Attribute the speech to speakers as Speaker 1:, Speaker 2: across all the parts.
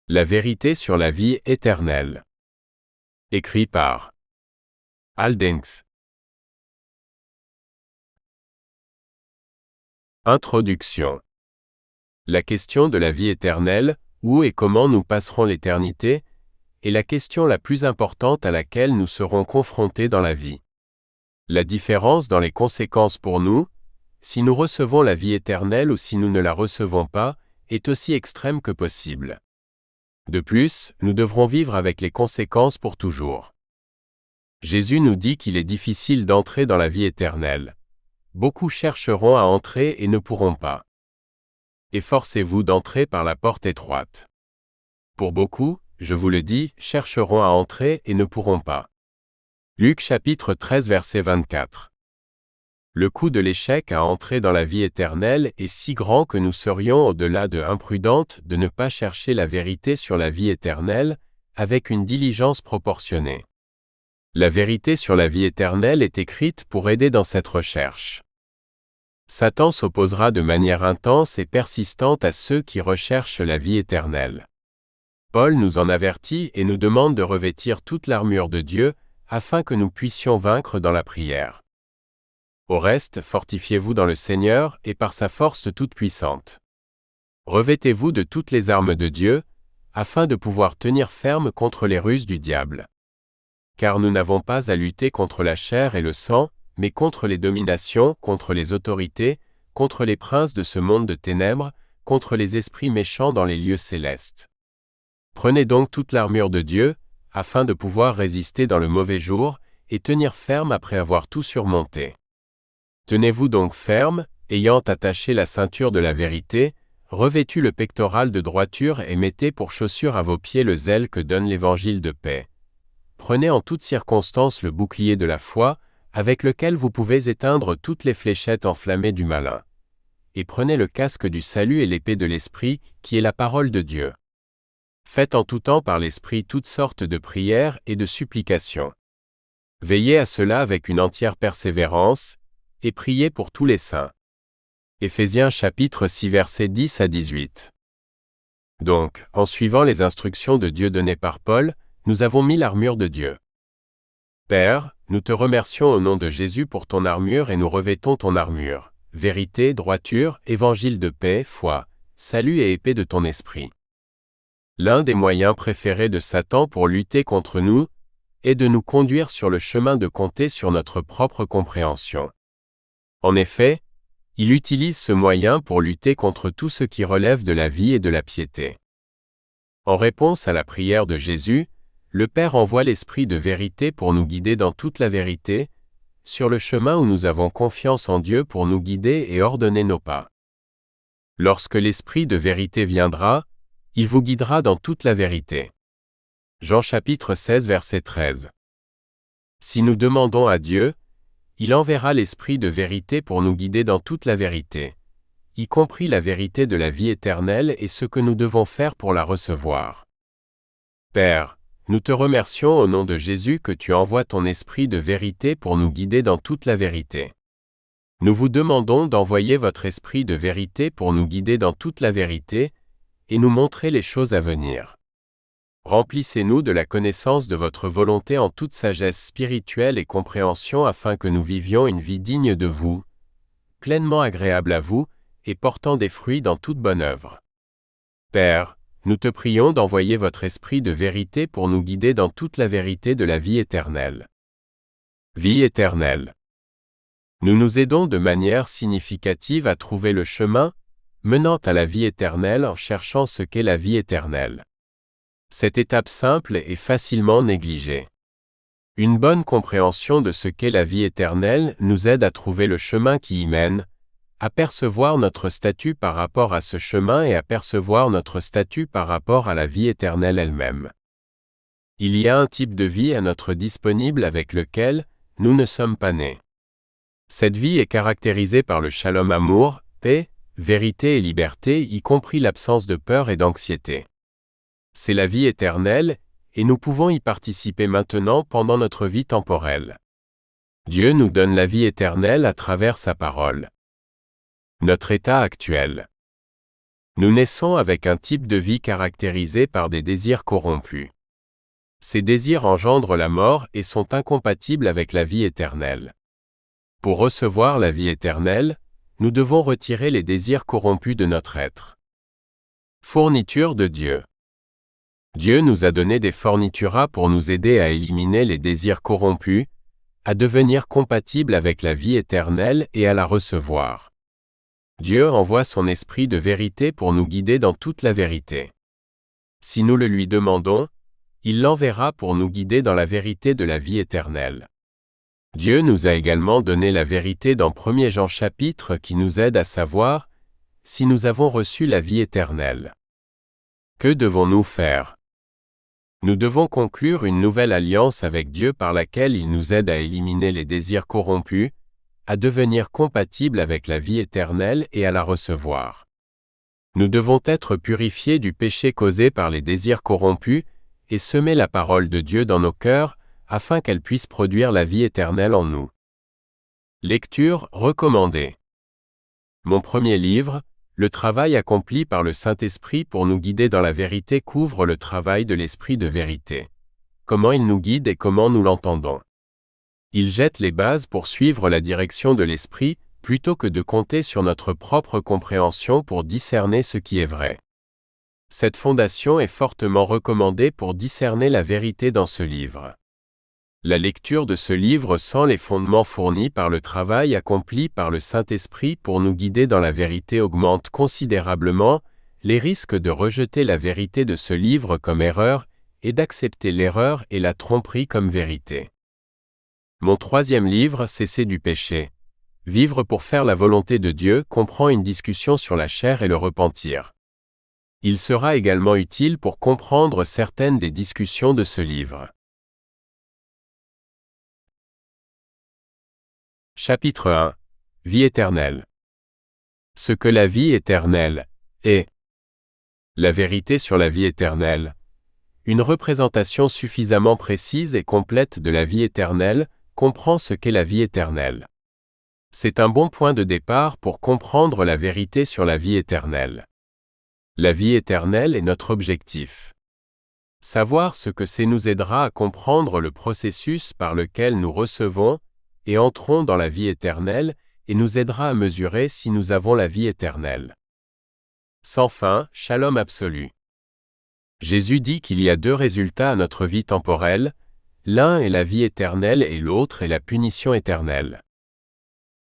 Speaker 1: La vérité sur la vie éternelle. Écrit par Aldenx. Introduction. La question de la vie éternelle, où et comment nous passerons l'éternité, est la question la plus importante à laquelle nous serons confrontés dans la vie. La différence dans les conséquences pour nous, si nous recevons la vie éternelle ou si nous ne la recevons pas, est aussi extrême que possible. De plus, nous devrons vivre avec les conséquences pour toujours. Jésus nous dit qu'il est difficile d'entrer dans la vie éternelle. Beaucoup chercheront à entrer et ne pourront pas. Efforcez-vous d'entrer par la porte étroite. Pour beaucoup, je vous le dis, chercheront à entrer et ne pourront pas. Luc chapitre 13 verset 24. Le coût de l'échec à entrer dans la vie éternelle est si grand que nous serions au-delà de imprudentes de ne pas chercher la vérité sur la vie éternelle, avec une diligence proportionnée. La vérité sur la vie éternelle est écrite pour aider dans cette recherche. Satan s'opposera de manière intense et persistante à ceux qui recherchent la vie éternelle. Paul nous en avertit et nous demande de revêtir toute l'armure de Dieu, afin que nous puissions vaincre dans la prière. Au reste, fortifiez-vous dans le Seigneur et par sa force toute puissante. Revêtez-vous de toutes les armes de Dieu, afin de pouvoir tenir ferme contre les ruses du diable. Car nous n'avons pas à lutter contre la chair et le sang, mais contre les dominations, contre les autorités, contre les princes de ce monde de ténèbres, contre les esprits méchants dans les lieux célestes. Prenez donc toute l'armure de Dieu, afin de pouvoir résister dans le mauvais jour, et tenir ferme après avoir tout surmonté. Tenez-vous donc ferme, ayant attaché la ceinture de la vérité, revêtu le pectoral de droiture et mettez pour chaussure à vos pieds le zèle que donne l'évangile de paix. Prenez en toutes circonstances le bouclier de la foi, avec lequel vous pouvez éteindre toutes les fléchettes enflammées du malin. Et prenez le casque du salut et l'épée de l'Esprit, qui est la parole de Dieu. Faites en tout temps par l'Esprit toutes sortes de prières et de supplications. Veillez à cela avec une entière persévérance, et priez pour tous les saints. Éphésiens chapitre 6 versets 10 à 18. Donc, en suivant les instructions de Dieu données par Paul, nous avons mis l'armure de Dieu. Père, nous te remercions au nom de Jésus pour ton armure et nous revêtons ton armure, vérité, droiture, évangile de paix, foi, salut et épée de ton esprit. L'un des moyens préférés de Satan pour lutter contre nous est de nous conduire sur le chemin de compter sur notre propre compréhension. En effet, il utilise ce moyen pour lutter contre tout ce qui relève de la vie et de la piété. En réponse à la prière de Jésus, le Père envoie l'Esprit de vérité pour nous guider dans toute la vérité, sur le chemin où nous avons confiance en Dieu pour nous guider et ordonner nos pas. Lorsque l'Esprit de vérité viendra, il vous guidera dans toute la vérité. Jean chapitre 16 verset 13. Si nous demandons à Dieu, il enverra l'Esprit de vérité pour nous guider dans toute la vérité, y compris la vérité de la vie éternelle et ce que nous devons faire pour la recevoir. Père, nous te remercions au nom de Jésus que tu envoies ton Esprit de vérité pour nous guider dans toute la vérité. Nous vous demandons d'envoyer votre Esprit de vérité pour nous guider dans toute la vérité et nous montrer les choses à venir. Remplissez-nous de la connaissance de votre volonté en toute sagesse spirituelle et compréhension afin que nous vivions une vie digne de vous, pleinement agréable à vous et portant des fruits dans toute bonne œuvre. Père, nous te prions d'envoyer votre Esprit de vérité pour nous guider dans toute la vérité de la vie éternelle. Vie éternelle. Nous nous aidons de manière significative à trouver le chemin menant à la vie éternelle en cherchant ce qu'est la vie éternelle. Cette étape simple est facilement négligée. Une bonne compréhension de ce qu'est la vie éternelle nous aide à trouver le chemin qui y mène, à percevoir notre statut par rapport à ce chemin et à percevoir notre statut par rapport à la vie éternelle elle-même. Il y a un type de vie à notre disponible avec lequel nous ne sommes pas nés. Cette vie est caractérisée par le shalom amour, paix, vérité et liberté, y compris l'absence de peur et d'anxiété. C'est la vie éternelle, et nous pouvons y participer maintenant pendant notre vie temporelle. Dieu nous donne la vie éternelle à travers sa parole. Notre état actuel. Nous naissons avec un type de vie caractérisé par des désirs corrompus. Ces désirs engendrent la mort et sont incompatibles avec la vie éternelle. Pour recevoir la vie éternelle, nous devons retirer les désirs corrompus de notre être. Fourniture de Dieu. Dieu nous a donné des fournituras pour nous aider à éliminer les désirs corrompus, à devenir compatibles avec la vie éternelle et à la recevoir. Dieu envoie son esprit de vérité pour nous guider dans toute la vérité. Si nous le lui demandons, il l'enverra pour nous guider dans la vérité de la vie éternelle. Dieu nous a également donné la vérité dans 1 Jean chapitre qui nous aide à savoir si nous avons reçu la vie éternelle. Que devons-nous faire? Nous devons conclure une nouvelle alliance avec Dieu par laquelle il nous aide à éliminer les désirs corrompus, à devenir compatibles avec la vie éternelle et à la recevoir. Nous devons être purifiés du péché causé par les désirs corrompus et semer la parole de Dieu dans nos cœurs afin qu'elle puisse produire la vie éternelle en nous. Lecture recommandée. Mon premier livre, Le travail accompli par le Saint-Esprit pour nous guider dans la vérité couvre le travail de l'Esprit de vérité. Comment il nous guide et comment nous l'entendons. Il jette les bases pour suivre la direction de l'Esprit, plutôt que de compter sur notre propre compréhension pour discerner ce qui est vrai. Cette fondation est fortement recommandée pour discerner la vérité dans ce livre. La lecture de ce livre sans les fondements fournis par le travail accompli par le Saint-Esprit pour nous guider dans la vérité augmente considérablement les risques de rejeter la vérité de ce livre comme erreur et d'accepter l'erreur et la tromperie comme vérité. Mon troisième livre, Cesser du péché. Vivre pour faire la volonté de Dieu comprend une discussion sur la chair et le repentir. Il sera également utile pour comprendre certaines des discussions de ce livre. Chapitre 1. Vie éternelle. Ce que la vie éternelle est. La vérité sur la vie éternelle. Une représentation suffisamment précise et complète de la vie éternelle comprend ce qu'est la vie éternelle. C'est un bon point de départ pour comprendre la vérité sur la vie éternelle. La vie éternelle est notre objectif. Savoir ce que c'est nous aidera à comprendre le processus par lequel nous recevons et entrons dans la vie éternelle et nous aidera à mesurer si nous avons la vie éternelle. Sans fin, shalom absolu. Jésus dit qu'il y a deux résultats à notre vie temporelle, l'un est la vie éternelle et l'autre est la punition éternelle.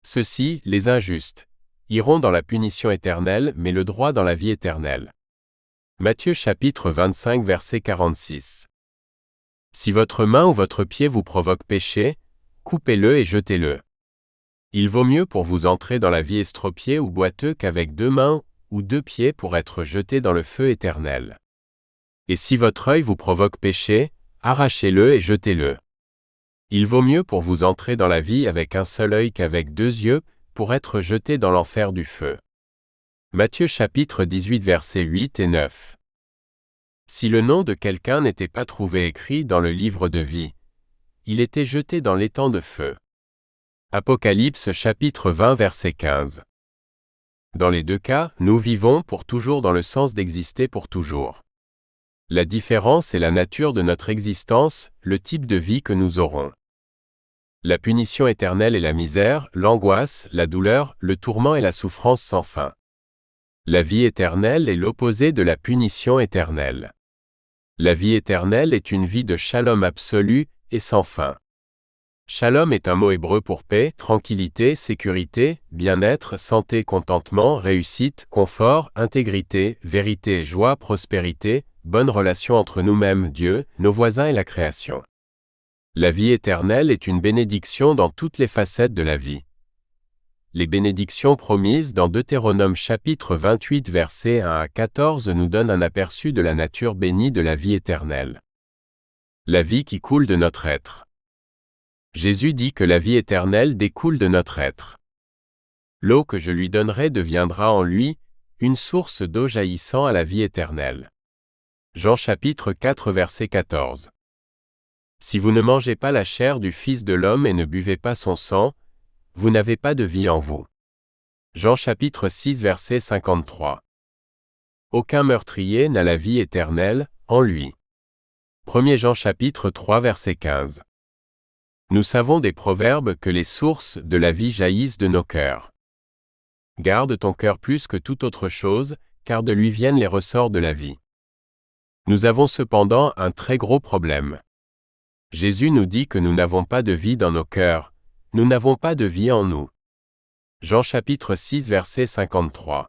Speaker 1: Ceux-ci, les injustes, iront dans la punition éternelle mais le droit dans la vie éternelle. Matthieu chapitre 25 verset 46. Si votre main ou votre pied vous provoque péché, coupez-le et jetez-le. Il vaut mieux pour vous entrer dans la vie estropié ou boiteux qu'avec 2 mains ou 2 pieds pour être jeté dans le feu éternel. Et si votre œil vous provoque péché, arrachez-le et jetez-le. Il vaut mieux pour vous entrer dans la vie avec un seul œil qu'avec 2 yeux, pour être jeté dans l'enfer du feu. Matthieu chapitre 18 versets 8 et 9. Si le nom de quelqu'un n'était pas trouvé écrit dans le livre de vie, il était jeté dans l'étang de feu. Apocalypse chapitre 20 verset 15. Dans les deux cas, nous vivons pour toujours dans le sens d'exister pour toujours. La différence est la nature de notre existence, le type de vie que nous aurons. La punition éternelle est la misère, l'angoisse, la douleur, le tourment et la souffrance sans fin. La vie éternelle est l'opposé de la punition éternelle. La vie éternelle est une vie de shalom absolu et sans fin. Shalom est un mot hébreu pour paix, tranquillité, sécurité, bien-être, santé, contentement, réussite, confort, intégrité, vérité, joie, prospérité, bonne relation entre nous-mêmes, Dieu, nos voisins et la création. La vie éternelle est une bénédiction dans toutes les facettes de la vie. Les bénédictions promises dans Deutéronome chapitre 28 versets 1 à 14 nous donnent un aperçu de la nature bénie de la vie éternelle. La vie qui coule de notre être. Jésus dit que la vie éternelle découle de notre être. L'eau que je lui donnerai deviendra en lui une source d'eau jaillissant à la vie éternelle. Jean chapitre 4 verset 14. Si vous ne mangez pas la chair du Fils de l'homme et ne buvez pas son sang, vous n'avez pas de vie en vous. Jean chapitre 6 verset 53. Aucun meurtrier n'a la vie éternelle en lui. 1 Jean chapitre 3 verset 15. Nous savons des proverbes que les sources de la vie jaillissent de nos cœurs. Garde ton cœur plus que toute autre chose, car de lui viennent les ressorts de la vie. Nous avons cependant un très gros problème. Jésus nous dit que nous n'avons pas de vie dans nos cœurs, nous n'avons pas de vie en nous. Jean chapitre 6 verset 53.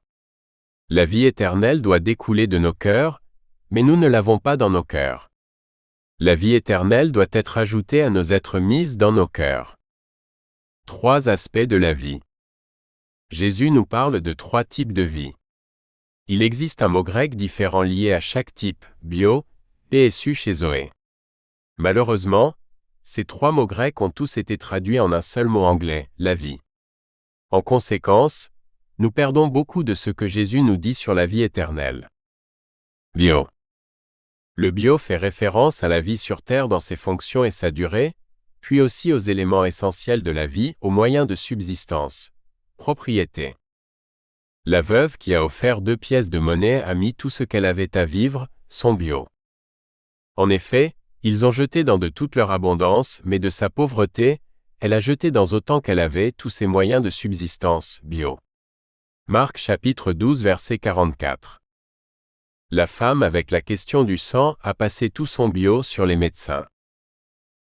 Speaker 1: La vie éternelle doit découler de nos cœurs, mais nous ne l'avons pas dans nos cœurs. La vie éternelle doit être ajoutée à nos êtres mises dans nos cœurs. 3 aspects de la vie. Jésus nous parle de 3 types de vie. Il existe un mot grec différent lié à chaque type, bio, psuch et zoé. Malheureusement, ces 3 mots grecs ont tous été traduits en un seul mot anglais, la vie. En conséquence, nous perdons beaucoup de ce que Jésus nous dit sur la vie éternelle. Bio. Le bio fait référence à la vie sur Terre dans ses fonctions et sa durée, puis aussi aux éléments essentiels de la vie, aux moyens de subsistance. Propriété. La veuve qui a offert 2 pièces de monnaie a mis tout ce qu'elle avait à vivre, son bio. En effet, ils ont jeté dans de toute leur abondance, mais de sa pauvreté, elle a jeté dans autant qu'elle avait tous ses moyens de subsistance, bio. Marc chapitre 12 verset 44. La femme avec la question du sang a passé tout son bio sur les médecins.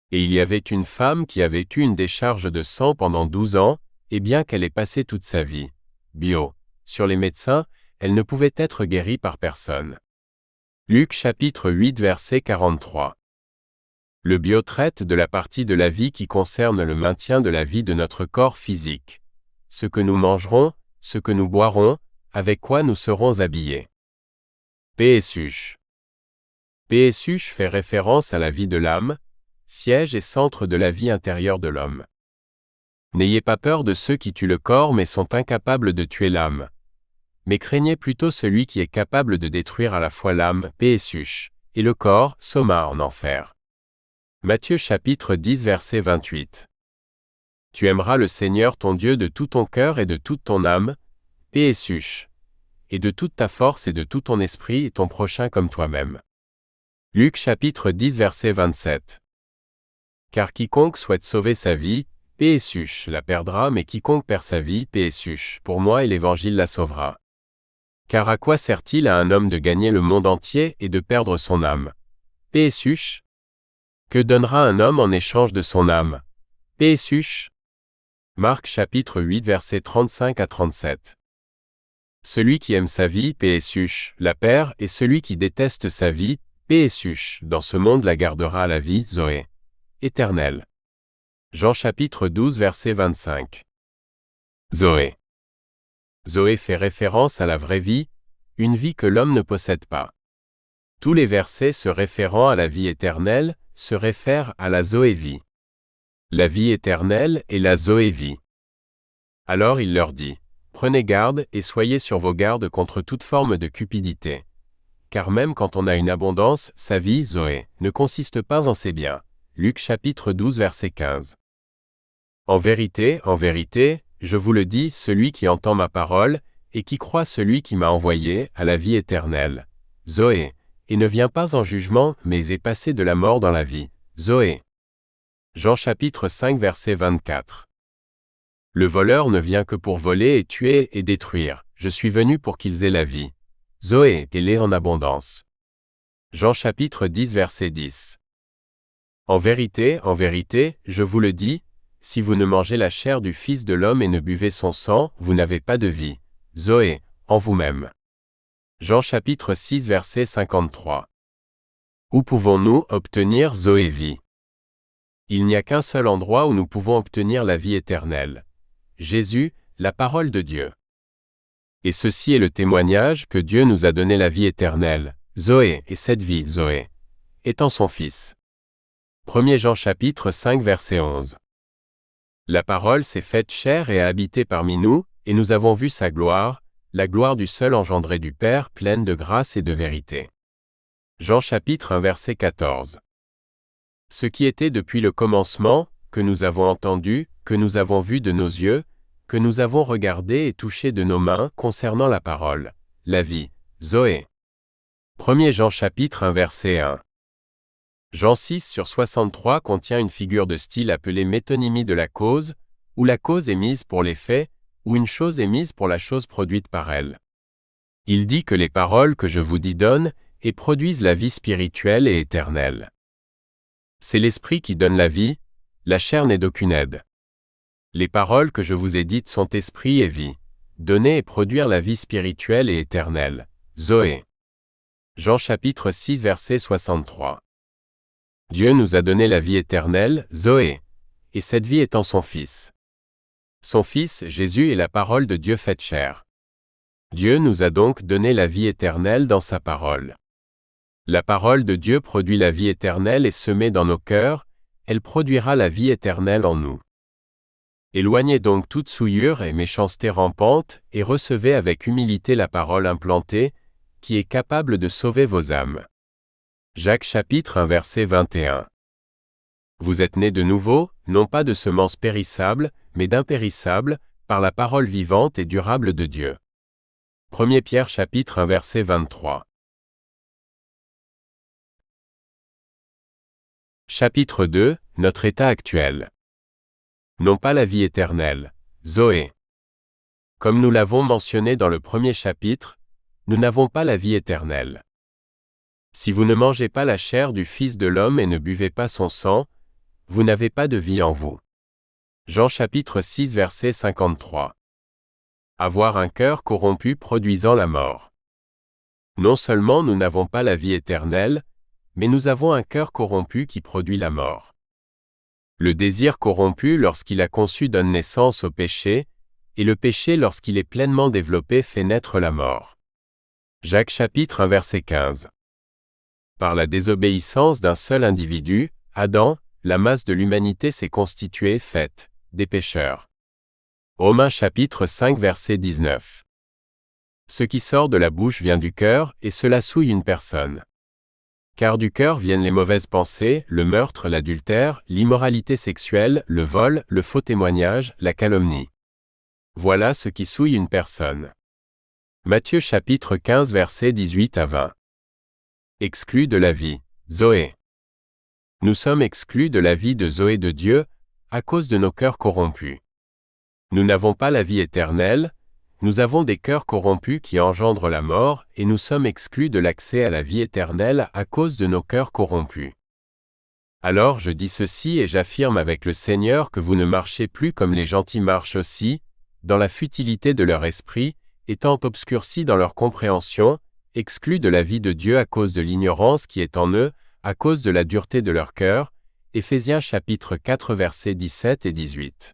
Speaker 1: Et il y avait une femme qui avait eu une décharge de sang pendant 12 ans, et bien qu'elle ait passé toute sa vie, bio, sur les médecins, elle ne pouvait être guérie par personne. Luc chapitre 8 verset 43. Le bio traite de la partie de la vie qui concerne le maintien de la vie de notre corps physique. Ce que nous mangerons, ce que nous boirons, avec quoi nous serons habillés. Psuch. Psuch fait référence à la vie de l'âme, siège et centre de la vie intérieure de l'homme. N'ayez pas peur de ceux qui tuent le corps mais sont incapables de tuer l'âme. Mais craignez plutôt celui qui est capable de détruire à la fois l'âme, psuch, et le corps, soma en enfer. Matthieu chapitre 10 verset 28. Tu aimeras le Seigneur ton Dieu de tout ton cœur et de toute ton âme, psuch, et de toute ta force et de tout ton esprit et ton prochain comme toi-même. Luc chapitre 10 verset 27. Car quiconque souhaite sauver sa vie, psuch, la perdra, mais quiconque perd sa vie, psuch, pour moi et l'Évangile la sauvera. Car à quoi sert-il à un homme de gagner le monde entier et de perdre son âme? Psuch. Que donnera un homme en échange de son âme? Psuch. Marc chapitre 8 versets 35 à 37. Celui qui aime sa vie, psuch, la perd, et celui qui déteste sa vie, psuch, dans ce monde la gardera à la vie, zoé, éternelle. Jean chapitre 12 verset 25. Zoé. Zoé fait référence à la vraie vie, une vie que l'homme ne possède pas. Tous les versets se référant à la vie éternelle se réfèrent à la zoé-vie. La vie éternelle est la zoé-vie. Alors il leur dit, prenez garde et soyez sur vos gardes contre toute forme de cupidité. Car même quand on a une abondance, sa vie, zoé, ne consiste pas en ses biens. Luc chapitre 12 verset 15. En vérité, je vous le dis, celui qui entend ma parole, et qui croit celui qui m'a envoyé, a la vie éternelle. Zoé, et ne vient pas en jugement, mais est passé de la mort dans la vie. Zoé. Jean chapitre 5 verset 24. Le voleur ne vient que pour voler et tuer et détruire. Je suis venu pour qu'ils aient la vie. Zoé, et l'ait en abondance. Jean chapitre 10 verset 10. En vérité, je vous le dis, si vous ne mangez la chair du Fils de l'homme et ne buvez son sang, vous n'avez pas de vie. Zoé, en vous-même. Jean chapitre 6 verset 53. Où pouvons-nous obtenir zoé vie? Il n'y a qu'un seul endroit où nous pouvons obtenir la vie éternelle. Jésus, la parole de Dieu. Et ceci est le témoignage que Dieu nous a donné la vie éternelle, zoé, et cette vie, zoé, étant son Fils. 1 Jean chapitre 5 verset 11. La parole s'est faite chair et a habité parmi nous, et nous avons vu sa gloire, la gloire du seul engendré du Père, pleine de grâce et de vérité. Jean chapitre 1 verset 14. Ce qui était depuis le commencement, que nous avons entendu, que nous avons vu de nos yeux, que nous avons regardé et touché de nos mains concernant la parole, la vie, Zoé. 1 Jean chapitre 1 verset 1. Jean 6/63 contient une figure de style appelée métonymie de la cause, où la cause est mise pour les faits, où une chose est mise pour la chose produite par elle. Il dit que les paroles que je vous dis donnent et produisent la vie spirituelle et éternelle. C'est l'esprit qui donne la vie, la chair n'est d'aucune aide. Les paroles que je vous ai dites sont esprit et vie, donner et produire la vie spirituelle et éternelle. Zoé. Jean chapitre 6 verset 63. Dieu nous a donné la vie éternelle, Zoé, et cette vie est en son Fils. Son Fils, Jésus, est la parole de Dieu faite chair. Dieu nous a donc donné la vie éternelle dans sa parole. La parole de Dieu produit la vie éternelle et semée dans nos cœurs, elle produira la vie éternelle en nous. Éloignez donc toute souillure et méchanceté rampante, et recevez avec humilité la parole implantée, qui est capable de sauver vos âmes. Jacques chapitre 1 verset 21. Vous êtes nés de nouveau, non pas de semences périssables, mais d'impérissables, par la parole vivante et durable de Dieu. 1 Pierre chapitre 1 verset 23. Chapitre 2, notre état actuel. Non pas la vie éternelle, Zoé. Comme nous l'avons mentionné dans le premier chapitre, nous n'avons pas la vie éternelle. Si vous ne mangez pas la chair du Fils de l'homme et ne buvez pas son sang, vous n'avez pas de vie en vous. Jean chapitre 6 verset 53. Avoir un cœur corrompu produisant la mort. Non seulement nous n'avons pas la vie éternelle, mais nous avons un cœur corrompu qui produit la mort. Le désir corrompu lorsqu'il a conçu donne naissance au péché, et le péché lorsqu'il est pleinement développé fait naître la mort. Jacques chapitre 1 verset 15. Par la désobéissance d'un seul individu, Adam, la masse de l'humanité s'est constituée, faite, des pécheurs. Romains chapitre 5 verset 19. Ce qui sort de la bouche vient du cœur, et cela souille une personne. Car du cœur viennent les mauvaises pensées, le meurtre, l'adultère, l'immoralité sexuelle, le vol, le faux témoignage, la calomnie. Voilà ce qui souille une personne. Matthieu chapitre 15 versets 18 à 20. Exclus de la vie, Zoé. Nous sommes exclus de la vie de Zoé de Dieu, à cause de nos cœurs corrompus. Nous n'avons pas la vie éternelle, nous avons des cœurs corrompus qui engendrent la mort, et nous sommes exclus de l'accès à la vie éternelle à cause de nos cœurs corrompus. Alors je dis ceci et j'affirme avec le Seigneur que vous ne marchez plus comme les gentils marchent aussi, dans la futilité de leur esprit, étant obscurcis dans leur compréhension, exclus de la vie de Dieu à cause de l'ignorance qui est en eux, à cause de la dureté de leur cœur. Éphésiens chapitre 4 versets 17 et 18.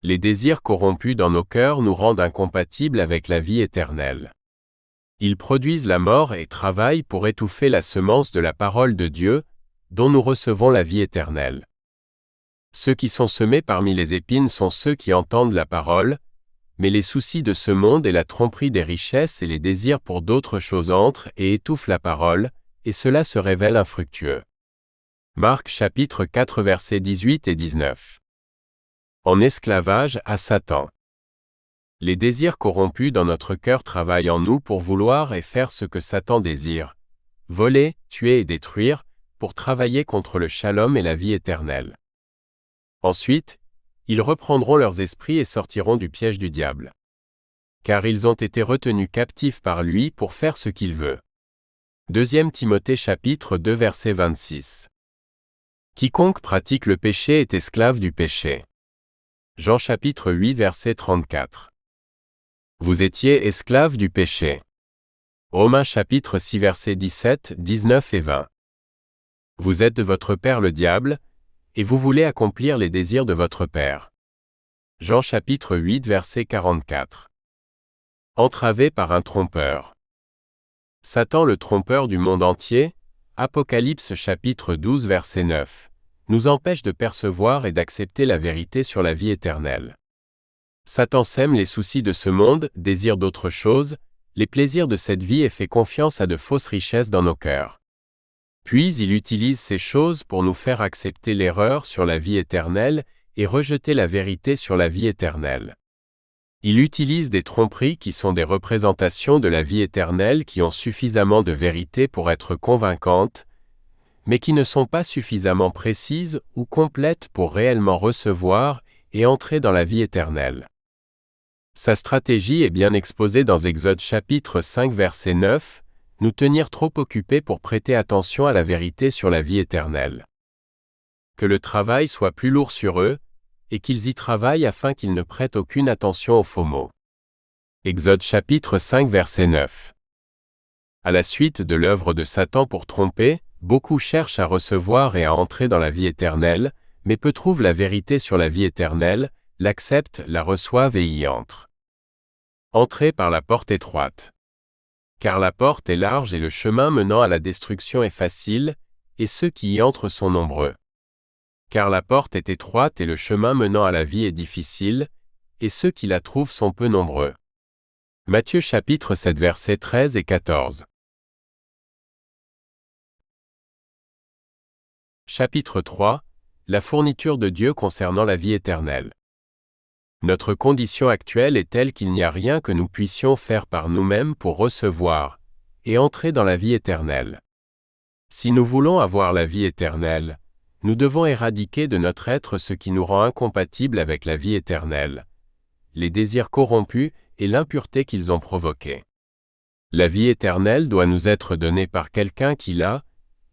Speaker 1: Les désirs corrompus dans nos cœurs nous rendent incompatibles avec la vie éternelle. Ils produisent la mort et travaillent pour étouffer la semence de la parole de Dieu, dont nous recevons la vie éternelle. Ceux qui sont semés parmi les épines sont ceux qui entendent la parole, mais les soucis de ce monde et la tromperie des richesses et les désirs pour d'autres choses entrent et étouffent la parole, et cela se révèle infructueux. Marc chapitre 4 versets 18 et 19. En esclavage à Satan. Les désirs corrompus dans notre cœur travaillent en nous pour vouloir et faire ce que Satan désire, voler, tuer et détruire, pour travailler contre le shalom et la vie éternelle. Ensuite, ils reprendront leurs esprits et sortiront du piège du diable. Car ils ont été retenus captifs par lui pour faire ce qu'il veut. 2 Timothée chapitre 2 verset 26. Quiconque pratique le péché est esclave du péché. Jean chapitre 8 verset 34. Vous étiez esclaves du péché. Romains chapitre 6 versets 17, 19 et 20. Vous êtes de votre père le diable, et vous voulez accomplir les désirs de votre père. Jean chapitre 8 verset 44. Entravé par un trompeur. Satan le trompeur du monde entier, Apocalypse chapitre 12 verset 9, nous empêche de percevoir et d'accepter la vérité sur la vie éternelle. Satan sème les soucis de ce monde, désire d'autres choses, les plaisirs de cette vie et fait confiance à de fausses richesses dans nos cœurs. Puis il utilise ces choses pour nous faire accepter l'erreur sur la vie éternelle et rejeter la vérité sur la vie éternelle. Il utilise des tromperies qui sont des représentations de la vie éternelle qui ont suffisamment de vérité pour être convaincantes, mais qui ne sont pas suffisamment précises ou complètes pour réellement recevoir et entrer dans la vie éternelle. Sa stratégie est bien exposée dans Exode chapitre 5 verset 9, nous tenir trop occupés pour prêter attention à la vérité sur la vie éternelle. Que le travail soit plus lourd sur eux, et qu'ils y travaillent afin qu'ils ne prêtent aucune attention aux faux mots. Exode chapitre 5 verset 9. À la suite de l'œuvre de Satan pour tromper, beaucoup cherchent à recevoir et à entrer dans la vie éternelle, mais peu trouvent la vérité sur la vie éternelle, l'acceptent, la reçoivent et y entrent. Entrez par la porte étroite. Car la porte est large et le chemin menant à la destruction est facile, et ceux qui y entrent sont nombreux. Car la porte est étroite et le chemin menant à la vie est difficile, et ceux qui la trouvent sont peu nombreux. Matthieu chapitre 7 versets 13 et 14. Chapitre 3. La fourniture de Dieu concernant la vie éternelle. Notre condition actuelle est telle qu'il n'y a rien que nous puissions faire par nous-mêmes pour recevoir et entrer dans la vie éternelle. Si nous voulons avoir la vie éternelle, nous devons éradiquer de notre être ce qui nous rend incompatibles avec la vie éternelle, les désirs corrompus et l'impureté qu'ils ont provoqués. La vie éternelle doit nous être donnée par quelqu'un qui l'a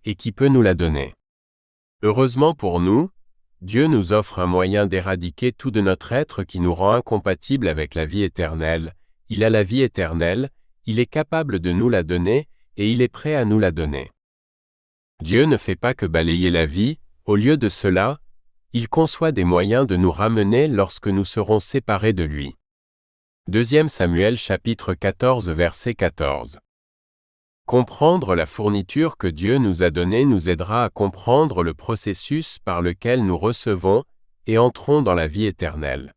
Speaker 1: et qui peut nous la donner. Heureusement pour nous, Dieu nous offre un moyen d'éradiquer tout de notre être qui nous rend incompatibles avec la vie éternelle. Il a la vie éternelle, il est capable de nous la donner et il est prêt à nous la donner. Dieu ne fait pas que balayer la vie, au lieu de cela, il conçoit des moyens de nous ramener lorsque nous serons séparés de lui. 2 Samuel chapitre 14 verset 14. Comprendre la fourniture que Dieu nous a donnée nous aidera à comprendre le processus par lequel nous recevons et entrons dans la vie éternelle.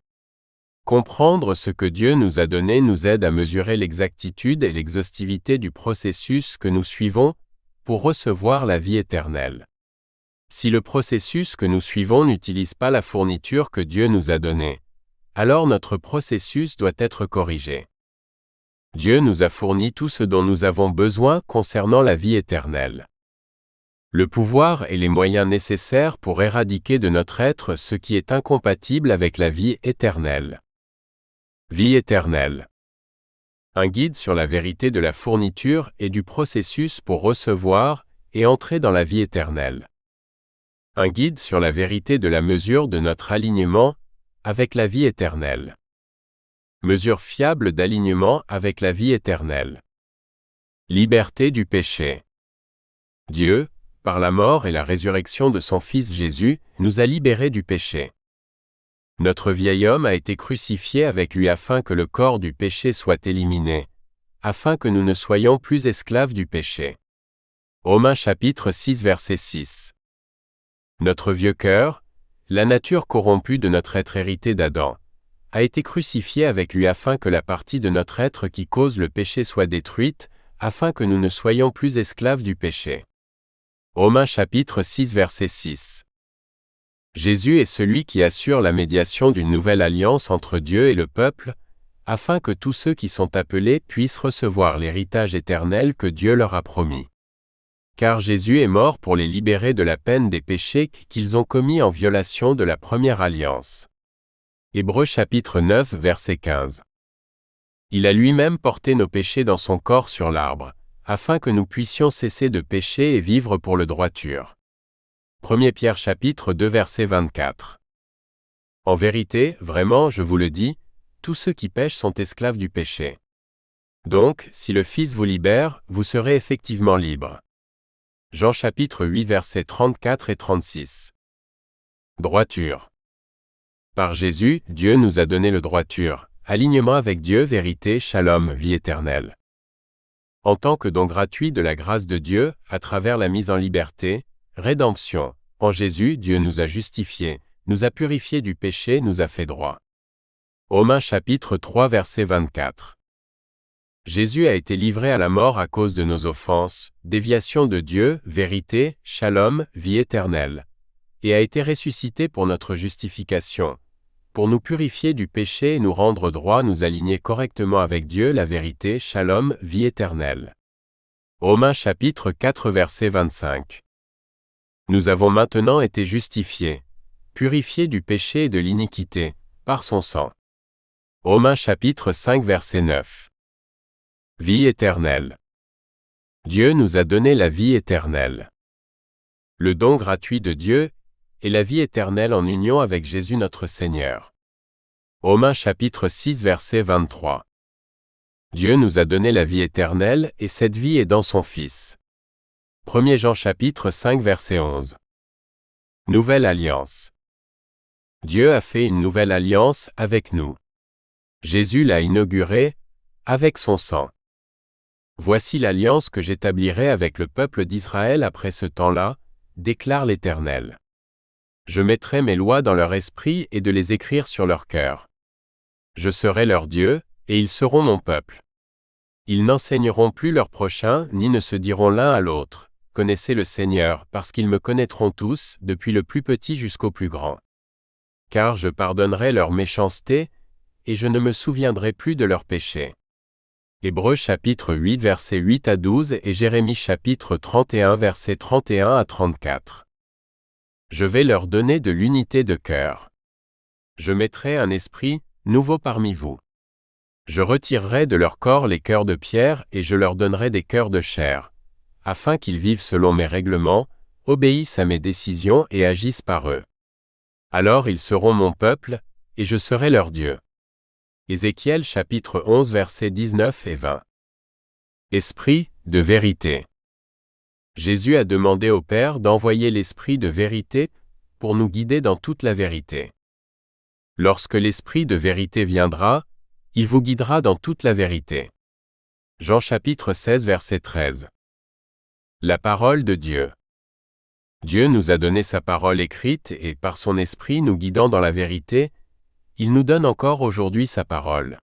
Speaker 1: Comprendre ce que Dieu nous a donné nous aide à mesurer l'exactitude et l'exhaustivité du processus que nous suivons pour recevoir la vie éternelle. Si le processus que nous suivons n'utilise pas la fourniture que Dieu nous a donnée, alors notre processus doit être corrigé. Dieu nous a fourni tout ce dont nous avons besoin concernant la vie éternelle. Le pouvoir et les moyens nécessaires pour éradiquer de notre être ce qui est incompatible avec la vie éternelle. Vie éternelle. Un guide sur la vérité de la fourniture et du processus pour recevoir et entrer dans la vie éternelle. Un guide sur la vérité de la mesure de notre alignement avec la vie éternelle. Mesure fiable d'alignement avec la vie éternelle. Liberté du péché. Dieu, par la mort et la résurrection de son Fils Jésus, nous a libérés du péché. Notre vieil homme a été crucifié avec lui afin que le corps du péché soit éliminé, afin que nous ne soyons plus esclaves du péché. Romains chapitre 6 verset 6. Notre vieux cœur, la nature corrompue de notre être hérité d'Adam, a été crucifié avec lui afin que la partie de notre être qui cause le péché soit détruite, afin que nous ne soyons plus esclaves du péché. Romains chapitre 6 verset 6. Jésus est celui qui assure la médiation d'une nouvelle alliance entre Dieu et le peuple, afin que tous ceux qui sont appelés puissent recevoir l'héritage éternel que Dieu leur a promis. Car Jésus est mort pour les libérer de la peine des péchés qu'ils ont commis en violation de la première alliance. Hébreux chapitre 9 verset 15. Il a lui-même porté nos péchés dans son corps sur l'arbre, afin que nous puissions cesser de pécher et vivre pour le droiture. 1 Pierre chapitre 2 verset 24. En vérité, vraiment, je vous le dis, tous ceux qui pêchent sont esclaves du péché. Donc, si le Fils vous libère, vous serez effectivement libres. Jean chapitre 8 versets 34 et 36. Droiture. Par Jésus, Dieu nous a donné le droiture, alignement avec Dieu, vérité, shalom, vie éternelle. En tant que don gratuit de la grâce de Dieu, à travers la mise en liberté, rédemption, en Jésus, Dieu nous a justifiés, nous a purifiés du péché, nous a fait droit. Romains chapitre 3 verset 24. Jésus a été livré à la mort à cause de nos offenses, déviation de Dieu, vérité, shalom, vie éternelle, et a été ressuscité pour notre justification, pour nous purifier du péché et nous rendre droits, nous aligner correctement avec Dieu, la vérité, shalom, vie éternelle. Romains chapitre 4 verset 25. Nous avons maintenant été justifiés, purifiés du péché et de l'iniquité, par son sang. Romains chapitre 5 verset 9. Vie éternelle. Dieu nous a donné la vie éternelle. Le don gratuit de Dieu est la vie éternelle en union avec Jésus notre Seigneur. Romains chapitre 6 verset 23. Dieu nous a donné la vie éternelle et cette vie est dans son Fils. 1 Jean chapitre 5 verset 11. Nouvelle alliance. Dieu a fait une nouvelle alliance avec nous. Jésus l'a inaugurée avec son sang. Voici l'alliance que j'établirai avec le peuple d'Israël après ce temps-là, déclare l'Éternel. Je mettrai mes lois dans leur esprit et de les écrire sur leur cœur. Je serai leur Dieu, et ils seront mon peuple. Ils n'enseigneront plus leur prochain, ni ne se diront l'un à l'autre, « Connaissez le Seigneur », parce qu'ils me connaîtront tous, depuis le plus petit jusqu'au plus grand. Car je pardonnerai leur méchanceté, et je ne me souviendrai plus de leurs péchés. Hébreux chapitre 8 versets 8 à 12 et Jérémie chapitre 31 versets 31 à 34. Je vais leur donner de l'unité de cœur. Je mettrai un esprit nouveau parmi vous. Je retirerai de leur corps les cœurs de pierre et je leur donnerai des cœurs de chair, afin qu'ils vivent selon mes règlements, obéissent à mes décisions et agissent par eux. Alors ils seront mon peuple, et je serai leur Dieu. Ézéchiel chapitre 11 versets 19 et 20. Esprit de vérité. Jésus a demandé au Père d'envoyer l'Esprit de vérité pour nous guider dans toute la vérité. Lorsque l'Esprit de vérité viendra, il vous guidera dans toute la vérité. Jean chapitre 16 verset 13. La parole de Dieu. Dieu nous a donné sa parole écrite et par son Esprit nous guidant dans la vérité, il nous donne encore aujourd'hui sa parole.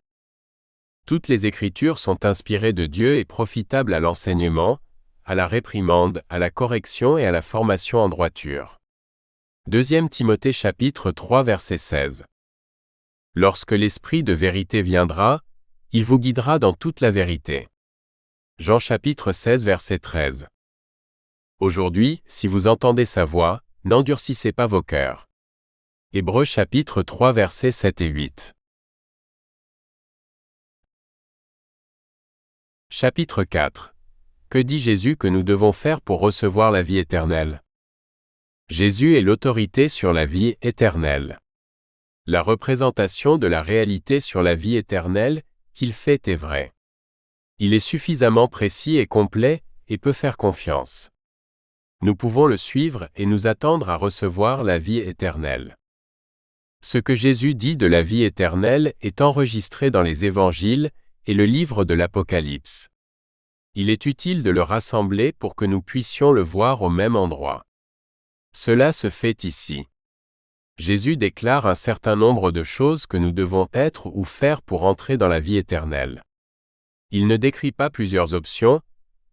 Speaker 1: Toutes les Écritures sont inspirées de Dieu et profitables à l'enseignement, à la réprimande, à la correction et à la formation en droiture. 2 Timothée chapitre 3 verset 16. Lorsque l'Esprit de vérité viendra, il vous guidera dans toute la vérité. Jean chapitre 16 verset 13. Aujourd'hui, si vous entendez sa voix, n'endurcissez pas vos cœurs. Hébreux chapitre 3 versets 7 et 8. Chapitre 4. Que dit Jésus que nous devons faire pour recevoir la vie éternelle? Jésus est l'autorité sur la vie éternelle. La représentation de la réalité sur la vie éternelle qu'il fait est vraie. Il est suffisamment précis et complet et peut faire confiance. Nous pouvons le suivre et nous attendre à recevoir la vie éternelle. Ce que Jésus dit de la vie éternelle est enregistré dans les évangiles et le livre de l'Apocalypse. Il est utile de le rassembler pour que nous puissions le voir au même endroit. Cela se fait ici. Jésus déclare un certain nombre de choses que nous devons être ou faire pour entrer dans la vie éternelle. Il ne décrit pas plusieurs options,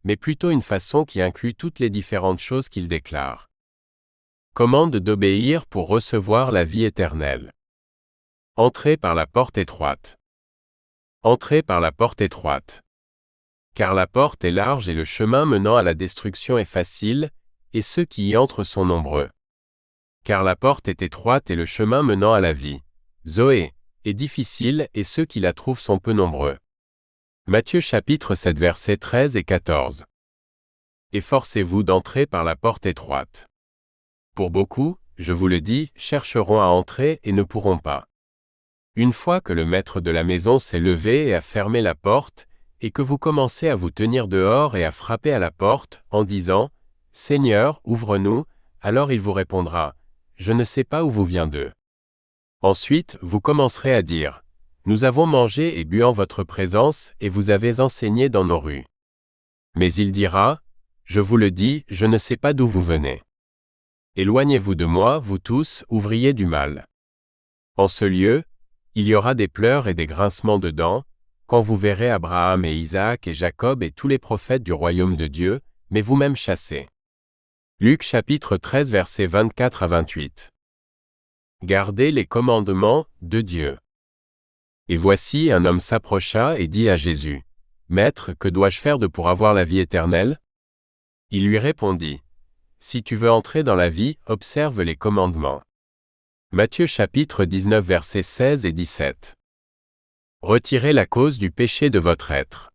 Speaker 1: mais plutôt une façon qui inclut toutes les différentes choses qu'il déclare. Commande d'obéir pour recevoir la vie éternelle. Entrez par la porte étroite. Entrez par la porte étroite. Car la porte est large et le chemin menant à la destruction est facile, et ceux qui y entrent sont nombreux. Car la porte est étroite et le chemin menant à la vie, Zoé, est difficile et ceux qui la trouvent sont peu nombreux. Matthieu chapitre 7 versets 13 et 14. Efforcez-vous d'entrer par la porte étroite. Pour beaucoup, je vous le dis, chercheront à entrer et ne pourront pas. Une fois que le maître de la maison s'est levé et a fermé la porte, et que vous commencez à vous tenir dehors et à frapper à la porte, en disant « Seigneur, ouvre-nous », alors il vous répondra « Je ne sais pas où vous vient d'eux ». Ensuite, vous commencerez à dire « Nous avons mangé et bu en votre présence, et vous avez enseigné dans nos rues. » Mais il dira « Je vous le dis, je ne sais pas d'où vous venez. Éloignez-vous de moi, vous tous, ouvriers du mal. » En ce lieu, il y aura des pleurs et des grincements de dents, quand vous verrez Abraham et Isaac et Jacob et tous les prophètes du royaume de Dieu, mais vous-même chassés. Luc chapitre 13 versets 24 à 28. Gardez les commandements de Dieu. Et voici un homme s'approcha et dit à Jésus, « Maître, que dois-je faire pour avoir la vie éternelle ?» Il lui répondit, « Si tu veux entrer dans la vie, observe les commandements. » Matthieu chapitre 19 versets 16 et 17. Retirez la cause du péché de votre être.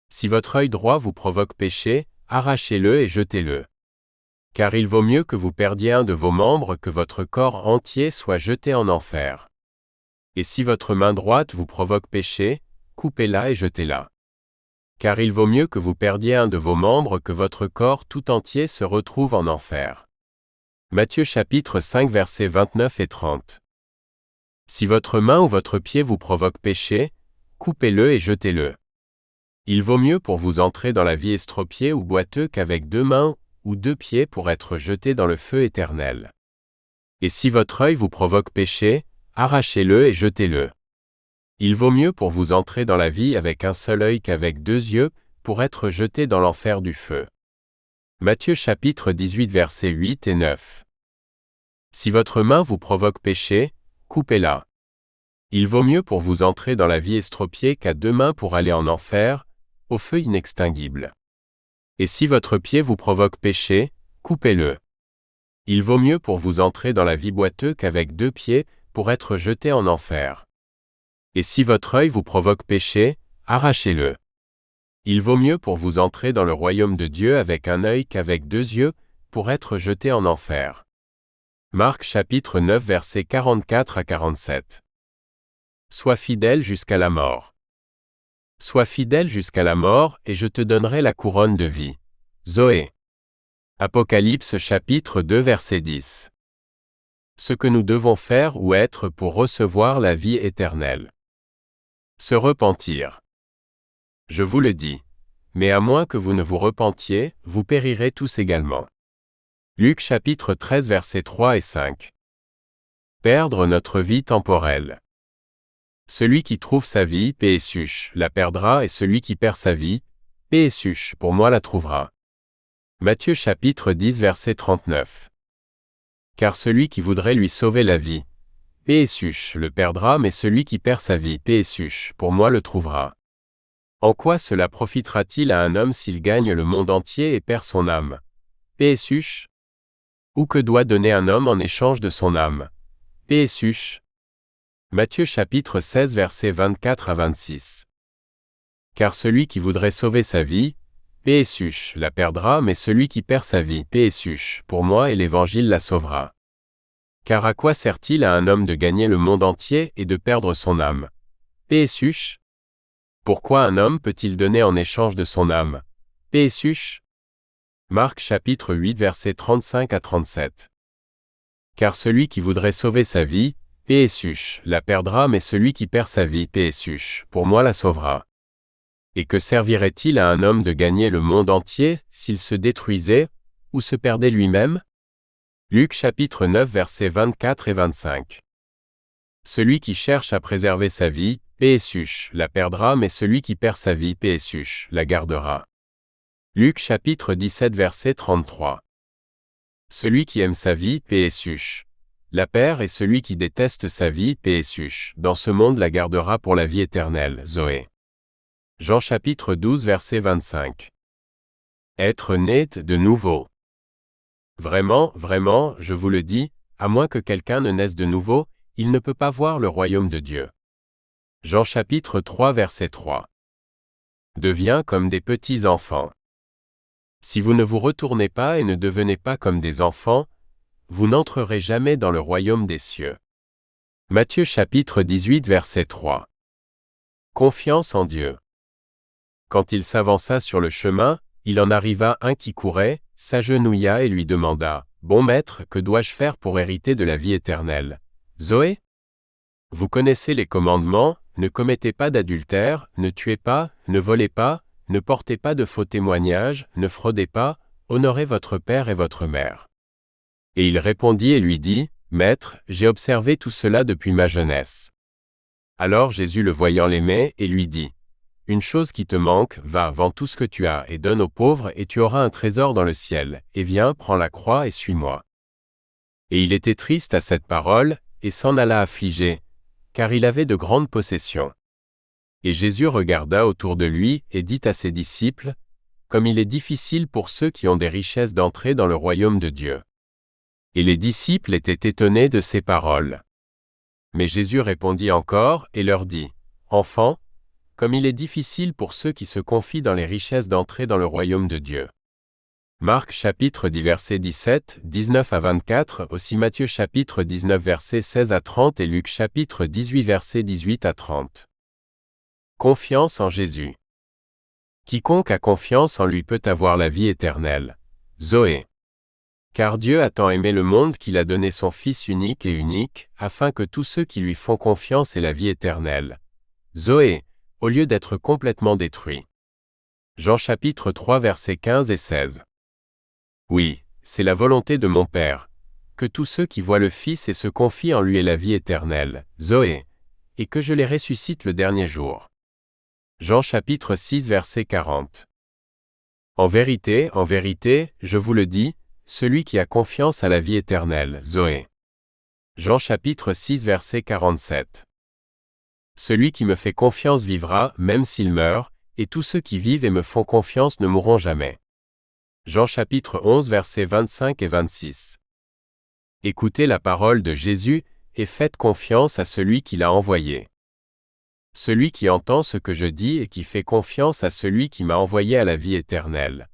Speaker 1: Si votre œil droit vous provoque péché, arrachez-le et jetez-le. Car il vaut mieux que vous perdiez un de vos membres que votre corps entier soit jeté en enfer. Et si votre main droite vous provoque péché, coupez-la et jetez-la. Car il vaut mieux que vous perdiez un de vos membres que votre corps tout entier se retrouve en enfer. Matthieu chapitre 5 versets 29 et 30. Si votre main ou votre pied vous provoque péché, coupez-le et jetez-le. Il vaut mieux pour vous entrer dans la vie estropié ou boiteux qu'avec 2 mains ou 2 pieds pour être jeté dans le feu éternel. Et si votre œil vous provoque péché, arrachez-le et jetez-le. Il vaut mieux pour vous entrer dans la vie avec un seul œil qu'avec 2 yeux, pour être jeté dans l'enfer du feu. Matthieu chapitre 18 versets 8 et 9. Si votre main vous provoque péché, coupez-la. Il vaut mieux pour vous entrer dans la vie estropié qu'à 2 mains pour aller en enfer, au feu inextinguible. Et si votre pied vous provoque péché, coupez-le. Il vaut mieux pour vous entrer dans la vie boiteux qu'avec 2 pieds, pour être jeté en enfer. Et si votre œil vous provoque péché, arrachez-le. Il vaut mieux pour vous entrer dans le royaume de Dieu avec un œil qu'avec 2 yeux, pour être jeté en enfer. Marc chapitre 9 versets 44 à 47. Sois fidèle jusqu'à la mort. Sois fidèle jusqu'à la mort, et je te donnerai la couronne de vie. Zoé. Apocalypse chapitre 2 verset 10. Ce que nous devons faire ou être pour recevoir la vie éternelle. Se repentir. Je vous le dis. Mais à moins que vous ne vous repentiez, vous périrez tous également. Luc chapitre 13 versets 3 et 5. Perdre notre vie temporelle. Celui qui trouve sa vie, paix et suche, la perdra, et celui qui perd sa vie, paix et suche, pour moi la trouvera. Matthieu chapitre 10 verset 39. Car celui qui voudrait lui sauver la vie, paix et suche, le perdra, mais celui qui perd sa vie, paix et suche, pour moi le trouvera. En quoi cela profitera-t-il à un homme s'il gagne le monde entier et perd son âme? Paix et suche. Ou que doit donner un homme en échange de son âme? Paix et suche. Matthieu chapitre 16 versets 24 à 26. Car celui qui voudrait sauver sa vie, paix et suche, la perdra, mais celui qui perd sa vie, paix et suche, pour moi et l'Évangile la sauvera. Car à quoi sert-il à un homme de gagner le monde entier et de perdre son âme? Paix et suche. Pourquoi un homme peut-il donner en échange de son âme? Paix et suche. Marc chapitre 8 versets 35 à 37. Car celui qui voudrait sauver sa vie, paix et suche, la perdra, mais celui qui perd sa vie, paix et suche, pour moi la sauvera. Et que servirait-il à un homme de gagner le monde entier, s'il se détruisait, ou se perdait lui-même? Luc chapitre 9 versets 24 et 25. Celui qui cherche à préserver sa vie, paix et suche, la perdra, mais celui qui perd sa vie, paix et suche, la gardera. Luc chapitre 17 verset 33. Celui qui aime sa vie, paix et suche, la perd, et celui qui déteste sa vie, paix et suche, dans ce monde la gardera pour la vie éternelle. Zoé. Jean chapitre 12 verset 25. Être né de nouveau. Vraiment, vraiment, je vous le dis, à moins que quelqu'un ne naisse de nouveau, il ne peut pas voir le royaume de Dieu. Jean chapitre 3 verset 3. Deviens comme des petits enfants. Si vous ne vous retournez pas et ne devenez pas comme des enfants, vous n'entrerez jamais dans le royaume des cieux. Matthieu chapitre 18 verset 3. Confiance en Dieu. Quand il s'avança sur le chemin, il en arriva un qui courait, s'agenouilla et lui demanda, « Bon maître, que dois-je faire pour hériter de la vie éternelle ?» Zoé. Vous connaissez les commandements, ne commettez pas d'adultère, ne tuez pas, ne volez pas, ne portez pas de faux témoignages, ne fraudez pas, honorez votre père et votre mère. Et il répondit et lui dit, « Maître, j'ai observé tout cela depuis ma jeunesse. » Alors Jésus le voyant l'aimait et lui dit, « Une chose qui te manque, va, vends tout ce que tu as et donne aux pauvres et tu auras un trésor dans le ciel, et viens, prends la croix et suis-moi. » Et il était triste à cette parole, et s'en alla affligé, car il avait de grandes possessions. Et Jésus regarda autour de lui et dit à ses disciples, « Comme il est difficile pour ceux qui ont des richesses d'entrer dans le royaume de Dieu. » Et les disciples étaient étonnés de ces paroles. Mais Jésus répondit encore et leur dit, « Enfants, comme il est difficile pour ceux qui se confient dans les richesses d'entrer dans le royaume de Dieu. » Marc chapitre 10 versets 17, 19 à 24, aussi Matthieu chapitre 19 versets 16 à 30 et Luc chapitre 18 versets 18 à 30. Confiance en Jésus. Quiconque a confiance en lui peut avoir la vie éternelle. Zoé. Car Dieu a tant aimé le monde qu'il a donné son Fils unique et unique, afin que tous ceux qui lui font confiance aient la vie éternelle. Zoé, au lieu d'être complètement détruits. Jean chapitre 3 versets 15 et 16. Oui, c'est la volonté de mon Père, que tous ceux qui voient le Fils et se confient en lui aient la vie éternelle, Zoé, et que je les ressuscite le dernier jour. Jean chapitre 6 verset 40. En vérité, je vous le dis, celui qui a confiance a la vie éternelle, Zoé. Jean chapitre 6 verset 47. Celui qui me fait confiance vivra, même s'il meurt, et tous ceux qui vivent et me font confiance ne mourront jamais. Jean chapitre 11 versets 25 et 26. Écoutez la parole de Jésus, et faites confiance à celui qui l'a envoyé. Celui qui entend ce que je dis et qui fait confiance à celui qui m'a envoyé à la vie éternelle.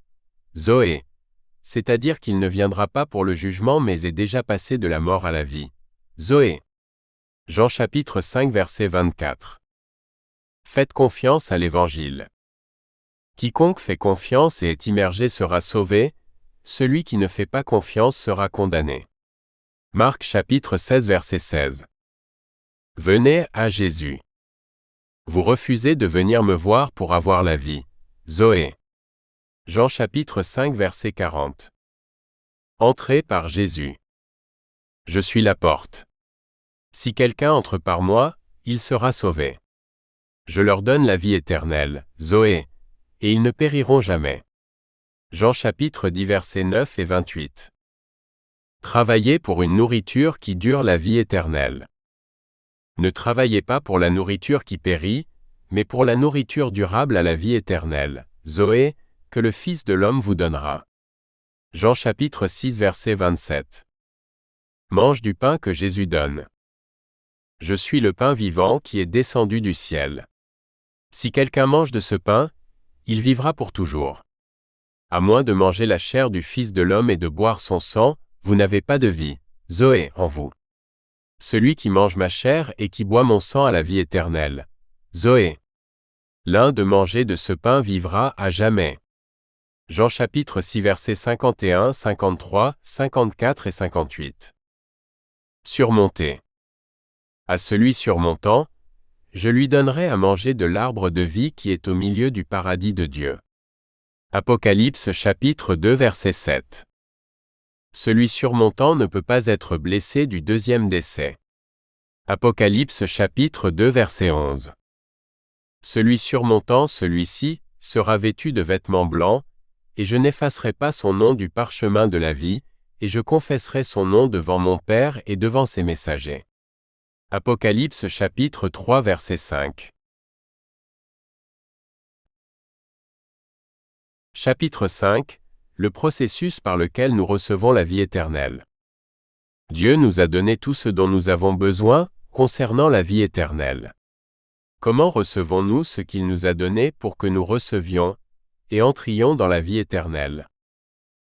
Speaker 1: Zoé. C'est-à-dire qu'il ne viendra pas pour le jugement mais est déjà passé de la mort à la vie. Zoé. Jean chapitre 5 verset 24. Faites confiance à l'Évangile. Quiconque fait confiance et est immergé sera sauvé, celui qui ne fait pas confiance sera condamné. Marc chapitre 16 verset 16. Venez à Jésus. Vous refusez de venir me voir pour avoir la vie. Zoé. Jean chapitre 5 verset 40. Entrez par Jésus. Je suis la porte. Si quelqu'un entre par moi, il sera sauvé. Je leur donne la vie éternelle, Zoé, et ils ne périront jamais. Jean chapitre 10 versets 9 et 28. Travaillez pour une nourriture qui dure la vie éternelle. Ne travaillez pas pour la nourriture qui périt, mais pour la nourriture durable à la vie éternelle, Zoé, que le Fils de l'homme vous donnera. Jean chapitre 6 verset 27. Mange du pain que Jésus donne. Je suis le pain vivant qui est descendu du ciel. Si quelqu'un mange de ce pain, il vivra pour toujours. À moins de manger la chair du Fils de l'homme et de boire son sang, vous n'avez pas de vie, Zoé, en vous. Celui qui mange ma chair et qui boit mon sang a la vie éternelle. Zoé. L'un de manger de ce pain vivra à jamais. Jean chapitre 6 versets 51, 53, 54 et 58. Surmonter. À celui surmontant, je lui donnerai à manger de l'arbre de vie qui est au milieu du paradis de Dieu. Apocalypse chapitre 2 verset 7. Celui surmontant ne peut pas être blessé du deuxième décès. Apocalypse chapitre 2 verset 11. Celui surmontant celui-ci sera vêtu de vêtements blancs, et je n'effacerai pas son nom du parchemin de la vie, et je confesserai son nom devant mon Père et devant ses messagers. Apocalypse chapitre 3 verset 5. Chapitre 5. Le processus par lequel nous recevons la vie éternelle. Dieu nous a donné tout ce dont nous avons besoin concernant la vie éternelle. Comment recevons-nous ce qu'il nous a donné pour que nous recevions et entrions dans la vie éternelle?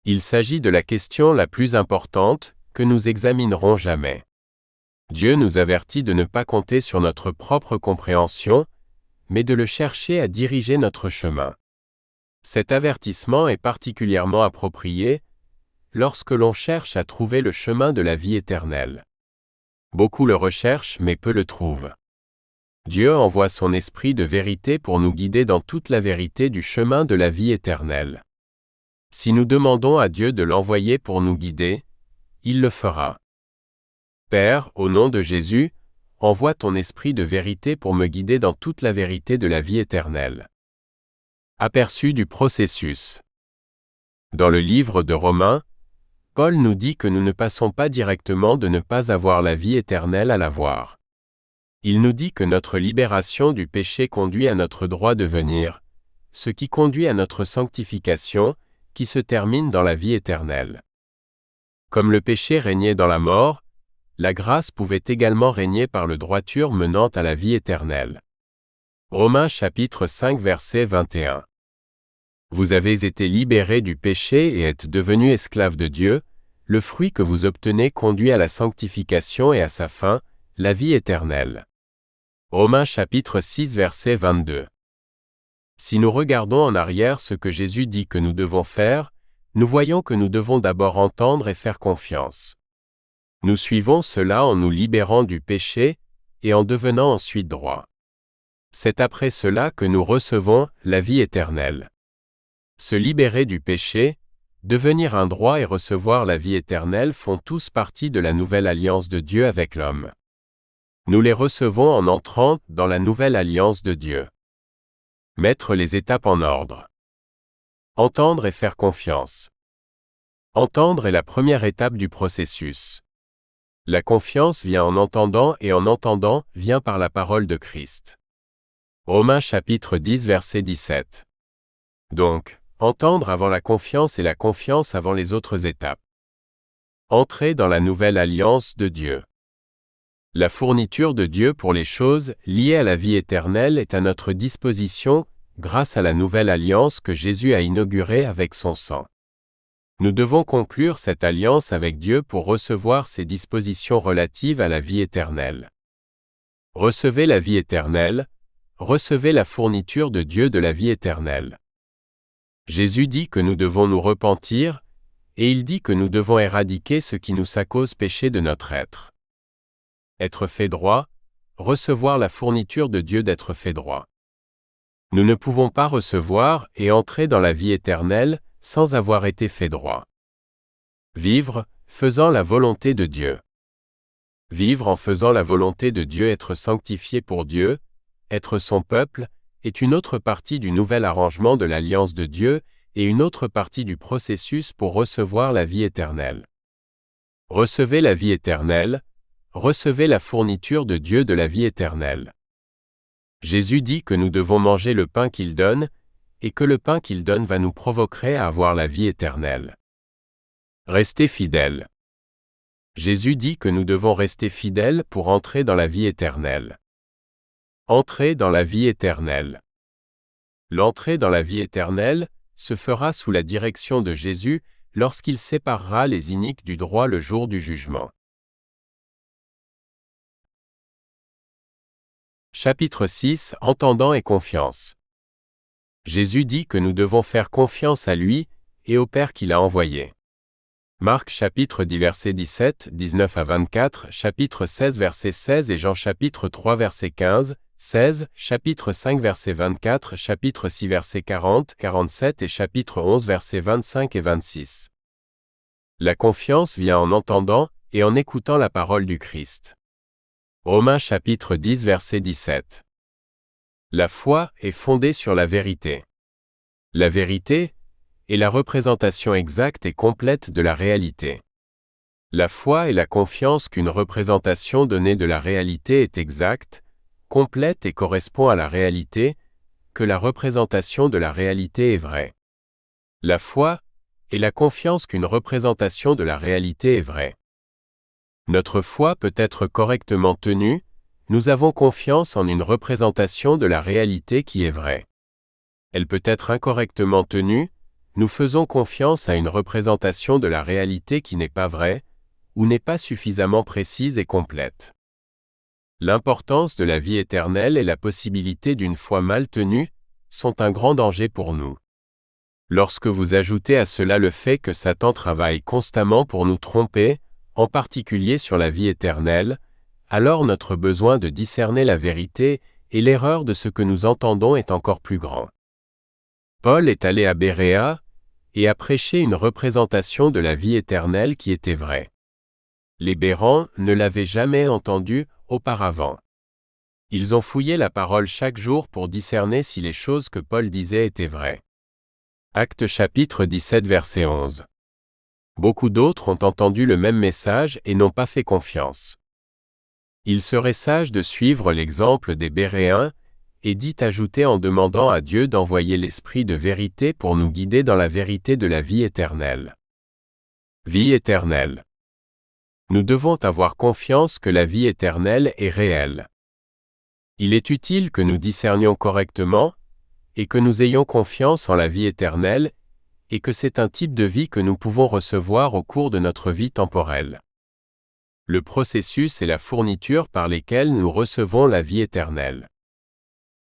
Speaker 1: Il s'agit de la question la plus importante que nous examinerons jamais. Dieu nous avertit de ne pas compter sur notre propre compréhension, mais de le chercher à diriger notre chemin. Cet avertissement est particulièrement approprié lorsque l'on cherche à trouver le chemin de la vie éternelle. Beaucoup le recherchent mais peu le trouvent. Dieu envoie son esprit de vérité pour nous guider dans toute la vérité du chemin de la vie éternelle. Si nous demandons à Dieu de l'envoyer pour nous guider, il le fera. Père, au nom de Jésus, envoie ton esprit de vérité pour me guider dans toute la vérité de la vie éternelle. Aperçu du processus. Dans le livre de Romains, Paul nous dit que nous ne passons pas directement de ne pas avoir la vie éternelle à l'avoir. Il nous dit que notre libération du péché conduit à notre droit de venir, ce qui conduit à notre sanctification, qui se termine dans la vie éternelle. Comme le péché régnait dans la mort, la grâce pouvait également régner par le droiture menant à la vie éternelle. Romains chapitre 5 verset 21. Vous avez été libérés du péché et êtes devenus esclaves de Dieu, le fruit que vous obtenez conduit à la sanctification et à sa fin, la vie éternelle. Romains chapitre 6 verset 22. Si nous regardons en arrière ce que Jésus dit que nous devons faire, nous voyons que nous devons d'abord entendre et faire confiance. Nous suivons cela en nous libérant du péché et en devenant ensuite droits. C'est après cela que nous recevons la vie éternelle. Se libérer du péché, devenir un droit et recevoir la vie éternelle font tous partie de la nouvelle alliance de Dieu avec l'homme. Nous les recevons en entrant dans la nouvelle alliance de Dieu. Mettre les étapes en ordre. Entendre et faire confiance. Entendre est la première étape du processus. La confiance vient en entendant et en entendant vient par la parole de Christ. Romains chapitre 10 verset 17. Donc, entendre avant la confiance et la confiance avant les autres étapes. Entrer dans la nouvelle alliance de Dieu. La fourniture de Dieu pour les choses liées à la vie éternelle est à notre disposition grâce à la nouvelle alliance que Jésus a inaugurée avec son sang. Nous devons conclure cette alliance avec Dieu pour recevoir ses dispositions relatives à la vie éternelle. Recevez la vie éternelle, recevez la fourniture de Dieu de la vie éternelle. Jésus dit que nous devons nous repentir, et il dit que nous devons éradiquer ce qui nous cause péché de notre être. Être fait droit, recevoir la fourniture de Dieu d'être fait droit. Nous ne pouvons pas recevoir et entrer dans la vie éternelle sans avoir été fait droit. Vivre, faisant la volonté de Dieu. Vivre en faisant la volonté de Dieu, être sanctifié pour Dieu, être son peuple, est une autre partie du nouvel arrangement de l'alliance de Dieu et une autre partie du processus pour recevoir la vie éternelle. Recevez la vie éternelle, recevez la fourniture de Dieu de la vie éternelle. Jésus dit que nous devons manger le pain qu'il donne, et que le pain qu'il donne va nous provoquer à avoir la vie éternelle. Restez fidèles. Jésus dit que nous devons rester fidèles pour entrer dans la vie éternelle. Entrer dans la vie éternelle. L'entrée dans la vie éternelle se fera sous la direction de Jésus lorsqu'il séparera les iniques du droit le jour du jugement. Chapitre 6 Entendant et confiance. Jésus dit que nous devons faire confiance à lui et au Père qui l'a envoyé. Marc chapitre 10 versets 17, 19 à 24, chapitre 16 verset 16 et Jean chapitre 3 verset 15, 16, chapitre 5 verset 24, chapitre 6 verset 40, 47 et chapitre 11 verset 25 et 26. La confiance vient en entendant et en écoutant la parole du Christ. Romains chapitre 10 verset 17. La foi est fondée sur la vérité. La vérité est la représentation exacte et complète de la réalité. La foi est la confiance qu'une représentation donnée de la réalité est exacte, complète et correspond à la réalité, que la représentation de la réalité est vraie. La foi est la confiance qu'une représentation de la réalité est vraie. Notre foi peut être correctement tenue, nous avons confiance en une représentation de la réalité qui est vraie. Elle peut être incorrectement tenue, nous faisons confiance à une représentation de la réalité qui n'est pas vraie, ou n'est pas suffisamment précise et complète. L'importance de la vie éternelle et la possibilité d'une foi mal tenue sont un grand danger pour nous. Lorsque vous ajoutez à cela le fait que Satan travaille constamment pour nous tromper, en particulier sur la vie éternelle, alors notre besoin de discerner la vérité et l'erreur de ce que nous entendons est encore plus grand. Paul est allé à Béréa et a prêché une représentation de la vie éternelle qui était vraie. Les Bérans ne l'avaient jamais entendue auparavant. Ils ont fouillé la parole chaque jour pour discerner si les choses que Paul disait étaient vraies. Actes chapitre 17 verset 11. Beaucoup d'autres ont entendu le même message et n'ont pas fait confiance. Il serait sage de suivre l'exemple des Béréens, et dit ajouter en demandant à Dieu d'envoyer l'Esprit de vérité pour nous guider dans la vérité de la vie éternelle. Vie éternelle. Nous devons avoir confiance que la vie éternelle est réelle. Il est utile que nous discernions correctement, et que nous ayons confiance en la vie éternelle, et que c'est un type de vie que nous pouvons recevoir au cours de notre vie temporelle. Le processus est la fourniture par lesquelles nous recevons la vie éternelle.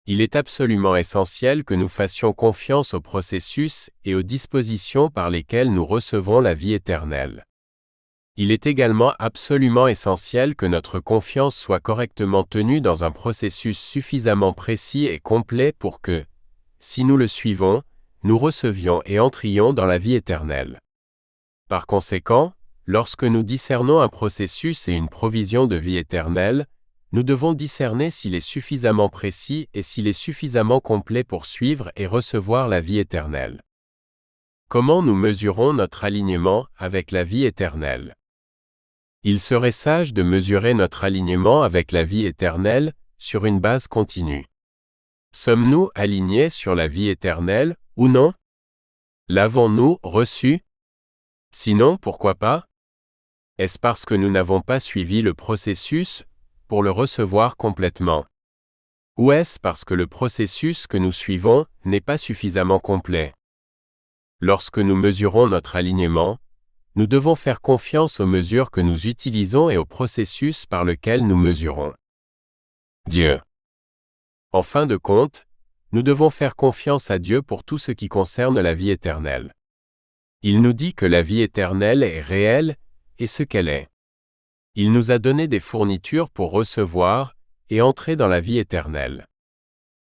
Speaker 1: Il est absolument essentiel que nous fassions confiance au processus et aux dispositions par lesquelles nous recevons la vie éternelle. Il est également absolument essentiel que notre confiance soit correctement tenue dans un processus suffisamment précis et complet pour que, si nous le suivons, nous recevions et entrions dans la vie éternelle. Par conséquent, lorsque nous discernons un processus et une provision de vie éternelle, nous devons discerner s'il est suffisamment précis et s'il est suffisamment complet pour suivre et recevoir la vie éternelle. Comment nous mesurons notre alignement avec la vie éternelle? Il serait sage de mesurer notre alignement avec la vie éternelle sur une base continue. Sommes-nous alignés sur la vie éternelle, ou non? L'avons-nous reçue? Sinon, pourquoi pas? Est-ce parce que nous n'avons pas suivi le processus pour le recevoir complètement? Ou est-ce parce que le processus que nous suivons n'est pas suffisamment complet? Lorsque nous mesurons notre alignement, nous devons faire confiance aux mesures que nous utilisons et au processus par lequel nous mesurons. Dieu. En fin de compte, nous devons faire confiance à Dieu pour tout ce qui concerne la vie éternelle. Il nous dit que la vie éternelle est réelle et ce qu'elle est. Il nous a donné des fournitures pour recevoir et entrer dans la vie éternelle.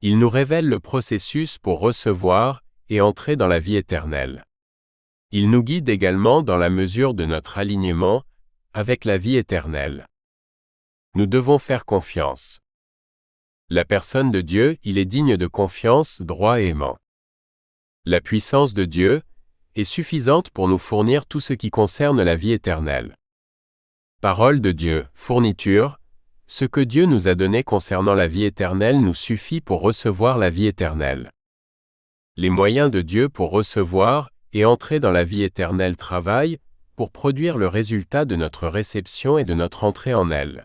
Speaker 1: Il nous révèle le processus pour recevoir et entrer dans la vie éternelle. Il nous guide également dans la mesure de notre alignement avec la vie éternelle. Nous devons faire confiance. La personne de Dieu, il est digne de confiance, droit et aimant. La puissance de Dieu est suffisante pour nous fournir tout ce qui concerne la vie éternelle. Parole de Dieu, fourniture, ce que Dieu nous a donné concernant la vie éternelle nous suffit pour recevoir la vie éternelle. Les moyens de Dieu pour recevoir et entrer dans la vie éternelle travaillent pour produire le résultat de notre réception et de notre entrée en elle.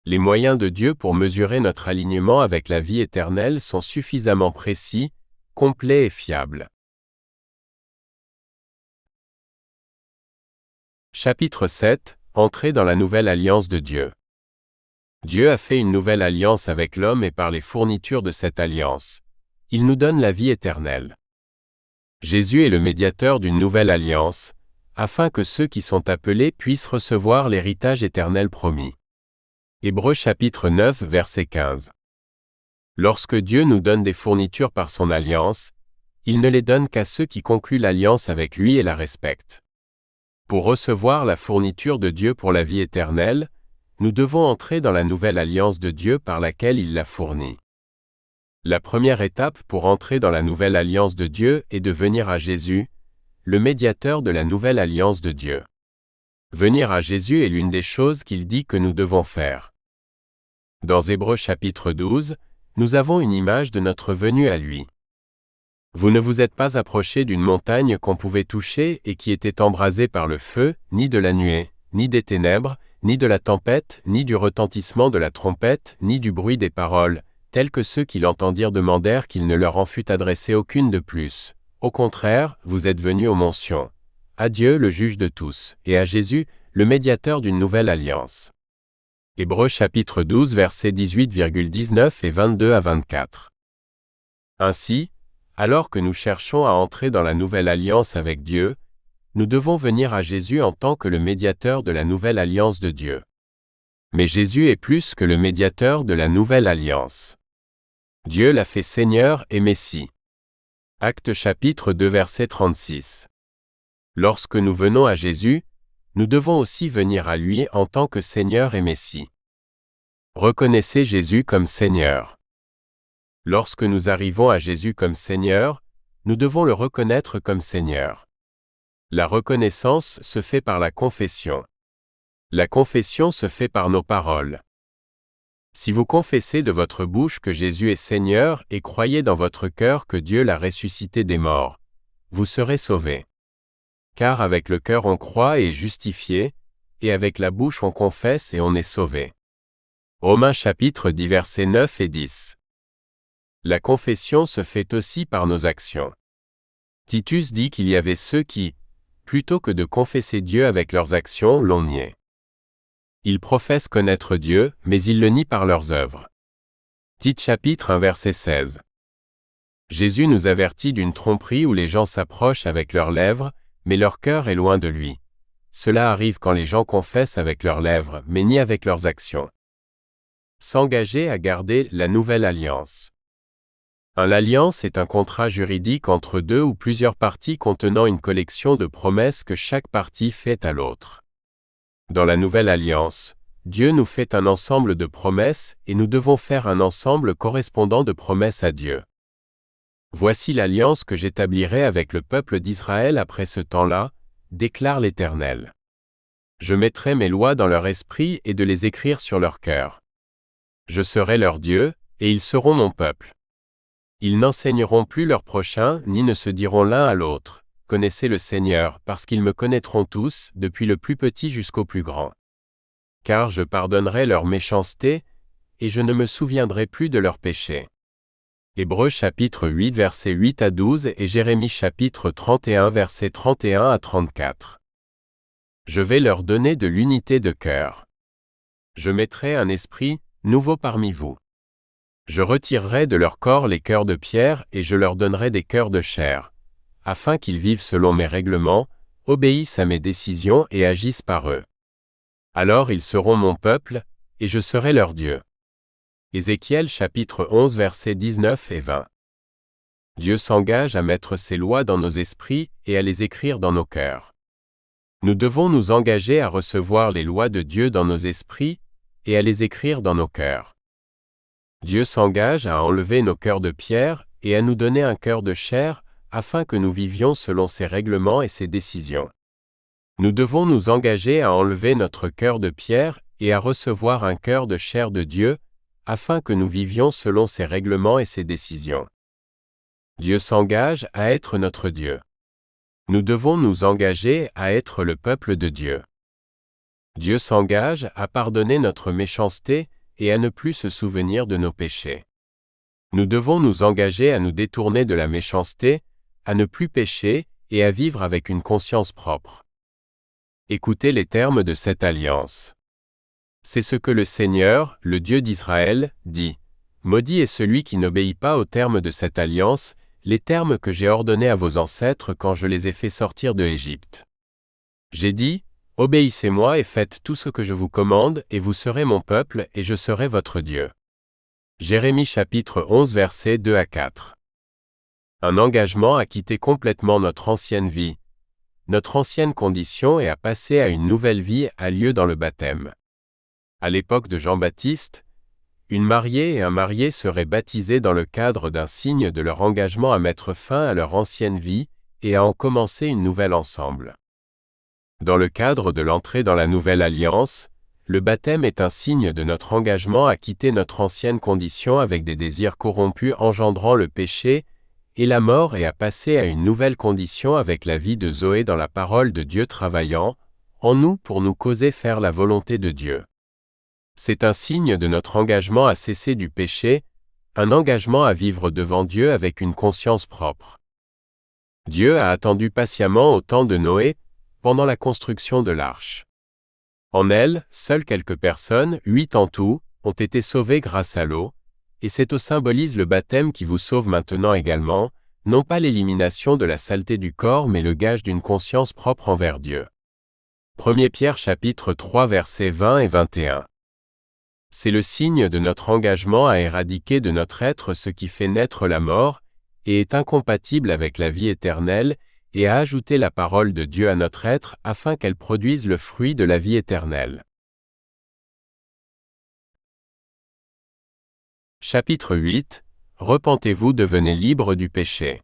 Speaker 1: Les moyens de Dieu pour mesurer notre alignement avec la vie éternelle sont suffisamment précis, complets et fiables. Chapitre 7 – Entrer dans la nouvelle alliance de Dieu. Dieu a fait une nouvelle alliance avec l'homme et par les fournitures de cette alliance, il nous donne la vie éternelle. Jésus est le médiateur d'une nouvelle alliance, afin que ceux qui sont appelés puissent recevoir l'héritage éternel promis. Hébreux chapitre 9 verset 15. Lorsque Dieu nous donne des fournitures par son alliance, il ne les donne qu'à ceux qui concluent l'alliance avec lui et la respectent. Pour recevoir la fourniture de Dieu pour la vie éternelle, nous devons entrer dans la nouvelle alliance de Dieu par laquelle il l'a fournie. La première étape pour entrer dans la nouvelle alliance de Dieu est de venir à Jésus, le médiateur de la nouvelle alliance de Dieu. Venir à Jésus est l'une des choses qu'il dit que nous devons faire. Dans Hébreux chapitre 12, nous avons une image de notre venue à lui. Vous ne vous êtes pas approchés d'une montagne qu'on pouvait toucher et qui était embrasée par le feu, ni de la nuée, ni des ténèbres, ni de la tempête, ni du retentissement de la trompette, ni du bruit des paroles, tels que ceux qui l'entendirent demandèrent qu'il ne leur en fût adressé aucune de plus. Au contraire, vous êtes venus aux monts Sion. À Dieu, le juge de tous, et à Jésus, le médiateur d'une nouvelle alliance. Hébreux chapitre 12 versets 18,19 et 22 à 24. Ainsi, alors que nous cherchons à entrer dans la nouvelle alliance avec Dieu, nous devons venir à Jésus en tant que le médiateur de la nouvelle alliance de Dieu. Mais Jésus est plus que le médiateur de la nouvelle alliance. Dieu l'a fait Seigneur et Messie. Actes chapitre 2 verset 36. Lorsque nous venons à Jésus, nous devons aussi venir à lui en tant que Seigneur et Messie. Reconnaissez Jésus comme Seigneur. Lorsque nous arrivons à Jésus comme Seigneur, nous devons le reconnaître comme Seigneur. La reconnaissance se fait par la confession. La confession se fait par nos paroles. Si vous confessez de votre bouche que Jésus est Seigneur et croyez dans votre cœur que Dieu l'a ressuscité des morts, vous serez sauvés. Car avec le cœur on croit et est justifié, et avec la bouche on confesse et on est sauvé. Romains chapitre 10 versets 9 et 10. La confession se fait aussi par nos actions. Titus dit qu'il y avait ceux qui, plutôt que de confesser Dieu avec leurs actions, l'ont nié. Ils professent connaître Dieu, mais ils le nient par leurs œuvres. Tite chapitre 1 verset 16. Jésus nous avertit d'une tromperie où les gens s'approchent avec leurs lèvres, mais leur cœur est loin de lui. Cela arrive quand les gens confessent avec leurs lèvres, mais nient avec leurs actions. S'engager à garder la nouvelle alliance. L'alliance est un contrat juridique entre deux ou plusieurs parties contenant une collection de promesses que chaque partie fait à l'autre. Dans la nouvelle alliance, Dieu nous fait un ensemble de promesses et nous devons faire un ensemble correspondant de promesses à Dieu. Voici l'alliance que j'établirai avec le peuple d'Israël après ce temps-là, déclare l'Éternel. Je mettrai mes lois dans leur esprit et de les écrire sur leur cœur. Je serai leur Dieu, et ils seront mon peuple. Ils n'enseigneront plus leur prochain, ni ne se diront l'un à l'autre, « Connaissez le Seigneur », parce qu'ils me connaîtront tous, depuis le plus petit jusqu'au plus grand. Car je pardonnerai leur méchanceté, et je ne me souviendrai plus de leurs péchés. Hébreux chapitre 8 versets 8 à 12 et Jérémie chapitre 31 versets 31 à 34. Je vais leur donner de l'unité de cœur. Je mettrai un esprit nouveau parmi vous. Je retirerai de leur corps les cœurs de pierre et je leur donnerai des cœurs de chair, afin qu'ils vivent selon mes règlements, obéissent à mes décisions et agissent par eux. Alors ils seront mon peuple, et je serai leur Dieu. Ézéchiel chapitre 11 versets 19 et 20. Dieu s'engage à mettre ses lois dans nos esprits et à les écrire dans nos cœurs. Nous devons nous engager à recevoir les lois de Dieu dans nos esprits et à les écrire dans nos cœurs. Dieu s'engage à enlever nos cœurs de pierre et à nous donner un cœur de chair afin que nous vivions selon ses règlements et ses décisions. Nous devons nous engager à enlever notre cœur de pierre et à recevoir un cœur de chair de Dieu afin que nous vivions selon ses règlements et ses décisions. Dieu s'engage à être notre Dieu. Nous devons nous engager à être le peuple de Dieu. Dieu s'engage à pardonner notre méchanceté et à ne plus se souvenir de nos péchés. Nous devons nous engager à nous détourner de la méchanceté, à ne plus pécher et à vivre avec une conscience propre. Écoutez les termes de cette alliance. C'est ce que le Seigneur, le Dieu d'Israël, dit. Maudit est celui qui n'obéit pas aux termes de cette alliance, les termes que j'ai ordonnés à vos ancêtres quand je les ai fait sortir de Égypte. J'ai dit, obéissez-moi et faites tout ce que je vous commande, et vous serez mon peuple, et je serai votre Dieu. Jérémie chapitre 11 versets 2 à 4. Un engagement à quitter complètement notre ancienne vie, notre ancienne condition et à passer à une nouvelle vie a lieu dans le baptême. À l'époque de Jean-Baptiste, une mariée et un marié seraient baptisés dans le cadre d'un signe de leur engagement à mettre fin à leur ancienne vie et à en commencer une nouvelle ensemble. Dans le cadre de l'entrée dans la nouvelle alliance, le baptême est un signe de notre engagement à quitter notre ancienne condition avec des désirs corrompus engendrant le péché et la mort et à passer à une nouvelle condition avec la vie de Zoé dans la parole de Dieu travaillant en nous pour nous causer faire la volonté de Dieu. C'est un signe de notre engagement à cesser du péché, un engagement à vivre devant Dieu avec une conscience propre. Dieu a attendu patiemment au temps de Noé, pendant la construction de l'arche. En elle, seules quelques personnes, 8 en tout, ont été sauvées grâce à l'eau, et c'est au symbolise le baptême qui vous sauve maintenant également, non pas l'élimination de la saleté du corps mais le gage d'une conscience propre envers Dieu. 1 Pierre chapitre 3 versets 20 et 21. C'est le signe de notre engagement à éradiquer de notre être ce qui fait naître la mort, et est incompatible avec la vie éternelle, et à ajouter la parole de Dieu à notre être afin qu'elle produise le fruit de la vie éternelle. Chapitre 8. Repentez-vous, devenez libres du péché.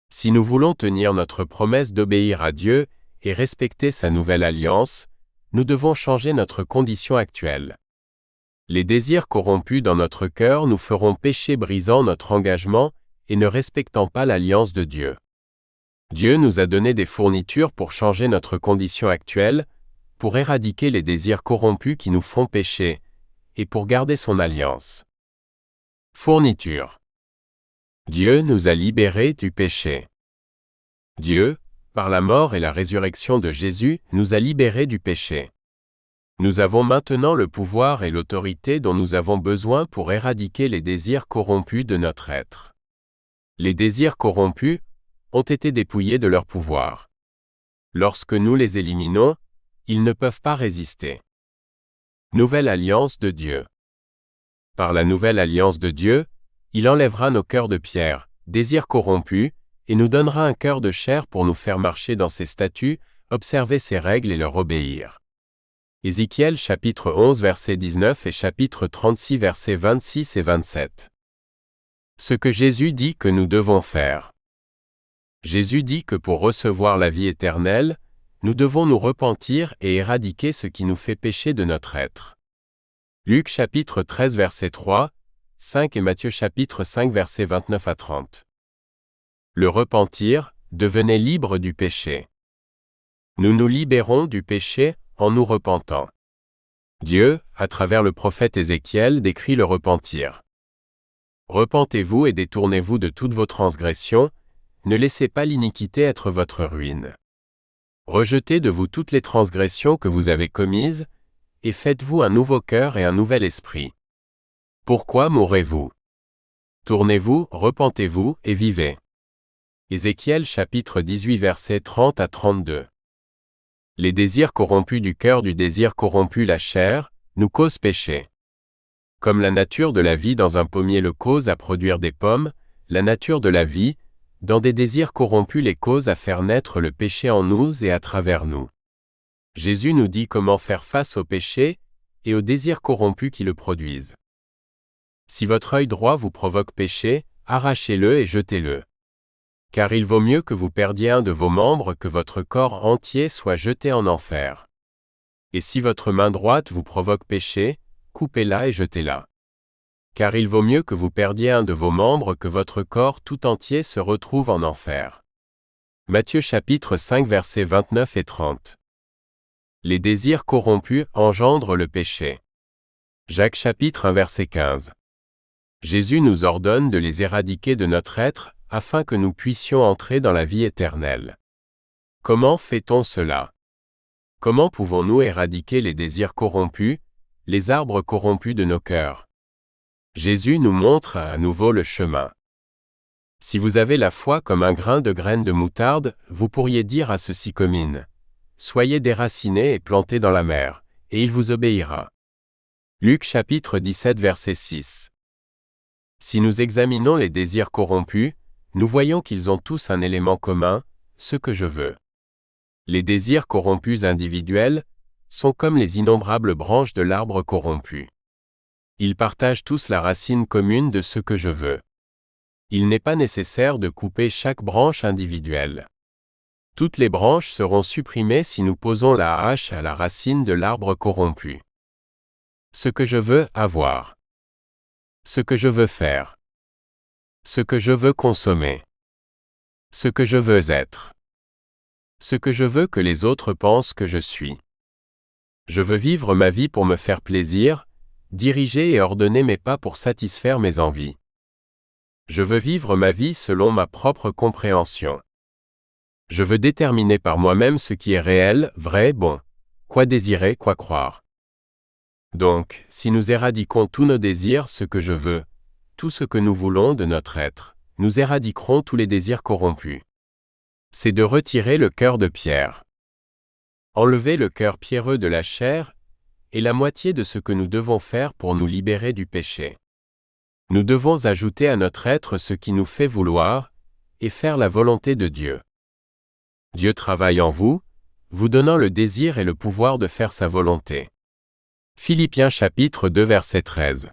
Speaker 1: Si nous voulons tenir notre promesse d'obéir à Dieu et respecter sa nouvelle alliance, nous devons changer notre condition actuelle. Les désirs corrompus dans notre cœur nous feront pécher, brisant notre engagement et ne respectant pas l'alliance de Dieu. Dieu nous a donné des fournitures pour changer notre condition actuelle, pour éradiquer les désirs corrompus qui nous font pécher, et pour garder son alliance. Fourniture. Dieu nous a libérés du péché. Dieu, par la mort et la résurrection de Jésus, nous a libérés du péché. Nous avons maintenant le pouvoir et l'autorité dont nous avons besoin pour éradiquer les désirs corrompus de notre être. Les désirs corrompus ont été dépouillés de leur pouvoir. Lorsque nous les éliminons, ils ne peuvent pas résister. Nouvelle alliance de Dieu. Par la nouvelle alliance de Dieu, il enlèvera nos cœurs de pierre, désirs corrompus, et nous donnera un cœur de chair pour nous faire marcher dans ses statuts, observer ses règles et leur obéir. Ézéchiel chapitre 11 verset 19 et chapitre 36 versets 26 et 27. Ce que Jésus dit que nous devons faire. Jésus dit que pour recevoir la vie éternelle, nous devons nous repentir et éradiquer ce qui nous fait pécher de notre être. Luc chapitre 13 verset 3, 5 et Matthieu chapitre 5 verset 29 à 30. Le repentir, devenez libre du péché. Nous nous libérons du péché en nous repentant. Dieu, à travers le prophète Ézéchiel, décrit le repentir. Repentez-vous et détournez-vous de toutes vos transgressions, ne laissez pas l'iniquité être votre ruine. Rejetez de vous toutes les transgressions que vous avez commises, et faites-vous un nouveau cœur et un nouvel esprit. Pourquoi mourrez-vous? Tournez-vous, repentez-vous et vivez. Ézéchiel chapitre 18 versets 30 à 32. Les désirs corrompus du cœur du désir corrompu la chair, nous causent péché. Comme la nature de la vie dans un pommier le cause à produire des pommes, la nature de la vie, dans des désirs corrompus les cause à faire naître le péché en nous et à travers nous. Jésus nous dit comment faire face au péché et aux désirs corrompus qui le produisent. Si votre œil droit vous provoque péché, arrachez-le et jetez-le. Car il vaut mieux que vous perdiez un de vos membres que votre corps entier soit jeté en enfer. Et si votre main droite vous provoque péché, coupez-la et jetez-la. Car il vaut mieux que vous perdiez un de vos membres que votre corps tout entier se retrouve en enfer. Matthieu chapitre 5 versets 29 et 30. Les désirs corrompus engendrent le péché. Jacques chapitre 1 verset 15. Jésus nous ordonne de les éradiquer de notre être, afin que nous puissions entrer dans la vie éternelle. Comment fait-on cela? Comment pouvons-nous éradiquer les désirs corrompus, les arbres corrompus de nos cœurs? Jésus nous montre à nouveau le chemin. Si vous avez la foi comme un grain de graine de moutarde, vous pourriez dire à ce sycomine: soyez déraciné et planté dans la mer, et il vous obéira. Luc chapitre 17 verset 6. Si nous examinons les désirs corrompus, nous voyons qu'ils ont tous un élément commun, ce que je veux. Les désirs corrompus individuels sont comme les innombrables branches de l'arbre corrompu. Ils partagent tous la racine commune de ce que je veux. Il n'est pas nécessaire de couper chaque branche individuelle. Toutes les branches seront supprimées si nous posons la hache à la racine de l'arbre corrompu. Ce que je veux avoir. Ce que je veux faire. Ce que je veux consommer. Ce que je veux être. Ce que je veux que les autres pensent que je suis. Je veux vivre ma vie pour me faire plaisir, diriger et ordonner mes pas pour satisfaire mes envies. Je veux vivre ma vie selon ma propre compréhension. Je veux déterminer par moi-même ce qui est réel, vrai, bon, quoi désirer, quoi croire. Donc, si nous éradiquons tous nos désirs, ce que je veux, tout ce que nous voulons de notre être, nous éradiquerons tous les désirs corrompus. C'est de retirer le cœur de pierre. Enlever le cœur pierreux de la chair est la moitié de ce que nous devons faire pour nous libérer du péché. Nous devons ajouter à notre être ce qui nous fait vouloir, et faire la volonté de Dieu. Dieu travaille en vous, vous donnant le désir et le pouvoir de faire sa volonté. Philippiens chapitre 2 verset 13.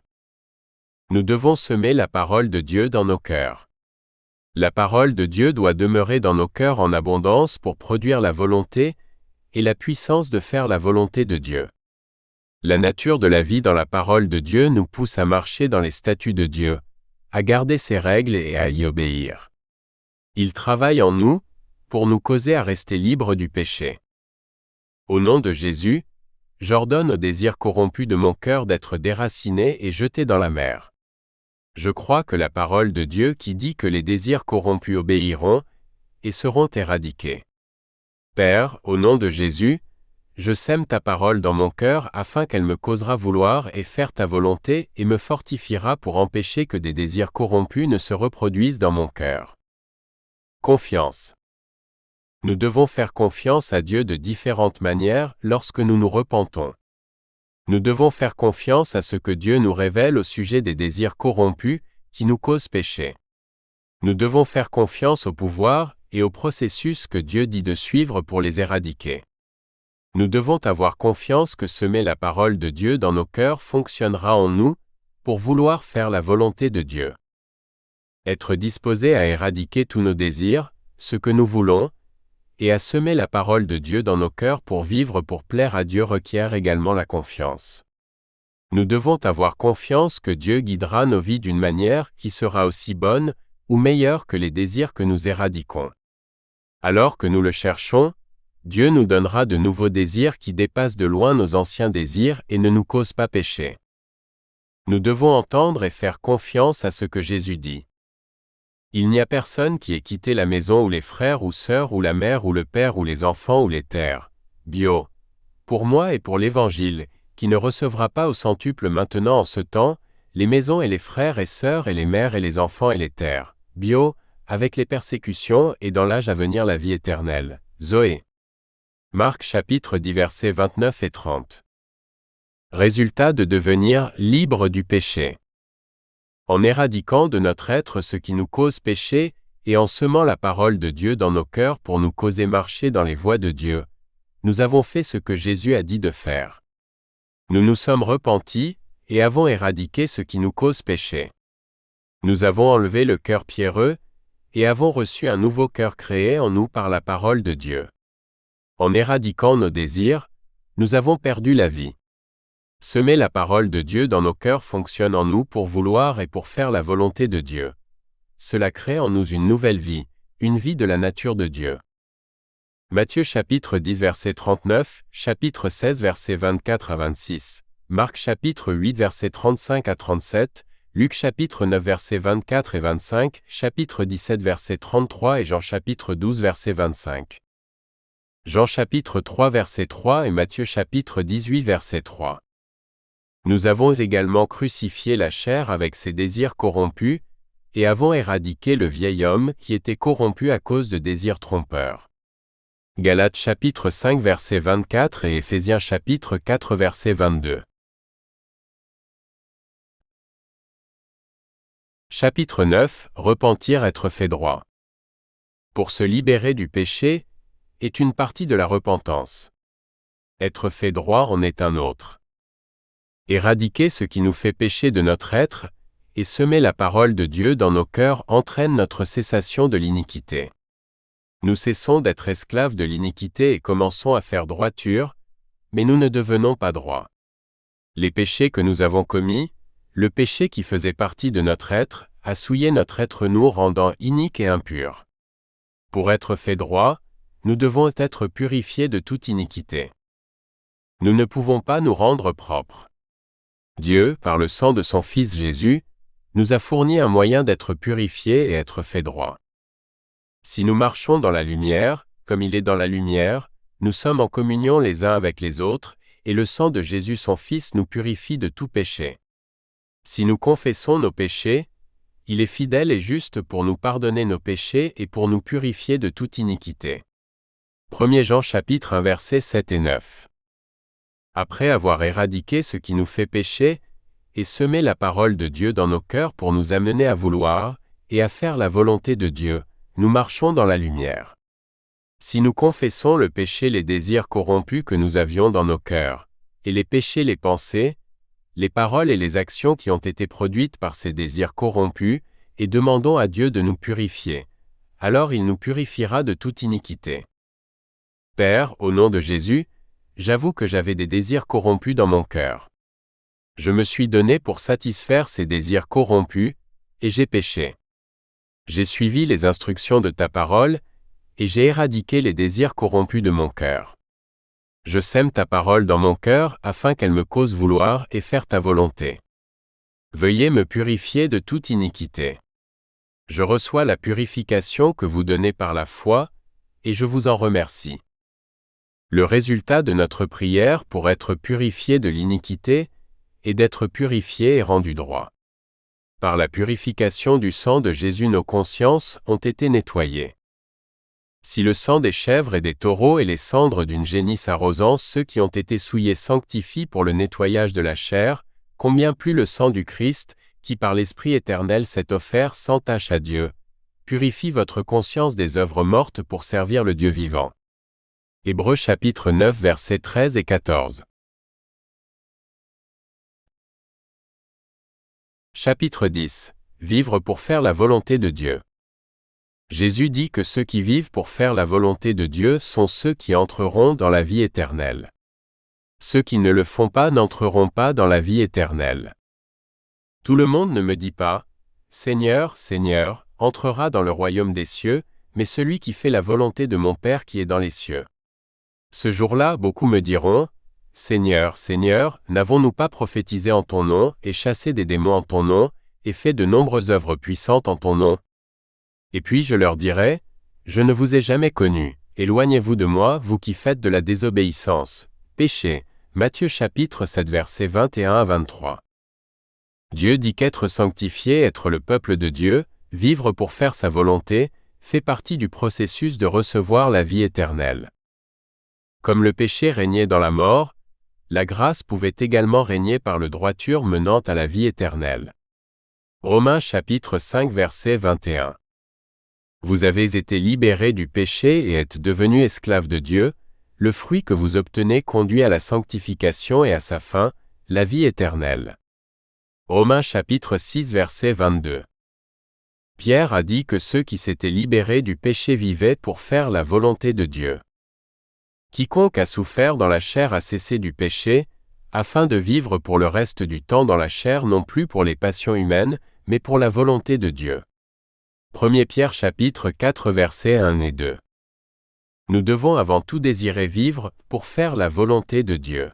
Speaker 1: Nous devons semer la parole de Dieu dans nos cœurs. La parole de Dieu doit demeurer dans nos cœurs en abondance pour produire la volonté et la puissance de faire la volonté de Dieu. La nature de la vie dans la parole de Dieu nous pousse à marcher dans les statuts de Dieu, à garder ses règles et à y obéir. Il travaille en nous pour nous causer à rester libres du péché. Au nom de Jésus, j'ordonne au désir corrompu de mon cœur d'être déraciné et jeté dans la mer. Je crois que la parole de Dieu qui dit que les désirs corrompus obéiront et seront éradiqués. Père, au nom de Jésus, je sème ta parole dans mon cœur afin qu'elle me causera vouloir et faire ta volonté et me fortifiera pour empêcher que des désirs corrompus ne se reproduisent dans mon cœur. Confiance. Nous devons faire confiance à Dieu de différentes manières lorsque nous nous repentons. Nous devons faire confiance à ce que Dieu nous révèle au sujet des désirs corrompus qui nous causent péché. Nous devons faire confiance au pouvoir et au processus que Dieu dit de suivre pour les éradiquer. Nous devons avoir confiance que semer la parole de Dieu dans nos cœurs fonctionnera en nous pour vouloir faire la volonté de Dieu. Être disposé à éradiquer tous nos désirs, ce que nous voulons, et à semer la parole de Dieu dans nos cœurs pour vivre pour plaire à Dieu requiert également la confiance. Nous devons avoir confiance que Dieu guidera nos vies d'une manière qui sera aussi bonne ou meilleure que les désirs que nous éradiquons. Alors que nous le cherchons, Dieu nous donnera de nouveaux désirs qui dépassent de loin nos anciens désirs et ne nous causent pas pécher. Nous devons entendre et faire confiance à ce que Jésus dit. Il n'y a personne qui ait quitté la maison ou les frères ou sœurs ou la mère ou le père ou les enfants ou les terres, bio, pour moi et pour l'Évangile, qui ne recevra pas au centuple maintenant en ce temps, les maisons et les frères et sœurs et les mères et les enfants et les terres, bio, avec les persécutions et dans l'âge à venir la vie éternelle, Zoé. Marc chapitre 10 versets 29 et 30. Résultat de devenir libre du péché. En éradiquant de notre être ce qui nous cause péché, et en semant la parole de Dieu dans nos cœurs pour nous causer marcher dans les voies de Dieu, nous avons fait ce que Jésus a dit de faire. Nous nous sommes repentis, et avons éradiqué ce qui nous cause péché. Nous avons enlevé le cœur pierreux, et avons reçu un nouveau cœur créé en nous par la parole de Dieu. En éradiquant nos désirs, nous avons perdu la vie. Semer la parole de Dieu dans nos cœurs fonctionne en nous pour vouloir et pour faire la volonté de Dieu. Cela crée en nous une nouvelle vie, une vie de la nature de Dieu. Matthieu chapitre 10 verset 39, chapitre 16 verset 24 à 26, Marc chapitre 8 verset 35 à 37, Luc chapitre 9 verset 24 et 25, chapitre 17 verset 33 et Jean chapitre 12 verset 25. Jean chapitre 3 verset 3 et Matthieu chapitre 18 verset 3. Nous avons également crucifié la chair avec ses désirs corrompus, et avons éradiqué le vieil homme qui était corrompu à cause de désirs trompeurs. Galates chapitre 5 verset 24 et Éphésiens chapitre 4 verset 22. Chapitre 9, repentir être fait droit. Pour se libérer du péché, est une partie de la repentance. Être fait droit en est un autre. Éradiquer ce qui nous fait pécher de notre être, et semer la parole de Dieu dans nos cœurs entraîne notre cessation de l'iniquité. Nous cessons d'être esclaves de l'iniquité et commençons à faire droiture, mais nous ne devenons pas droits. Les péchés que nous avons commis, le péché qui faisait partie de notre être, a souillé notre être nous rendant iniques et impurs. Pour être fait droit, nous devons être purifiés de toute iniquité. Nous ne pouvons pas nous rendre propres. Dieu, par le sang de son Fils Jésus, nous a fourni un moyen d'être purifiés et être fait droit. Si nous marchons dans la lumière, comme il est dans la lumière, nous sommes en communion les uns avec les autres, et le sang de Jésus son Fils nous purifie de tout péché. Si nous confessons nos péchés, il est fidèle et juste pour nous pardonner nos péchés et pour nous purifier de toute iniquité. 1 Jean chapitre 1 versets 7 et 9. Après avoir éradiqué ce qui nous fait pécher, et semé la parole de Dieu dans nos cœurs pour nous amener à vouloir, et à faire la volonté de Dieu, nous marchons dans la lumière. Si nous confessons le péché les désirs corrompus que nous avions dans nos cœurs, et les péchés les pensées, les paroles et les actions qui ont été produites par ces désirs corrompus, et demandons à Dieu de nous purifier. Alors il nous purifiera de toute iniquité. Père, au nom de Jésus, j'avoue que j'avais des désirs corrompus dans mon cœur. Je me suis donné pour satisfaire ces désirs corrompus, et j'ai péché. J'ai suivi les instructions de ta parole, et j'ai éradiqué les désirs corrompus de mon cœur. Je sème ta parole dans mon cœur afin qu'elle me cause vouloir et faire ta volonté. Veuillez me purifier de toute iniquité. Je reçois la purification que vous donnez par la foi, et je vous en remercie. Le résultat de notre prière pour être purifié de l'iniquité est d'être purifié et rendu droit. Par la purification du sang de Jésus, nos consciences ont été nettoyées. Si le sang des chèvres et des taureaux et les cendres d'une génisse arrosant ceux qui ont été souillés sanctifient pour le nettoyage de la chair, combien plus le sang du Christ, qui par l'Esprit éternel s'est offert sans tache à Dieu, purifie votre conscience des œuvres mortes pour servir le Dieu vivant. Hébreux chapitre 9 versets 13 et 14. Chapitre 10. Vivre pour faire la volonté de Dieu. Jésus dit que ceux qui vivent pour faire la volonté de Dieu sont ceux qui entreront dans la vie éternelle. Ceux qui ne le font pas n'entreront pas dans la vie éternelle. Tout le monde ne me dit pas « Seigneur, Seigneur » entrera dans le royaume des cieux, mais celui qui fait la volonté de mon Père qui est dans les cieux. Ce jour-là, beaucoup me diront « Seigneur, Seigneur, n'avons-nous pas prophétisé en ton nom, et chassé des démons en ton nom, et fait de nombreuses œuvres puissantes en ton nom ?» Et puis je leur dirai « Je ne vous ai jamais connus, éloignez-vous de moi, vous qui faites de la désobéissance. Péché. » Matthieu chapitre 7 versets 21 à 23. Dieu dit qu'être sanctifié, être le peuple de Dieu, vivre pour faire sa volonté, fait partie du processus de recevoir la vie éternelle. Comme le péché régnait dans la mort, la grâce pouvait également régner par le droiture menant à la vie éternelle. Romains chapitre 5 verset 21. Vous avez été libérés du péché et êtes devenus esclaves de Dieu, le fruit que vous obtenez conduit à la sanctification et à sa fin, la vie éternelle. Romains chapitre 6 verset 22. Pierre a dit que ceux qui s'étaient libérés du péché vivaient pour faire la volonté de Dieu. Quiconque a souffert dans la chair a cessé du péché, afin de vivre pour le reste du temps dans la chair non plus pour les passions humaines, mais pour la volonté de Dieu. 1 Pierre chapitre 4 versets 1 et 2. Nous devons avant tout désirer vivre pour faire la volonté de Dieu.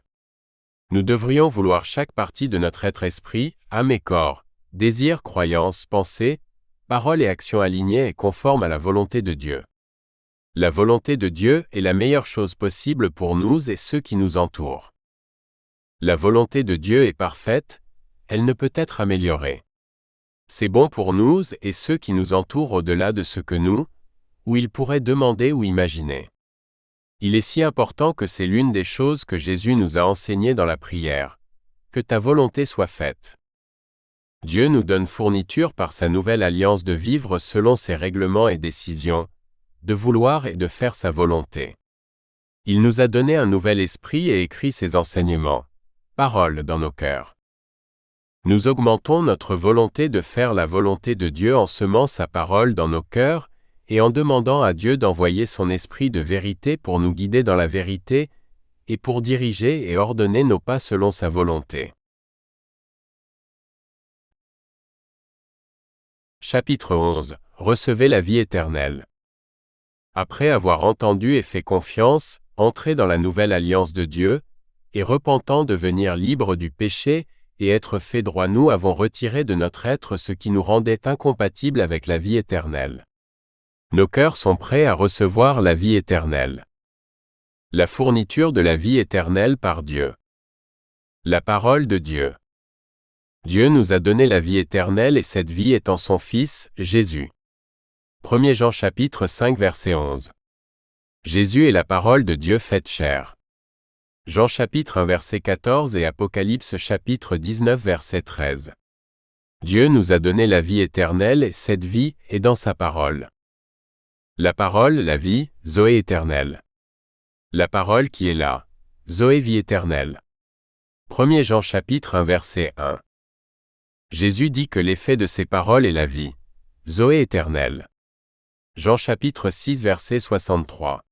Speaker 1: Nous devrions vouloir chaque partie de notre être esprit, âme et corps, désir, croyance, pensée, paroles et actions alignées et conformes à la volonté de Dieu. La volonté de Dieu est la meilleure chose possible pour nous et ceux qui nous entourent. La volonté de Dieu est parfaite, elle ne peut être améliorée. C'est bon pour nous et ceux qui nous entourent au-delà de ce que nous, ou ils pourraient demander ou imaginer. Il est si important que c'est l'une des choses que Jésus nous a enseignées dans la prière. Que ta volonté soit faite. Dieu nous donne fourniture par sa nouvelle alliance de vivre selon ses règlements et décisions, de vouloir et de faire sa volonté. Il nous a donné un nouvel esprit et écrit ses enseignements, paroles dans nos cœurs. Nous augmentons notre volonté de faire la volonté de Dieu en semant sa parole dans nos cœurs, et en demandant à Dieu d'envoyer son esprit de vérité pour nous guider dans la vérité, et pour diriger et ordonner nos pas selon sa volonté. Chapitre 11. Recevez la vie éternelle. Après avoir entendu et fait confiance, entrez dans la nouvelle alliance de Dieu, et repentant devenir libres du péché, et être faits droits, nous avons retiré de notre être ce qui nous rendait incompatibles avec la vie éternelle. Nos cœurs sont prêts à recevoir la vie éternelle. La fourniture de la vie éternelle par Dieu. La parole de Dieu. Dieu nous a donné la vie éternelle et cette vie est en son Fils, Jésus. 1 Jean chapitre 5 verset 11. Jésus est la parole de Dieu faite chair. Jean chapitre 1 verset 14 et Apocalypse chapitre 19 verset 13. Dieu nous a donné la vie éternelle et cette vie est dans sa parole. La parole, la vie, Zoé éternelle. La parole qui est là, Zoé vie éternelle. 1 Jean chapitre 1 verset 1. Jésus dit que l'effet de ces paroles est la vie, Zoé éternelle. Jean chapitre 6 verset 63.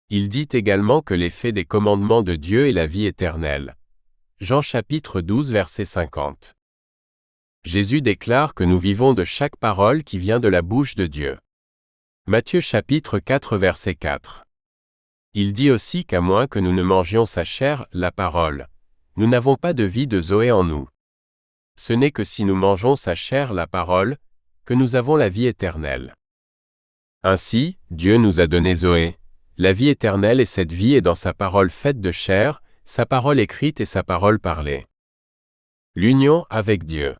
Speaker 1: Il dit également que l'effet des commandements de Dieu est la vie éternelle. Jean chapitre 12 verset 50. Jésus déclare que nous vivons de chaque parole qui vient de la bouche de Dieu. Matthieu chapitre 4 verset 4. Il dit aussi qu'à moins que nous ne mangions sa chair, la parole, nous n'avons pas de vie de Zoé en nous. Ce n'est que si nous mangeons sa chair, la parole, que nous avons la vie éternelle. Ainsi, Dieu nous a donné Zoé, la vie éternelle, et cette vie est dans sa parole faite de chair, sa parole écrite et sa parole parlée. L'union avec Dieu.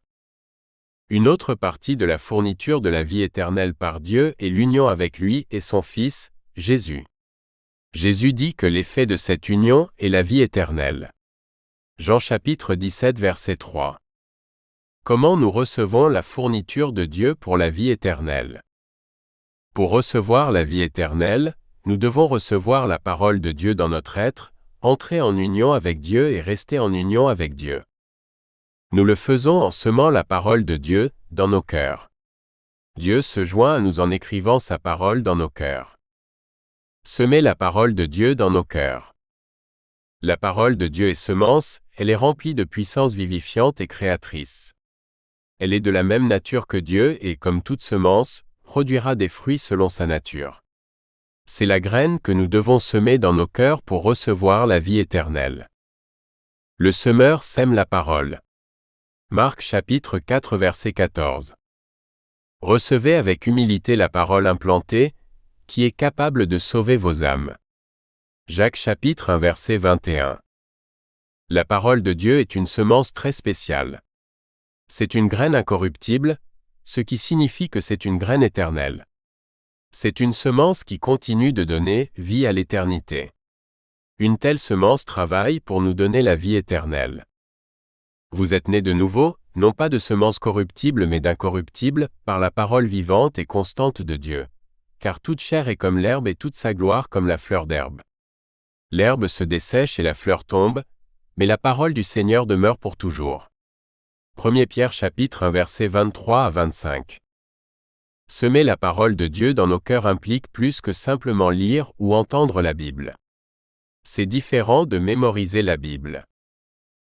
Speaker 1: Une autre partie de la fourniture de la vie éternelle par Dieu est l'union avec lui et son Fils, Jésus. Jésus dit que l'effet de cette union est la vie éternelle. Jean chapitre 17 verset 3. Comment nous recevons la fourniture de Dieu pour la vie éternelle? Pour recevoir la vie éternelle, nous devons recevoir la parole de Dieu dans notre être, entrer en union avec Dieu et rester en union avec Dieu. Nous le faisons en semant la parole de Dieu dans nos cœurs. Dieu se joint à nous en écrivant sa parole dans nos cœurs. Semer la parole de Dieu dans nos cœurs. La parole de Dieu est semence, elle est remplie de puissance vivifiante et créatrice. Elle est de la même nature que Dieu et, comme toute semence, produira des fruits selon sa nature. C'est la graine que nous devons semer dans nos cœurs pour recevoir la vie éternelle. Le semeur sème la parole. Marc chapitre 4 verset 14. Recevez avec humilité la parole implantée, qui est capable de sauver vos âmes. Jacques chapitre 1 verset 21. La parole de Dieu est une semence très spéciale. C'est une graine incorruptible, ce qui signifie que c'est une graine éternelle. C'est une semence qui continue de donner vie à l'éternité. Une telle semence travaille pour nous donner la vie éternelle. Vous êtes nés de nouveau, non pas de semence corruptible mais d'incorruptible, par la parole vivante et constante de Dieu. Car toute chair est comme l'herbe et toute sa gloire comme la fleur d'herbe. L'herbe se dessèche et la fleur tombe, mais la parole du Seigneur demeure pour toujours. 1 Pierre chapitre 1 verset 23 à 25. Semer la parole de Dieu dans nos cœurs implique plus que simplement lire ou entendre la Bible. C'est différent de mémoriser la Bible.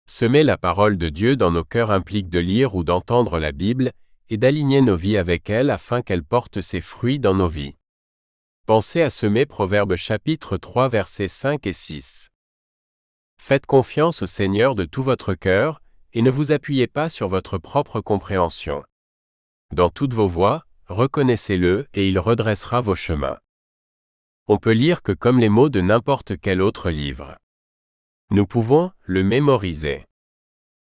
Speaker 1: Semer la parole de Dieu dans nos cœurs implique de lire ou d'entendre la Bible et d'aligner nos vies avec elle afin qu'elle porte ses fruits dans nos vies. Pensez à semer Proverbes chapitre 3 versets 5 et 6. Faites confiance au Seigneur de tout votre cœur et ne vous appuyez pas sur votre propre compréhension. Dans toutes vos voies, reconnaissez-le et il redressera vos chemins. On peut lire que comme les mots de n'importe quel autre livre. Nous pouvons le mémoriser.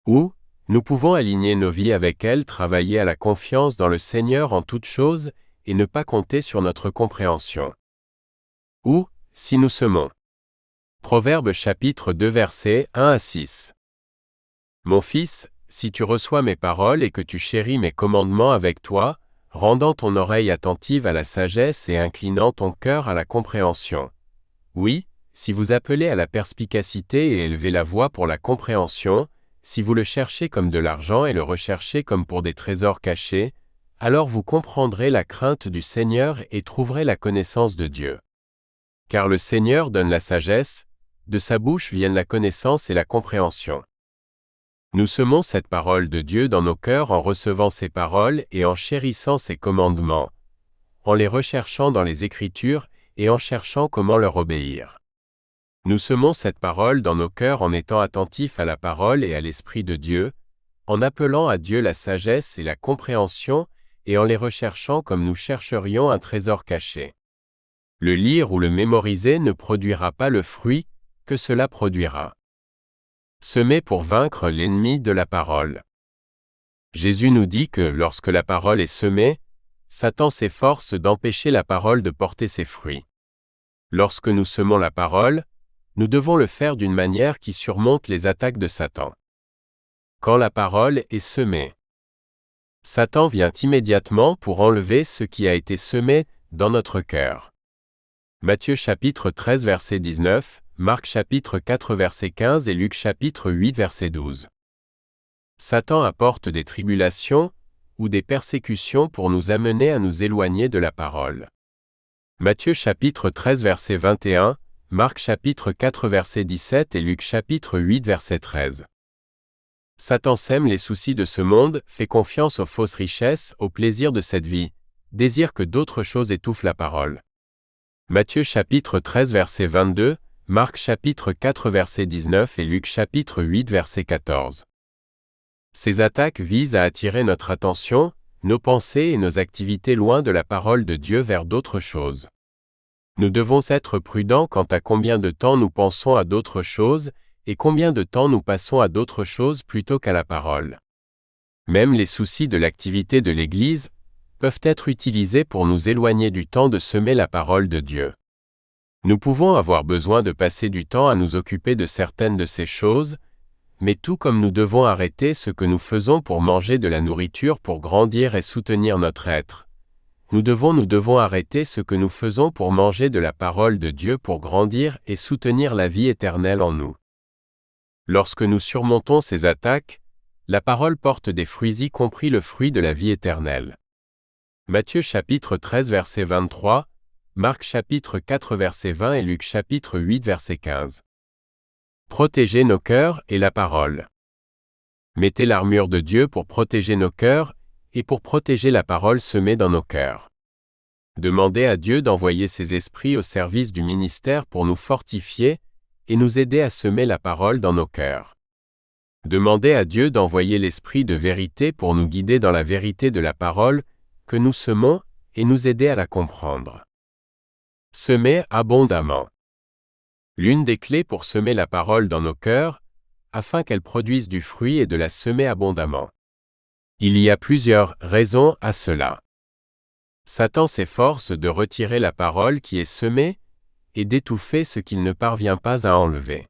Speaker 1: Ou, nous pouvons aligner nos vies avec elle, travailler à la confiance dans le Seigneur en toutes choses et ne pas compter sur notre compréhension. Ou, si nous semons. Proverbes chapitre 2 versets 1 à 6. Mon fils, si tu reçois mes paroles et que tu chéris mes commandements avec toi, rendant ton oreille attentive à la sagesse et inclinant ton cœur à la compréhension. Oui, si vous appelez à la perspicacité et élevez la voix pour la compréhension, si vous le cherchez comme de l'argent et le recherchez comme pour des trésors cachés, alors vous comprendrez la crainte du Seigneur et trouverez la connaissance de Dieu. Car le Seigneur donne la sagesse, de sa bouche viennent la connaissance et la compréhension. Nous semons cette parole de Dieu dans nos cœurs en recevant ses paroles et en chérissant ses commandements, en les recherchant dans les Écritures et en cherchant comment leur obéir. Nous semons cette parole dans nos cœurs en étant attentifs à la parole et à l'Esprit de Dieu, en appelant à Dieu la sagesse et la compréhension et en les recherchant comme nous chercherions un trésor caché. Le lire ou le mémoriser ne produira pas le fruit que cela produira. Semer pour vaincre l'ennemi de la parole. Jésus nous dit que lorsque la parole est semée, Satan s'efforce d'empêcher la parole de porter ses fruits. Lorsque nous semons la parole, nous devons le faire d'une manière qui surmonte les attaques de Satan. Quand la parole est semée, Satan vient immédiatement pour enlever ce qui a été semé dans notre cœur. Matthieu chapitre 13 verset 19, Marc chapitre 4 verset 15 et Luc chapitre 8 verset 12. Satan apporte des tribulations, ou des persécutions pour nous amener à nous éloigner de la parole. Matthieu chapitre 13 verset 21, Marc chapitre 4 verset 17 et Luc chapitre 8 verset 13. Satan sème les soucis de ce monde, fait confiance aux fausses richesses, aux plaisirs de cette vie, désire que d'autres choses étouffent la parole. Matthieu chapitre 13 verset 22, Marc chapitre 4 verset 19 et Luc chapitre 8 verset 14. Ces attaques visent à attirer notre attention, nos pensées et nos activités loin de la parole de Dieu vers d'autres choses. Nous devons être prudents quant à combien de temps nous pensons à d'autres choses, et combien de temps nous passons à d'autres choses plutôt qu'à la parole. Même les soucis de l'activité de l'Église peuvent être utilisés pour nous éloigner du temps de semer la parole de Dieu. Nous pouvons avoir besoin de passer du temps à nous occuper de certaines de ces choses, mais tout comme nous devons arrêter ce que nous faisons pour manger de la nourriture pour grandir et soutenir notre être, nous devons arrêter ce que nous faisons pour manger de la parole de Dieu pour grandir et soutenir la vie éternelle en nous. Lorsque nous surmontons ces attaques, la parole porte des fruits y compris le fruit de la vie éternelle. Matthieu chapitre 13 verset 23, Marc chapitre 4 verset 20 et Luc chapitre 8 verset 15. Protéger nos cœurs et la parole. Mettez l'armure de Dieu pour protéger nos cœurs et pour protéger la parole semée dans nos cœurs. Demandez à Dieu d'envoyer ses esprits au service du ministère pour nous fortifier et nous aider à semer la parole dans nos cœurs. Demandez à Dieu d'envoyer l'esprit de vérité pour nous guider dans la vérité de la parole que nous semons et nous aider à la comprendre. Semer abondamment. L'une des clés pour semer la parole dans nos cœurs, afin qu'elle produise du fruit est de la semer abondamment. Il y a plusieurs raisons à cela. Satan s'efforce de retirer la parole qui est semée et d'étouffer ce qu'il ne parvient pas à enlever.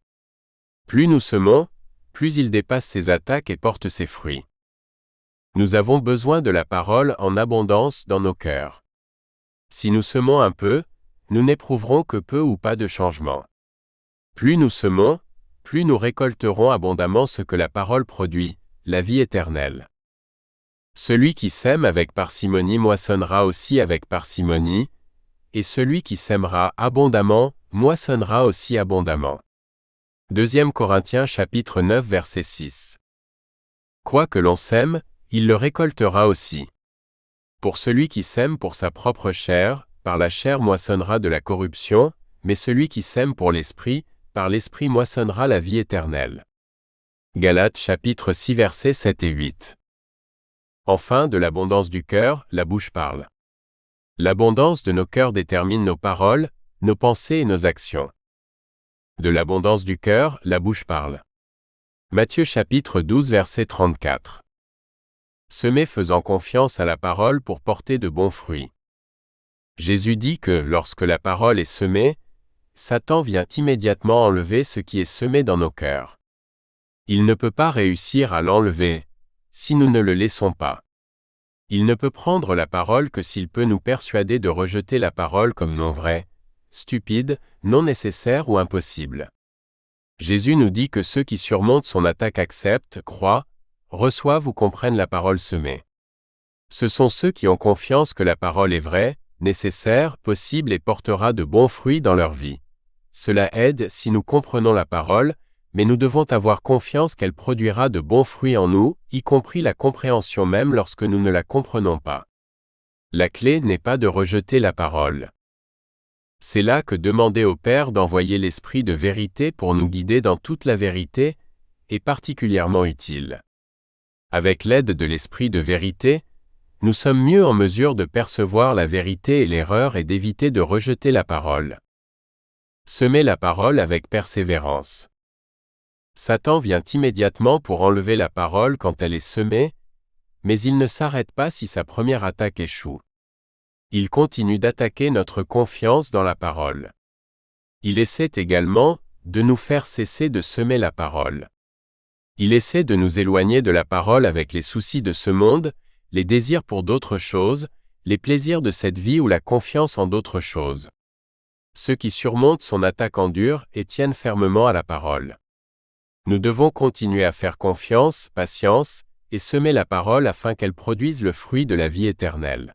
Speaker 1: Plus nous semons, plus il dépasse ses attaques et porte ses fruits. Nous avons besoin de la parole en abondance dans nos cœurs. Si nous semons un peu, nous n'éprouverons que peu ou pas de changement. Plus nous semons, plus nous récolterons abondamment ce que la parole produit, la vie éternelle. Celui qui sème avec parcimonie moissonnera aussi avec parcimonie, et celui qui sèmera abondamment moissonnera aussi abondamment. 2 Corinthiens chapitre 9 verset 6. Quoi que l'on sème, il le récoltera aussi. Pour celui qui sème pour sa propre chair, par la chair moissonnera de la corruption, mais celui qui sème pour l'esprit, par l'esprit moissonnera la vie éternelle. Galates chapitre 6 versets 7 et 8. Enfin, de l'abondance du cœur, la bouche parle. L'abondance de nos cœurs détermine nos paroles, nos pensées et nos actions. De l'abondance du cœur, la bouche parle. Matthieu chapitre 12 verset 34. Semer faisant confiance à la parole pour porter de bons fruits. Jésus dit que lorsque la parole est semée, Satan vient immédiatement enlever ce qui est semé dans nos cœurs. Il ne peut pas réussir à l'enlever, si nous ne le laissons pas. Il ne peut prendre la parole que s'il peut nous persuader de rejeter la parole comme non vraie, stupide, non nécessaire ou impossible. Jésus nous dit que ceux qui surmontent son attaque acceptent, croient, reçoivent ou comprennent la parole semée. Ce sont ceux qui ont confiance que la parole est vraie, nécessaire, possible et portera de bons fruits dans leur vie. Cela aide si nous comprenons la parole, mais nous devons avoir confiance qu'elle produira de bons fruits en nous, y compris la compréhension même lorsque nous ne la comprenons pas. La clé n'est pas de rejeter la parole. C'est là que demander au Père d'envoyer l'Esprit de vérité pour nous guider dans toute la vérité est particulièrement utile. Avec l'aide de l'Esprit de vérité, nous sommes mieux en mesure de percevoir la vérité et l'erreur et d'éviter de rejeter la parole. Semer la parole avec persévérance. Satan vient immédiatement pour enlever la parole quand elle est semée, mais il ne s'arrête pas si sa première attaque échoue. Il continue d'attaquer notre confiance dans la parole. Il essaie également de nous faire cesser de semer la parole. Il essaie de nous éloigner de la parole avec les soucis de ce monde, les désirs pour d'autres choses, les plaisirs de cette vie ou la confiance en d'autres choses. Ceux qui surmontent son attaque endurent et tiennent fermement à la parole. Nous devons continuer à faire confiance, patience, et semez la parole afin qu'elle produise le fruit de la vie éternelle.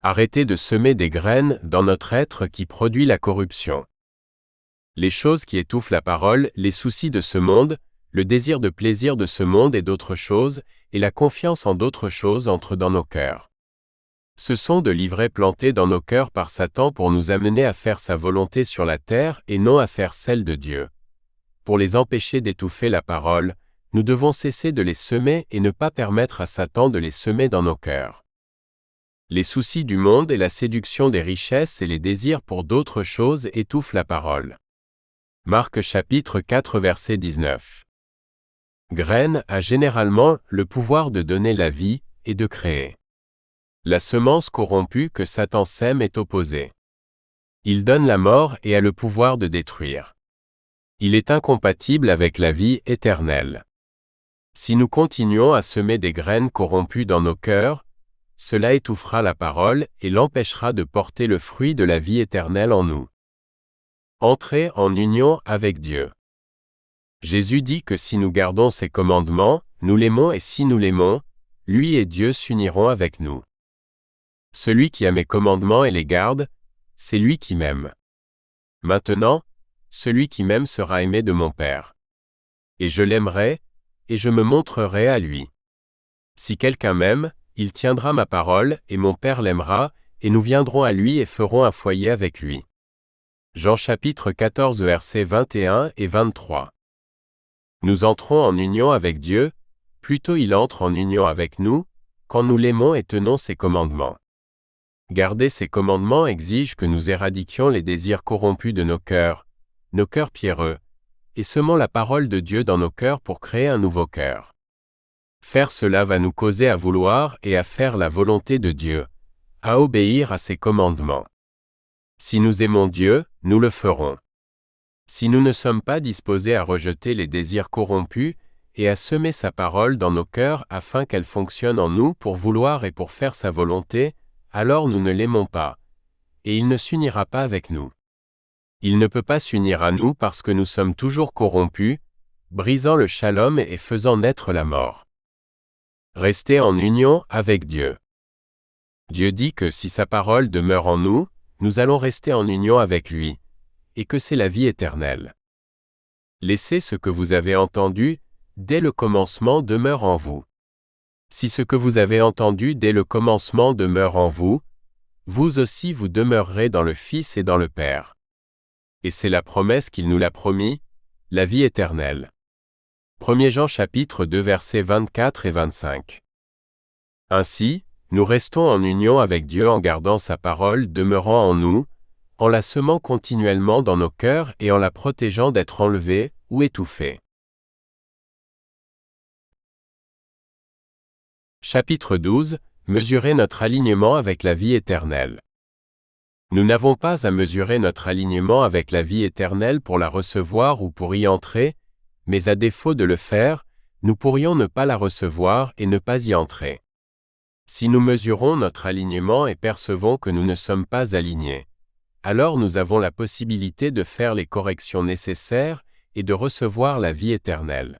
Speaker 1: Arrêtez de semer des graines dans notre être qui produit la corruption. Les choses qui étouffent la parole, les soucis de ce monde, le désir de plaisir de ce monde et d'autres choses, et la confiance en d'autres choses entrent dans nos cœurs. Ce sont de l'ivraies plantées dans nos cœurs par Satan pour nous amener à faire sa volonté sur la terre et non à faire celle de Dieu. Pour les empêcher d'étouffer la parole, nous devons cesser de les semer et ne pas permettre à Satan de les semer dans nos cœurs. Les soucis du monde et la séduction des richesses et les désirs pour d'autres choses étouffent la parole. Marc chapitre 4 verset 19. Graine a généralement le pouvoir de donner la vie et de créer. La semence corrompue que Satan sème est opposée. Il donne la mort et a le pouvoir de détruire. Il est incompatible avec la vie éternelle. Si nous continuons à semer des graines corrompues dans nos cœurs, cela étouffera la parole et l'empêchera de porter le fruit de la vie éternelle en nous. Entrez en union avec Dieu. Jésus dit que si nous gardons ses commandements, nous l'aimons et si nous l'aimons, lui et Dieu s'uniront avec nous. Celui qui a mes commandements et les garde, c'est lui qui m'aime. Maintenant, celui qui m'aime sera aimé de mon Père. Et je l'aimerai, et je me montrerai à lui. Si quelqu'un m'aime, il tiendra ma parole, et mon Père l'aimera, et nous viendrons à lui et ferons un foyer avec lui. Jean chapitre 14 versets 21 et 23. Nous entrons en union avec Dieu, plutôt il entre en union avec nous, quand nous l'aimons et tenons ses commandements. Garder ses commandements exige que nous éradiquions les désirs corrompus de nos cœurs pierreux, et semons la parole de Dieu dans nos cœurs pour créer un nouveau cœur. Faire cela va nous causer à vouloir et à faire la volonté de Dieu, à obéir à ses commandements. Si nous aimons Dieu, nous le ferons. Si nous ne sommes pas disposés à rejeter les désirs corrompus et à semer sa parole dans nos cœurs afin qu'elle fonctionne en nous pour vouloir et pour faire sa volonté, alors nous ne l'aimons pas, et il ne s'unira pas avec nous. Il ne peut pas s'unir à nous parce que nous sommes toujours corrompus, brisant le shalom et faisant naître la mort. Restez en union avec Dieu. Dieu dit que si sa parole demeure en nous, nous allons rester en union avec lui, et que c'est la vie éternelle. Laissez ce que vous avez entendu, dès le commencement demeure en vous. Si ce que vous avez entendu dès le commencement demeure en vous, vous aussi vous demeurerez dans le Fils et dans le Père. Et c'est la promesse qu'il nous l'a promis, la vie éternelle. 1 Jean chapitre 2 versets 24 et 25. Ainsi, nous restons en union avec Dieu en gardant sa parole demeurant en nous, en la semant continuellement dans nos cœurs et en la protégeant d'être enlevée ou étouffée. Chapitre 12. Mesurer notre alignement avec la vie éternelle. Nous n'avons pas à mesurer notre alignement avec la vie éternelle pour la recevoir ou pour y entrer, mais à défaut de le faire, nous pourrions ne pas la recevoir et ne pas y entrer. Si nous mesurons notre alignement et percevons que nous ne sommes pas alignés, alors nous avons la possibilité de faire les corrections nécessaires et de recevoir la vie éternelle.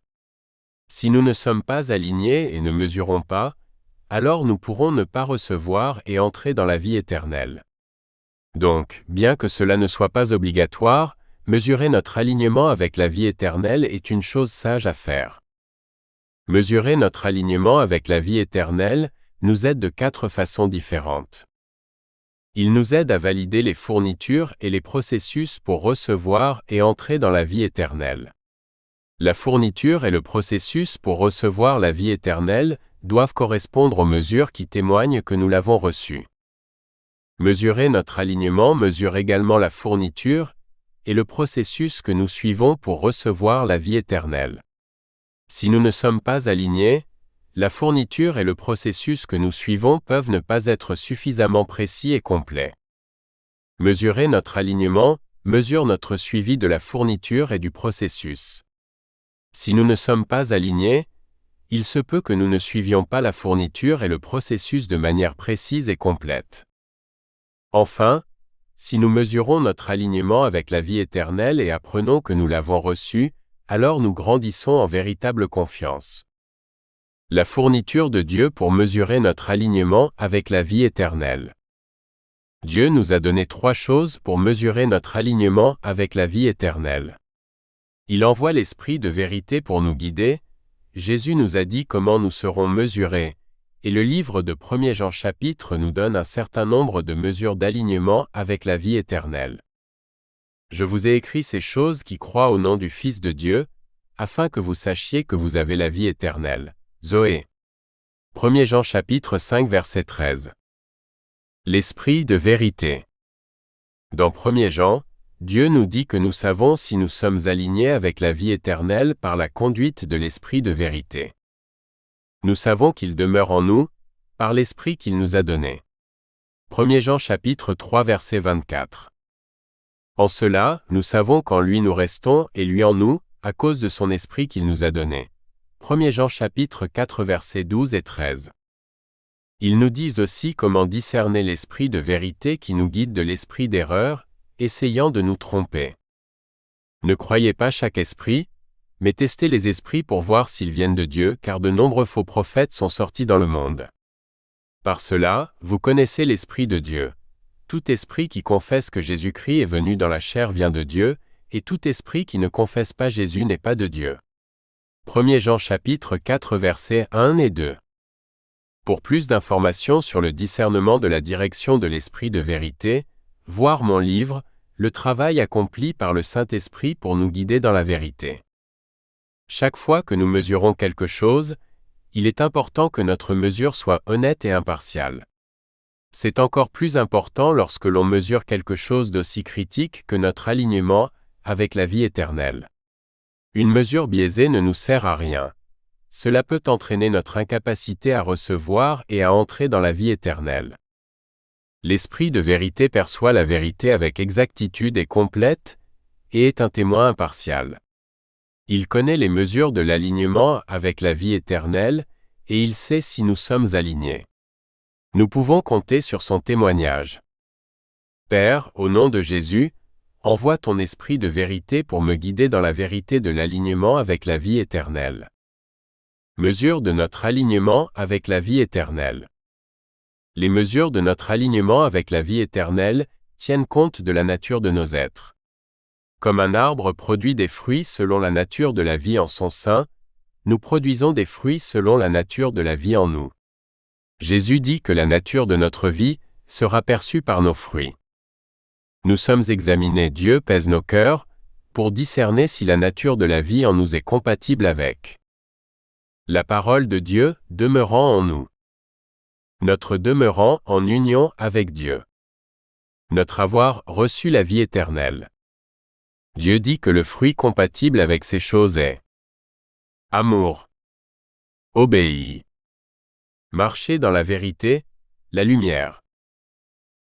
Speaker 1: Si nous ne sommes pas alignés et ne mesurons pas, alors nous pourrons ne pas recevoir et entrer dans la vie éternelle. Donc, bien que cela ne soit pas obligatoire, mesurer notre alignement avec la vie éternelle est une chose sage à faire. Mesurer notre alignement avec la vie éternelle nous aide de 4 façons différentes. Il nous aide à valider les fournitures et les processus pour recevoir et entrer dans la vie éternelle. La fourniture et le processus pour recevoir la vie éternelle doivent correspondre aux mesures qui témoignent que nous l'avons reçue. Mesurer notre alignement mesure également la fourniture et le processus que nous suivons pour recevoir la vie éternelle. Si nous ne sommes pas alignés, la fourniture et le processus que nous suivons peuvent ne pas être suffisamment précis et complets. Mesurer notre alignement mesure notre suivi de la fourniture et du processus. Si nous ne sommes pas alignés, il se peut que nous ne suivions pas la fourniture et le processus de manière précise et complète. Enfin, si nous mesurons notre alignement avec la vie éternelle et apprenons que nous l'avons reçue, alors nous grandissons en véritable confiance. La fourniture de Dieu pour mesurer notre alignement avec la vie éternelle. Dieu nous a donné 3 choses pour mesurer notre alignement avec la vie éternelle. Il envoie l'Esprit de vérité pour nous guider, Jésus nous a dit comment nous serons mesurés, et le livre de 1 Jean chapitre nous donne un certain nombre de mesures d'alignement avec la vie éternelle. Je vous ai écrit ces choses qui croient au nom du Fils de Dieu, afin que vous sachiez que vous avez la vie éternelle. Zoé. 1 Jean chapitre 5 verset 13. L'Esprit de vérité. Dans 1 Jean, Dieu nous dit que nous savons si nous sommes alignés avec la vie éternelle par la conduite de l'Esprit de vérité. Nous savons qu'il demeure en nous, par l'Esprit qu'il nous a donné. 1 Jean chapitre 3 verset 24. En cela, nous savons qu'en lui nous restons et lui en nous, à cause de son Esprit qu'il nous a donné. 1 Jean chapitre 4 versets 12 et 13. Ils nous disent aussi comment discerner l'esprit de vérité qui nous guide de l'esprit d'erreur, essayant de nous tromper. Ne croyez pas chaque esprit, mais testez les esprits pour voir s'ils viennent de Dieu, car de nombreux faux prophètes sont sortis dans le monde. Par cela, vous connaissez l'Esprit de Dieu. Tout esprit qui confesse que Jésus-Christ est venu dans la chair vient de Dieu, et tout esprit qui ne confesse pas Jésus n'est pas de Dieu. 1 Jean chapitre 4 versets 1 et 2. Pour plus d'informations sur le discernement de la direction de l'Esprit de vérité, voir mon livre, Le travail accompli par le Saint-Esprit pour nous guider dans la vérité. Chaque fois que nous mesurons quelque chose, il est important que notre mesure soit honnête et impartiale. C'est encore plus important lorsque l'on mesure quelque chose d'aussi critique que notre alignement avec la vie éternelle. Une mesure biaisée ne nous sert à rien. Cela peut entraîner notre incapacité à recevoir et à entrer dans la vie éternelle. L'Esprit de vérité perçoit la vérité avec exactitude et complète, et est un témoin impartial. Il connaît les mesures de l'alignement avec la vie éternelle, et il sait si nous sommes alignés. Nous pouvons compter sur son témoignage. Père, au nom de Jésus, envoie ton Esprit de vérité pour me guider dans la vérité de l'alignement avec la vie éternelle. Mesure de notre alignement avec la vie éternelle. Les mesures de notre alignement avec la vie éternelle tiennent compte de la nature de nos êtres. Comme un arbre produit des fruits selon la nature de la vie en son sein, nous produisons des fruits selon la nature de la vie en nous. Jésus dit que la nature de notre vie sera perçue par nos fruits. Nous sommes examinés, Dieu pèse nos cœurs, pour discerner si la nature de la vie en nous est compatible avec la parole de Dieu demeurant en nous. Notre demeurant en union avec Dieu. Notre avoir reçu la vie éternelle. Dieu dit que le fruit compatible avec ces choses est amour, obéir, marcher dans la vérité, la lumière,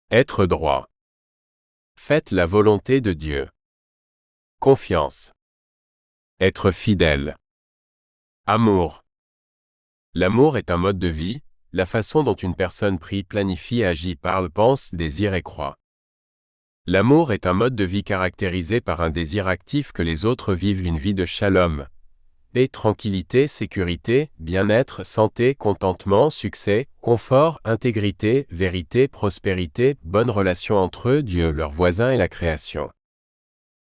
Speaker 1: être droit. Faites la volonté de Dieu. Confiance. Être fidèle. Amour. L'amour est un mode de vie, la façon dont une personne prie, planifie, agit, parle, pense, désire et croit. L'amour est un mode de vie caractérisé par un désir actif que les autres vivent une vie de shalom. Paix, tranquillité, sécurité, bien-être, santé, contentement, succès, confort, intégrité, vérité, prospérité, bonne relation entre eux, Dieu, leurs voisins et la création.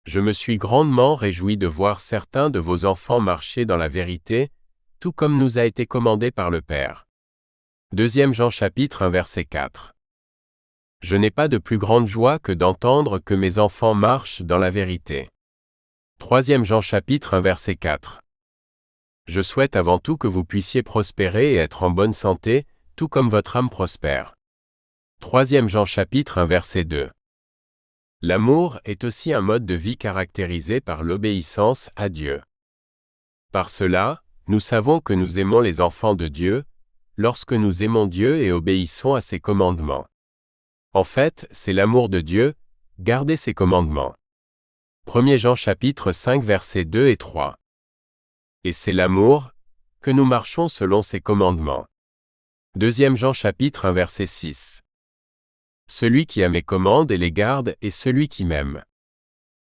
Speaker 1: Je me suis grandement réjoui de voir certains de vos enfants marcher dans la vérité, tout comme nous a été commandé par le Père. 2 Jean chapitre 1 verset 4. Je n'ai pas de plus grande joie que d'entendre que mes enfants marchent dans la vérité. 3 Jean chapitre 1 verset 4. Je souhaite avant tout que vous puissiez prospérer et être en bonne santé, tout comme votre âme prospère. 3 Jean chapitre 1 verset 2. L'amour est aussi un mode de vie caractérisé par l'obéissance à Dieu. Par cela, nous savons que nous aimons les enfants de Dieu, lorsque nous aimons Dieu et obéissons à ses commandements. En fait, c'est l'amour de Dieu, garder ses commandements. 1 Jean chapitre 5 versets 2 et 3. Et c'est l'amour, que nous marchons selon ses commandements. 2 Jean chapitre 1 verset 6. Celui qui a mes commandes et les garde est celui qui m'aime.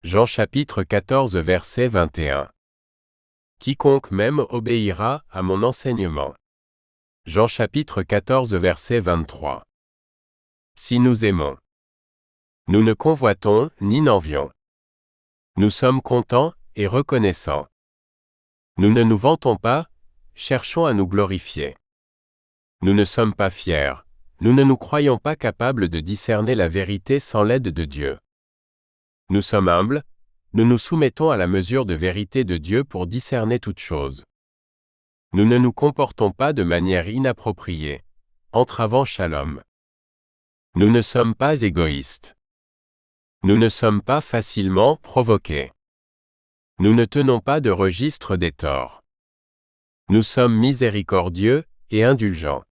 Speaker 1: Jean chapitre 14 verset 21. Quiconque m'aime obéira à mon enseignement. Jean chapitre 14 verset 23. Si nous aimons, nous ne convoitons ni n'envions. Nous sommes contents et reconnaissants. Nous ne nous vantons pas, cherchons à nous glorifier. Nous ne sommes pas fiers, nous ne nous croyons pas capables de discerner la vérité sans l'aide de Dieu. Nous sommes humbles, nous nous soumettons à la mesure de vérité de Dieu pour discerner toutes choses. Nous ne nous comportons pas de manière inappropriée, entravant Shalom. Nous ne sommes pas égoïstes. Nous ne sommes pas facilement provoqués. Nous ne tenons pas de registre des torts. Nous sommes miséricordieux et indulgents.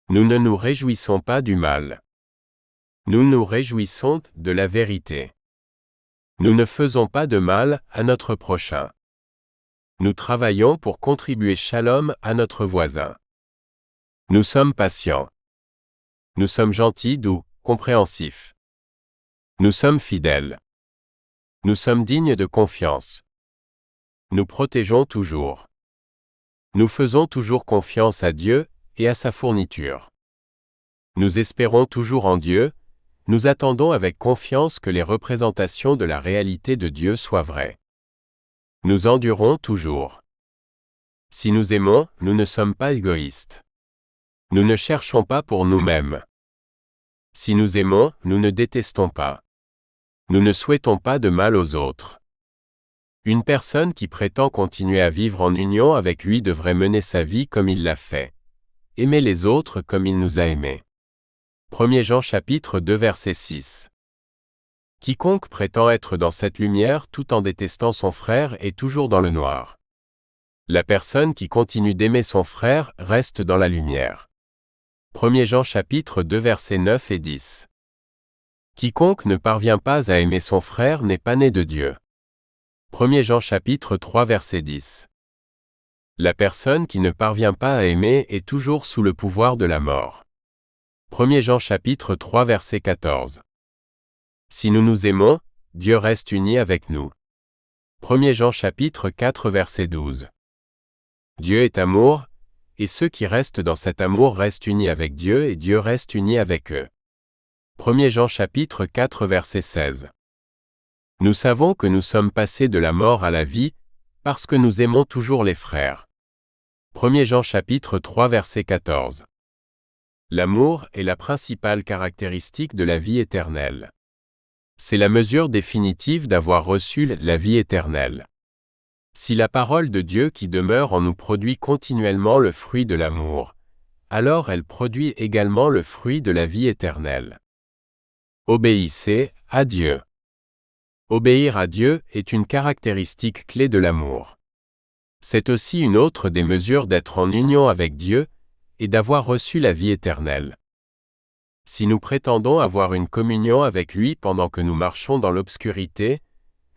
Speaker 1: Nous ne nous réjouissons pas du mal. Nous nous réjouissons de la vérité. Nous ne faisons pas de mal à notre prochain. Nous travaillons pour contribuer Shalom à notre voisin. Nous sommes patients. Nous sommes gentils, doux, compréhensifs. Nous sommes fidèles. Nous sommes dignes de confiance. Nous protégeons toujours. Nous faisons toujours confiance à Dieu et à sa fourniture. Nous espérons toujours en Dieu, nous attendons avec confiance que les représentations de la réalité de Dieu soient vraies. Nous endurons toujours. Si nous aimons, nous ne sommes pas égoïstes. Nous ne cherchons pas pour nous-mêmes. Si nous aimons, nous ne détestons pas. Nous ne souhaitons pas de mal aux autres. Une personne qui prétend continuer à vivre en union avec lui devrait mener sa vie comme il l'a fait. Aimer les autres comme il nous a aimés. 1 Jean chapitre 2 verset 6. Quiconque prétend être dans cette lumière tout en détestant son frère est toujours dans le noir. La personne qui continue d'aimer son frère reste dans la lumière. 1 Jean chapitre 2 versets 9 et 10. Quiconque ne parvient pas à aimer son frère n'est pas né de Dieu. 1 Jean chapitre 3 verset 10. La personne qui ne parvient pas à aimer est toujours sous le pouvoir de la mort. 1 Jean chapitre 3 verset 14. Si nous nous aimons, Dieu reste uni avec nous. 1 Jean chapitre 4 verset 12. Dieu est amour, et ceux qui restent dans cet amour restent unis avec Dieu et Dieu reste uni avec eux. 1 Jean chapitre 4 verset 16. Nous savons que nous sommes passés de la mort à la vie, parce que nous aimons toujours les frères. 1 Jean chapitre 3 verset 14. L'amour est la principale caractéristique de la vie éternelle. C'est la mesure définitive d'avoir reçu la vie éternelle. Si la parole de Dieu qui demeure en nous produit continuellement le fruit de l'amour, alors elle produit également le fruit de la vie éternelle. Obéissez à Dieu. Obéir à Dieu est une caractéristique clé de l'amour. C'est aussi une autre des mesures d'être en union avec Dieu et d'avoir reçu la vie éternelle. Si nous prétendons avoir une communion avec lui pendant que nous marchons dans l'obscurité,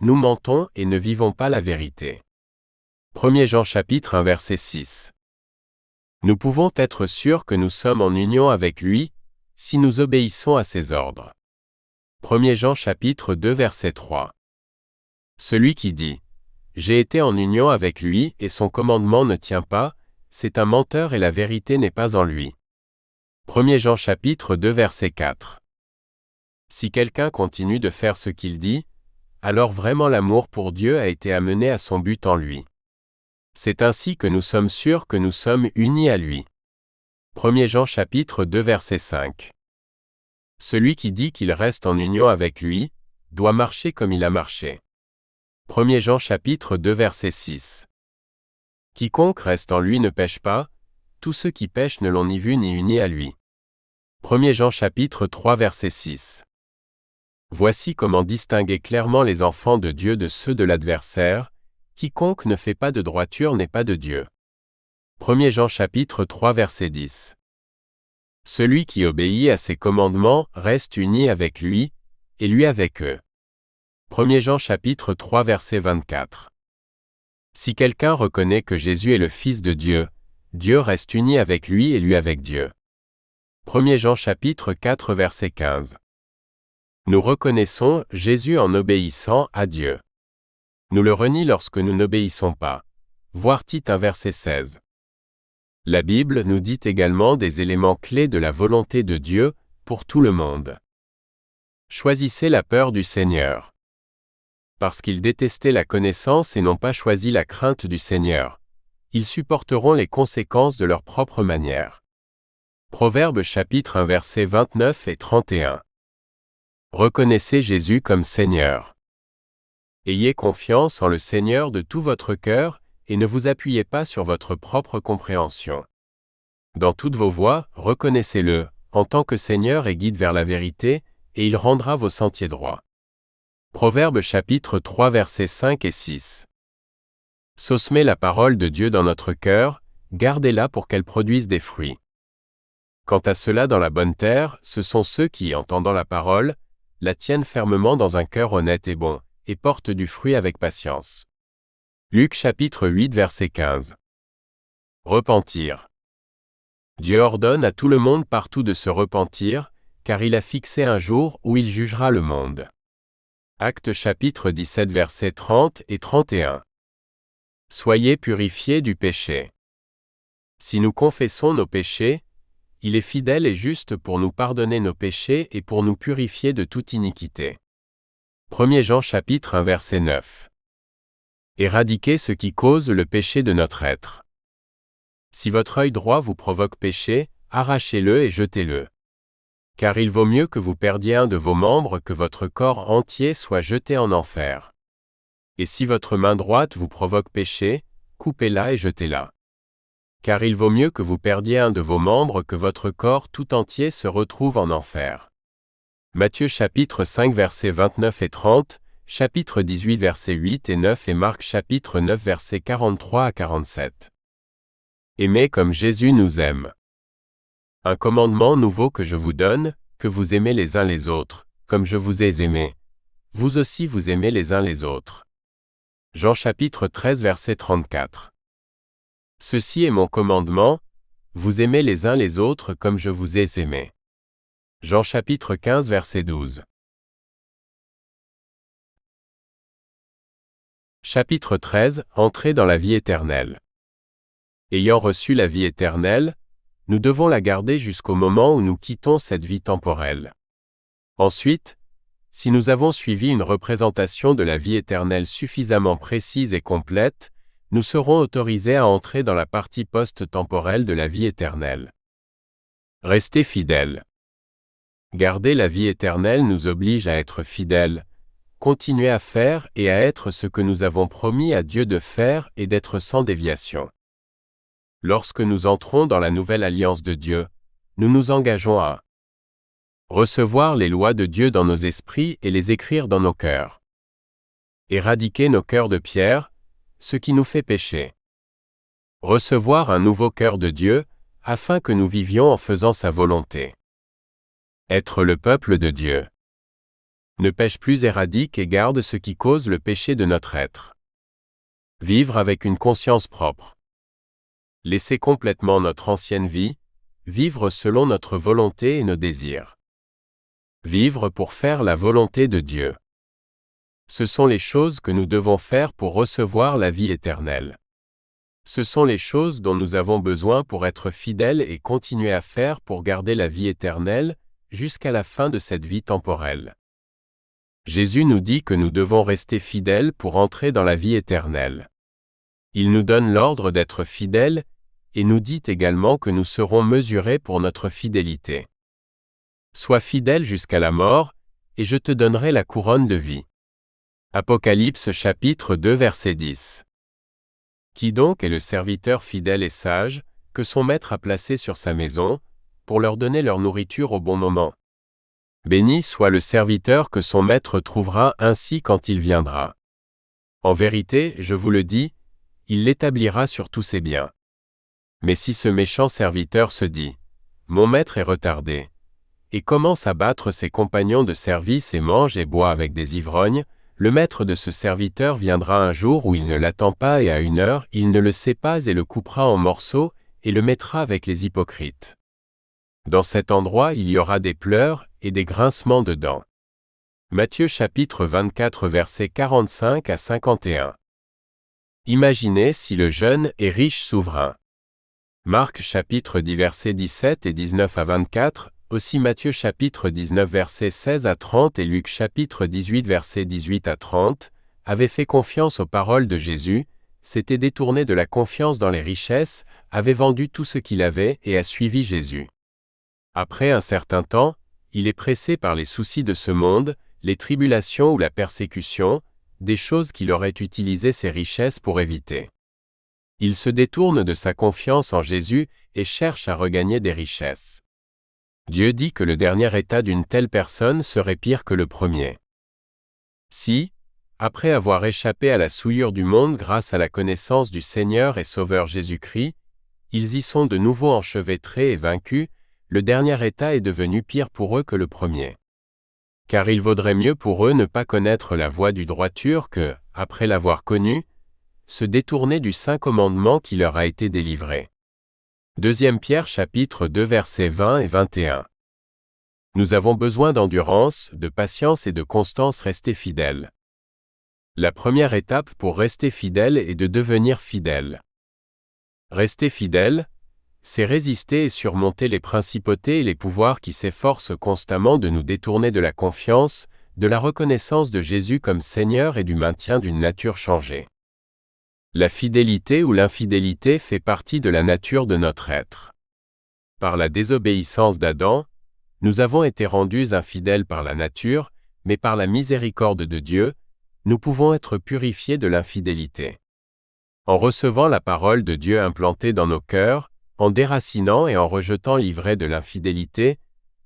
Speaker 1: nous mentons et ne vivons pas la vérité. 1 Jean chapitre 1 verset 6. Nous pouvons être sûrs que nous sommes en union avec lui, si nous obéissons à ses ordres. 1 Jean chapitre 2 verset 3. Celui qui dit « J'ai été en union avec lui et son commandement ne tient pas », c'est un menteur et la vérité n'est pas en lui. 1 Jean chapitre 2 verset 4. Si quelqu'un continue de faire ce qu'il dit, alors vraiment l'amour pour Dieu a été amené à son but en lui. C'est ainsi que nous sommes sûrs que nous sommes unis à lui. 1 Jean chapitre 2 verset 5. Celui qui dit qu'il reste en union avec lui, doit marcher comme il a marché. 1 Jean chapitre 2 verset 6. Quiconque reste en lui ne pêche pas, tous ceux qui pêchent ne l'ont ni vu ni uni à lui. 1 Jean chapitre 3 verset 6. Voici comment distinguer clairement les enfants de Dieu de ceux de l'adversaire, quiconque ne fait pas de droiture n'est pas de Dieu. 1 Jean chapitre 3 verset 10. Celui qui obéit à ses commandements reste uni avec lui, et lui avec eux. 1 Jean chapitre 3 verset 24. Si quelqu'un reconnaît que Jésus est le Fils de Dieu, Dieu reste uni avec lui et lui avec Dieu. 1 Jean chapitre 4 verset 15. Nous reconnaissons Jésus en obéissant à Dieu. Nous le renions lorsque nous n'obéissons pas. Voir Tite 1 verset 16. La Bible nous dit également des éléments clés de la volonté de Dieu pour tout le monde. Choisissez la peur du Seigneur. Parce qu'ils détestaient la connaissance et n'ont pas choisi la crainte du Seigneur, ils supporteront les conséquences de leur propre manière. Proverbes chapitre 1 versets 29 et 31. Reconnaissez Jésus comme Seigneur. Ayez confiance en le Seigneur de tout votre cœur et ne vous appuyez pas sur votre propre compréhension. Dans toutes vos voies, reconnaissez-le, en tant que Seigneur et guide vers la vérité, et il rendra vos sentiers droits. Proverbes chapitre 3 versets 5 et 6. Sommet la parole de Dieu dans notre cœur, gardez-la pour qu'elle produise des fruits. Quant à ceux-là dans la bonne terre, ce sont ceux qui, entendant la parole, la tiennent fermement dans un cœur honnête et bon, et portent du fruit avec patience. Luc chapitre 8 verset 15. Repentir. Dieu ordonne à tout le monde partout de se repentir, car il a fixé un jour où il jugera le monde. Actes chapitre 17 versets 30 et 31. Soyez purifiés du péché. Si nous confessons nos péchés, il est fidèle et juste pour nous pardonner nos péchés et pour nous purifier de toute iniquité. 1 Jean chapitre 1 verset 9. Éradiquez ce qui cause le péché de notre être. Si votre œil droit vous provoque péché, arrachez-le et jetez-le. Car il vaut mieux que vous perdiez un de vos membres que votre corps entier soit jeté en enfer. Et si votre main droite vous provoque péché, coupez-la et jetez-la. Car il vaut mieux que vous perdiez un de vos membres que votre corps tout entier se retrouve en enfer. Matthieu chapitre 5 versets 29 et 30, chapitre 18 versets 8 et 9 et Marc chapitre 9 versets 43 à 47. Aimez comme Jésus nous aime. Un commandement nouveau que je vous donne, que vous aimez les uns les autres, comme je vous ai aimés. Vous aussi vous aimez les uns les autres. Jean chapitre 13 verset 34. Ceci est mon commandement, vous aimez les uns les autres comme je vous ai aimés. Jean chapitre 15 verset 12. Chapitre 13, Entrée dans la vie éternelle. Ayant reçu la vie éternelle, nous devons la garder jusqu'au moment où nous quittons cette vie temporelle. Ensuite, si nous avons suivi une représentation de la vie éternelle suffisamment précise et complète, nous serons autorisés à entrer dans la partie post-temporelle de la vie éternelle. Restez fidèles. Garder la vie éternelle nous oblige à être fidèles, continuer à faire et à être ce que nous avons promis à Dieu de faire et d'être sans déviation. Lorsque nous entrons dans la nouvelle alliance de Dieu, nous nous engageons à recevoir les lois de Dieu dans nos esprits et les écrire dans nos cœurs. Éradiquer nos cœurs de pierre, ce qui nous fait pécher. Recevoir un nouveau cœur de Dieu, afin que nous vivions en faisant sa volonté. Être le peuple de Dieu. Ne pêche plus, éradique et garde ce qui cause le péché de notre être. Vivre avec une conscience propre. Laisser complètement notre ancienne vie, vivre selon notre volonté et nos désirs. Vivre pour faire la volonté de Dieu. Ce sont les choses que nous devons faire pour recevoir la vie éternelle. Ce sont les choses dont nous avons besoin pour être fidèles et continuer à faire pour garder la vie éternelle, jusqu'à la fin de cette vie temporelle. Jésus nous dit que nous devons rester fidèles pour entrer dans la vie éternelle. Il nous donne l'ordre d'être fidèles, et nous dit également que nous serons mesurés pour notre fidélité. Sois fidèle jusqu'à la mort, et je te donnerai la couronne de vie. Apocalypse chapitre 2 verset 10. Qui donc est le serviteur fidèle et sage, que son maître a placé sur sa maison, pour leur donner leur nourriture au bon moment? Béni soit le serviteur que son maître trouvera ainsi quand il viendra. En vérité, je vous le dis, il l'établira sur tous ses biens. Mais si ce méchant serviteur se dit, « Mon maître est retardé », et commence à battre ses compagnons de service et mange et boit avec des ivrognes, le maître de ce serviteur viendra un jour où il ne l'attend pas et à une heure, il ne le sait pas et le coupera en morceaux, et le mettra avec les hypocrites. Dans cet endroit il y aura des pleurs et des grincements de dents. Matthieu chapitre 24 versets 45 à 51. Imaginez si le jeune et riche souverain Marc chapitre 10 versets 17 et 19 à 24, aussi Matthieu chapitre 19 versets 16 à 30 et Luc chapitre 18 versets 18 à 30, avaient fait confiance aux paroles de Jésus, s'étaient détournés de la confiance dans les richesses, avaient vendu tout ce qu'il avait et a suivi Jésus. Après un certain temps, il est pressé par les soucis de ce monde, les tribulations ou la persécution, des choses qu'il aurait utilisé ses richesses pour éviter. Il se détourne de sa confiance en Jésus et cherche à regagner des richesses. Dieu dit que le dernier état d'une telle personne serait pire que le premier. Si, après avoir échappé à la souillure du monde grâce à la connaissance du Seigneur et Sauveur Jésus-Christ, ils y sont de nouveau enchevêtrés et vaincus, le dernier état est devenu pire pour eux que le premier. Car il vaudrait mieux pour eux ne pas connaître la voie du droiture que, après l'avoir connue, se détourner du saint commandement qui leur a été délivré. 2 Pierre chapitre 2 versets 20 et 21. Nous avons besoin d'endurance, de patience et de constance rester fidèles. La première étape pour rester fidèle est de devenir fidèle. Rester fidèle, c'est résister et surmonter les principautés et les pouvoirs qui s'efforcent constamment de nous détourner de la confiance, de la reconnaissance de Jésus comme Seigneur et du maintien d'une nature changée. La fidélité ou l'infidélité fait partie de la nature de notre être. Par la désobéissance d'Adam, nous avons été rendus infidèles par la nature, mais par la miséricorde de Dieu, nous pouvons être purifiés de l'infidélité. En recevant la parole de Dieu implantée dans nos cœurs, en déracinant et en rejetant l'ivraie de l'infidélité,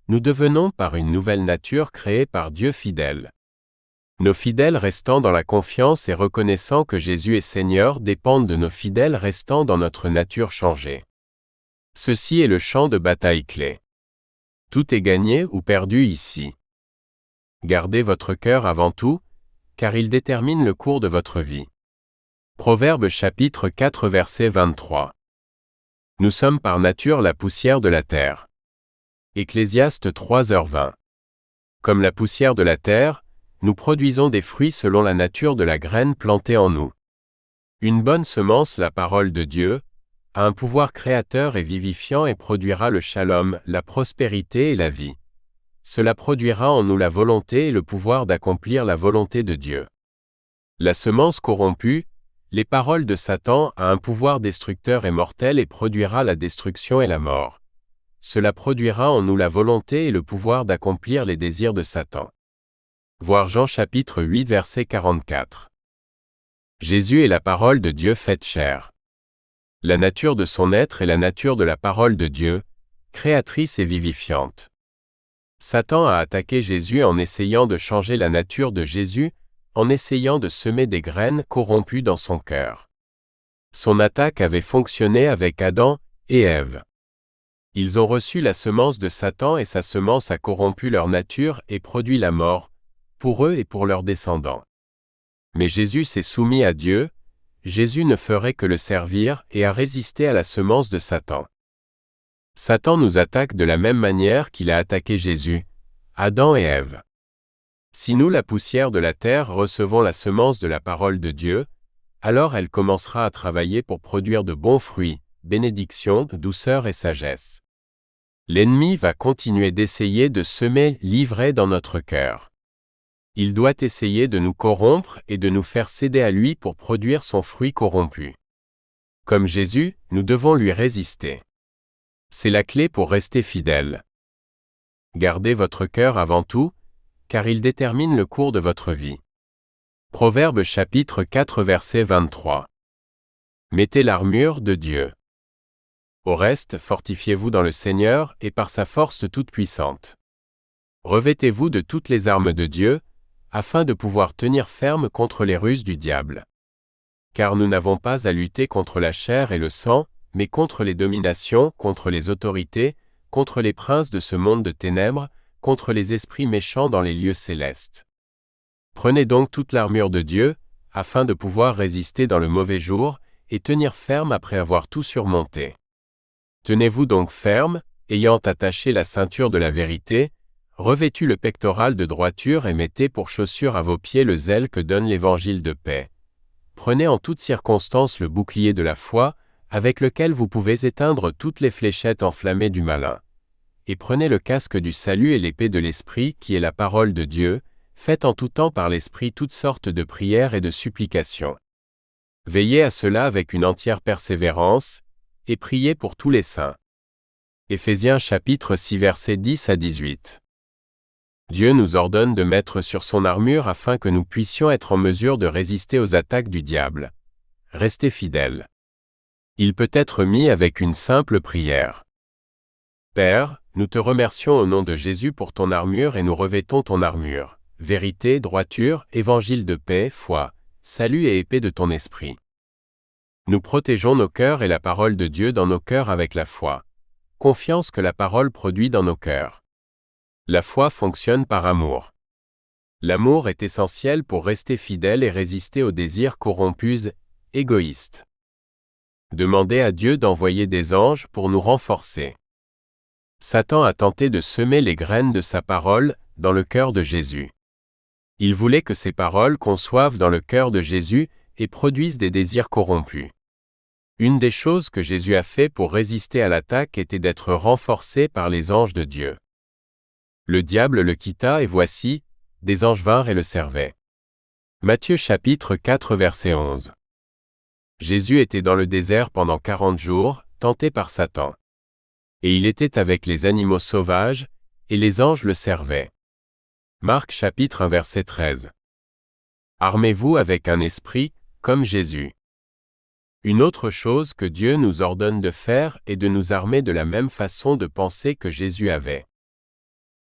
Speaker 1: nous devenons par une nouvelle nature créée par Dieu fidèle. Nos fidèles restant dans la confiance et reconnaissant que Jésus est Seigneur dépendent de nos fidèles restant dans notre nature changée. Ceci est le champ de bataille clé. Tout est gagné ou perdu ici. Gardez votre cœur avant tout, car il détermine le cours de votre vie. Proverbe chapitre 4 verset 23. Nous sommes par nature la poussière de la terre. Ecclésiaste 3h20. Comme la poussière de la terre, nous produisons des fruits selon la nature de la graine plantée en nous. Une bonne semence, la parole de Dieu, a un pouvoir créateur et vivifiant et produira le shalom, la prospérité et la vie. Cela produira en nous la volonté et le pouvoir d'accomplir la volonté de Dieu. La semence corrompue, les paroles de Satan a un pouvoir destructeur et mortel et produira la destruction et la mort. Cela produira en nous la volonté et le pouvoir d'accomplir les désirs de Satan. Voir Jean chapitre 8 verset 44. Jésus est la parole de Dieu faite chair. La nature de son être est la nature de la parole de Dieu, créatrice et vivifiante. Satan a attaqué Jésus en essayant de changer la nature de Jésus, en essayant de semer des graines corrompues dans son cœur. Son attaque avait fonctionné avec Adam et Ève. Ils ont reçu la semence de Satan et sa semence a corrompu leur nature et produit la mort, pour eux et pour leurs descendants. Mais Jésus s'est soumis à Dieu, Jésus ne ferait que le servir et a résisté à la semence de Satan. Satan nous attaque de la même manière qu'il a attaqué Jésus, Adam et Ève. Si nous, la poussière de la terre, recevons la semence de la parole de Dieu, alors elle commencera à travailler pour produire de bons fruits, bénédiction, douceur et sagesse. L'ennemi va continuer d'essayer de semer l'ivraie dans notre cœur. Il doit essayer de nous corrompre et de nous faire céder à lui pour produire son fruit corrompu. Comme Jésus, nous devons lui résister. C'est la clé pour rester fidèle. Gardez votre cœur avant tout, car il détermine le cours de votre vie. Proverbe chapitre 4 verset 23. Mettez l'armure de Dieu. Au reste, fortifiez-vous dans le Seigneur et par sa force toute puissante. Revêtez-vous de toutes les armes de Dieu, afin de pouvoir tenir ferme contre les ruses du diable. Car nous n'avons pas à lutter contre la chair et le sang, mais contre les dominations, contre les autorités, contre les princes de ce monde de ténèbres, contre les esprits méchants dans les lieux célestes. Prenez donc toute l'armure de Dieu, afin de pouvoir résister dans le mauvais jour, et tenir ferme après avoir tout surmonté. Tenez-vous donc ferme, ayant attaché la ceinture de la vérité, revêtu le pectoral de droiture et mettez pour chaussure à vos pieds le zèle que donne l'évangile de paix. Prenez en toutes circonstances le bouclier de la foi, avec lequel vous pouvez éteindre toutes les fléchettes enflammées du malin. Et prenez le casque du salut et l'épée de l'Esprit qui est la parole de Dieu, faites en tout temps par l'Esprit toutes sortes de prières et de supplications. Veillez à cela avec une entière persévérance, et priez pour tous les saints. Éphésiens chapitre 6 versets 10 à 18. Dieu nous ordonne de mettre sur son armure afin que nous puissions être en mesure de résister aux attaques du diable. Restez fidèles. Il peut être mis avec une simple prière. Père, nous te remercions au nom de Jésus pour ton armure et nous revêtons ton armure. Vérité, droiture, évangile de paix, foi, salut et épée de ton esprit. Nous protégeons nos cœurs et la parole de Dieu dans nos cœurs avec la foi. Confiance que la parole produit dans nos cœurs. La foi fonctionne par amour. L'amour est essentiel pour rester fidèle et résister aux désirs corrompus, égoïstes. Demandez à Dieu d'envoyer des anges pour nous renforcer. Satan a tenté de semer les graines de sa parole dans le cœur de Jésus. Il voulait que ces paroles conçoivent dans le cœur de Jésus et produisent des désirs corrompus. Une des choses que Jésus a fait pour résister à l'attaque était d'être renforcé par les anges de Dieu. Le diable le quitta et voici, des anges vinrent et le servaient. Matthieu chapitre 4 verset 11. Jésus était dans le désert pendant 40 jours, tenté par Satan. Et il était avec les animaux sauvages, et les anges le servaient. Marc chapitre 1 verset 13. Armez-vous avec un esprit, comme Jésus. Une autre chose que Dieu nous ordonne de faire est de nous armer de la même façon de penser que Jésus avait.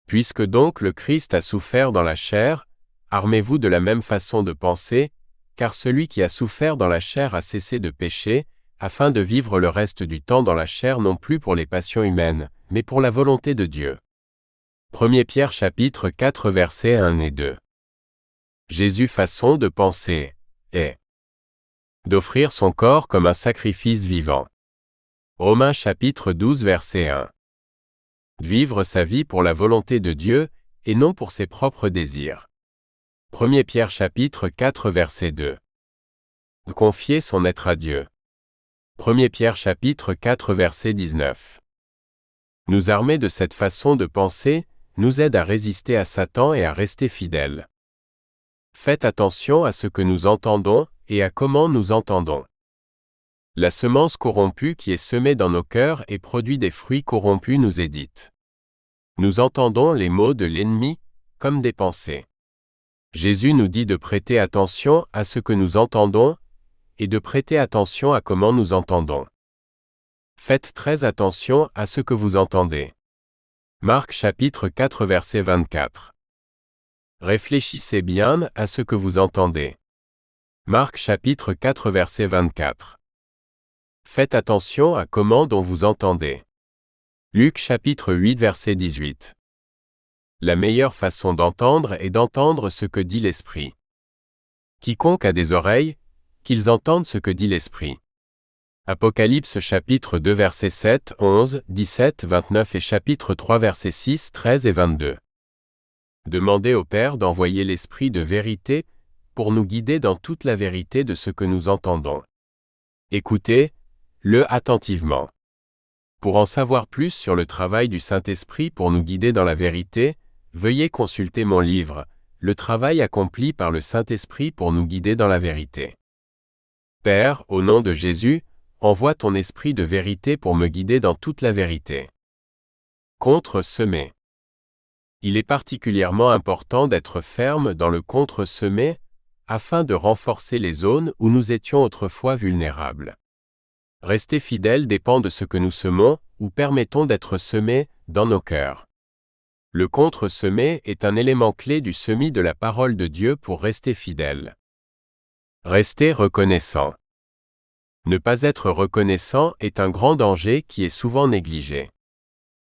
Speaker 1: Puisque donc le Christ a souffert dans la chair, armez-vous de la même façon de penser, car celui qui a souffert dans la chair a cessé de pécher, afin de vivre le reste du temps dans la chair non plus pour les passions humaines, mais pour la volonté de Dieu. 1 Pierre chapitre 4 versets 1 et 2. Jésus' façon de penser est d'offrir son corps comme un sacrifice vivant. Romains chapitre 12 verset 1. Vivre sa vie pour la volonté de Dieu et non pour ses propres désirs. 1 Pierre chapitre 4 verset 2. Confier son être à Dieu. 1 Pierre chapitre 4 verset 19. Nous armer de cette façon de penser nous aide à résister à Satan et à rester fidèles. Faites attention à ce que nous entendons et à comment nous entendons. La semence corrompue qui est semée dans nos cœurs et produit des fruits corrompus nous est dite. Nous entendons les mots de l'ennemi comme des pensées. Jésus nous dit de prêter attention à ce que nous entendons et de prêter attention à comment nous entendons. Faites très attention à ce que vous entendez. Marc chapitre 4 verset 24. Réfléchissez bien à ce que vous entendez. Marc chapitre 4 verset 24. Faites attention à comment dont vous entendez. Luc chapitre 8 verset 18. La meilleure façon d'entendre est d'entendre ce que dit l'Esprit. Quiconque a des oreilles, qu'ils entendent ce que dit l'Esprit. Apocalypse chapitre 2 versets 7, 11, 17, 29 et chapitre 3 versets 6, 13 et 22. Demandez au Père d'envoyer l'Esprit de vérité pour nous guider dans toute la vérité de ce que nous entendons. Écoutez-le attentivement. Pour en savoir plus sur le travail du Saint-Esprit pour nous guider dans la vérité, veuillez consulter mon livre, Le travail accompli par le Saint-Esprit pour nous guider dans la vérité. Père, au nom de Jésus, envoie ton esprit de vérité pour me guider dans toute la vérité. Contre-semer. Il est particulièrement important d'être ferme dans le contre-semer, afin de renforcer les zones où nous étions autrefois vulnérables. Rester fidèle dépend de ce que nous semons, ou permettons d'être semés, dans nos cœurs. Le contre-semer est un élément clé du semis de la parole de Dieu pour rester fidèle. Rester reconnaissant. Ne pas être reconnaissant est un grand danger qui est souvent négligé.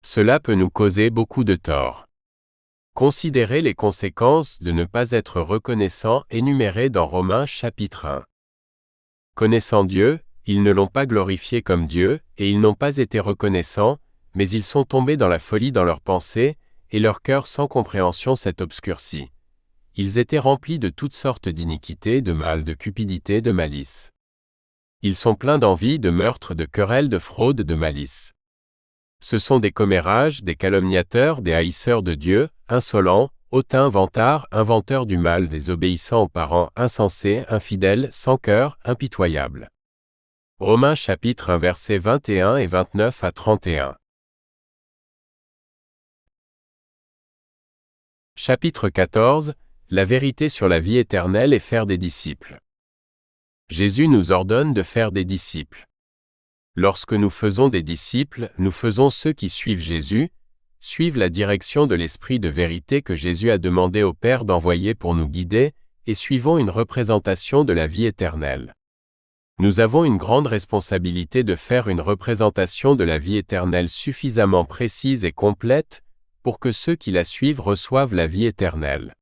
Speaker 1: Cela peut nous causer beaucoup de tort. Considérez les conséquences de ne pas être reconnaissant énumérées dans Romains chapitre 1. Connaissant Dieu, ils ne l'ont pas glorifié comme Dieu, et ils n'ont pas été reconnaissants, mais ils sont tombés dans la folie dans leurs pensées, et leur cœur sans compréhension s'est obscurci. Ils étaient remplis de toutes sortes d'iniquités, de mal, de cupidité, de malice. Ils sont pleins d'envie, de meurtre, de querelles, de fraude, de malice. Ce sont des commérages, des calomniateurs, des haïsseurs de Dieu, insolents, hautains, vantards, inventeurs du mal, désobéissants aux parents, insensés, infidèles, sans cœur, impitoyables. Romains chapitre 1 versets 21 et 29 à 31. Chapitre 14. La vérité sur la vie éternelle et faire des disciples. Jésus nous ordonne de faire des disciples. Lorsque nous faisons des disciples, nous faisons ceux qui suivent Jésus, suivent la direction de l'Esprit de vérité que Jésus a demandé au Père d'envoyer pour nous guider, et suivons une représentation de la vie éternelle. Nous avons une grande responsabilité de faire une représentation de la vie éternelle suffisamment précise et complète pour que ceux qui la suivent reçoivent la vie éternelle.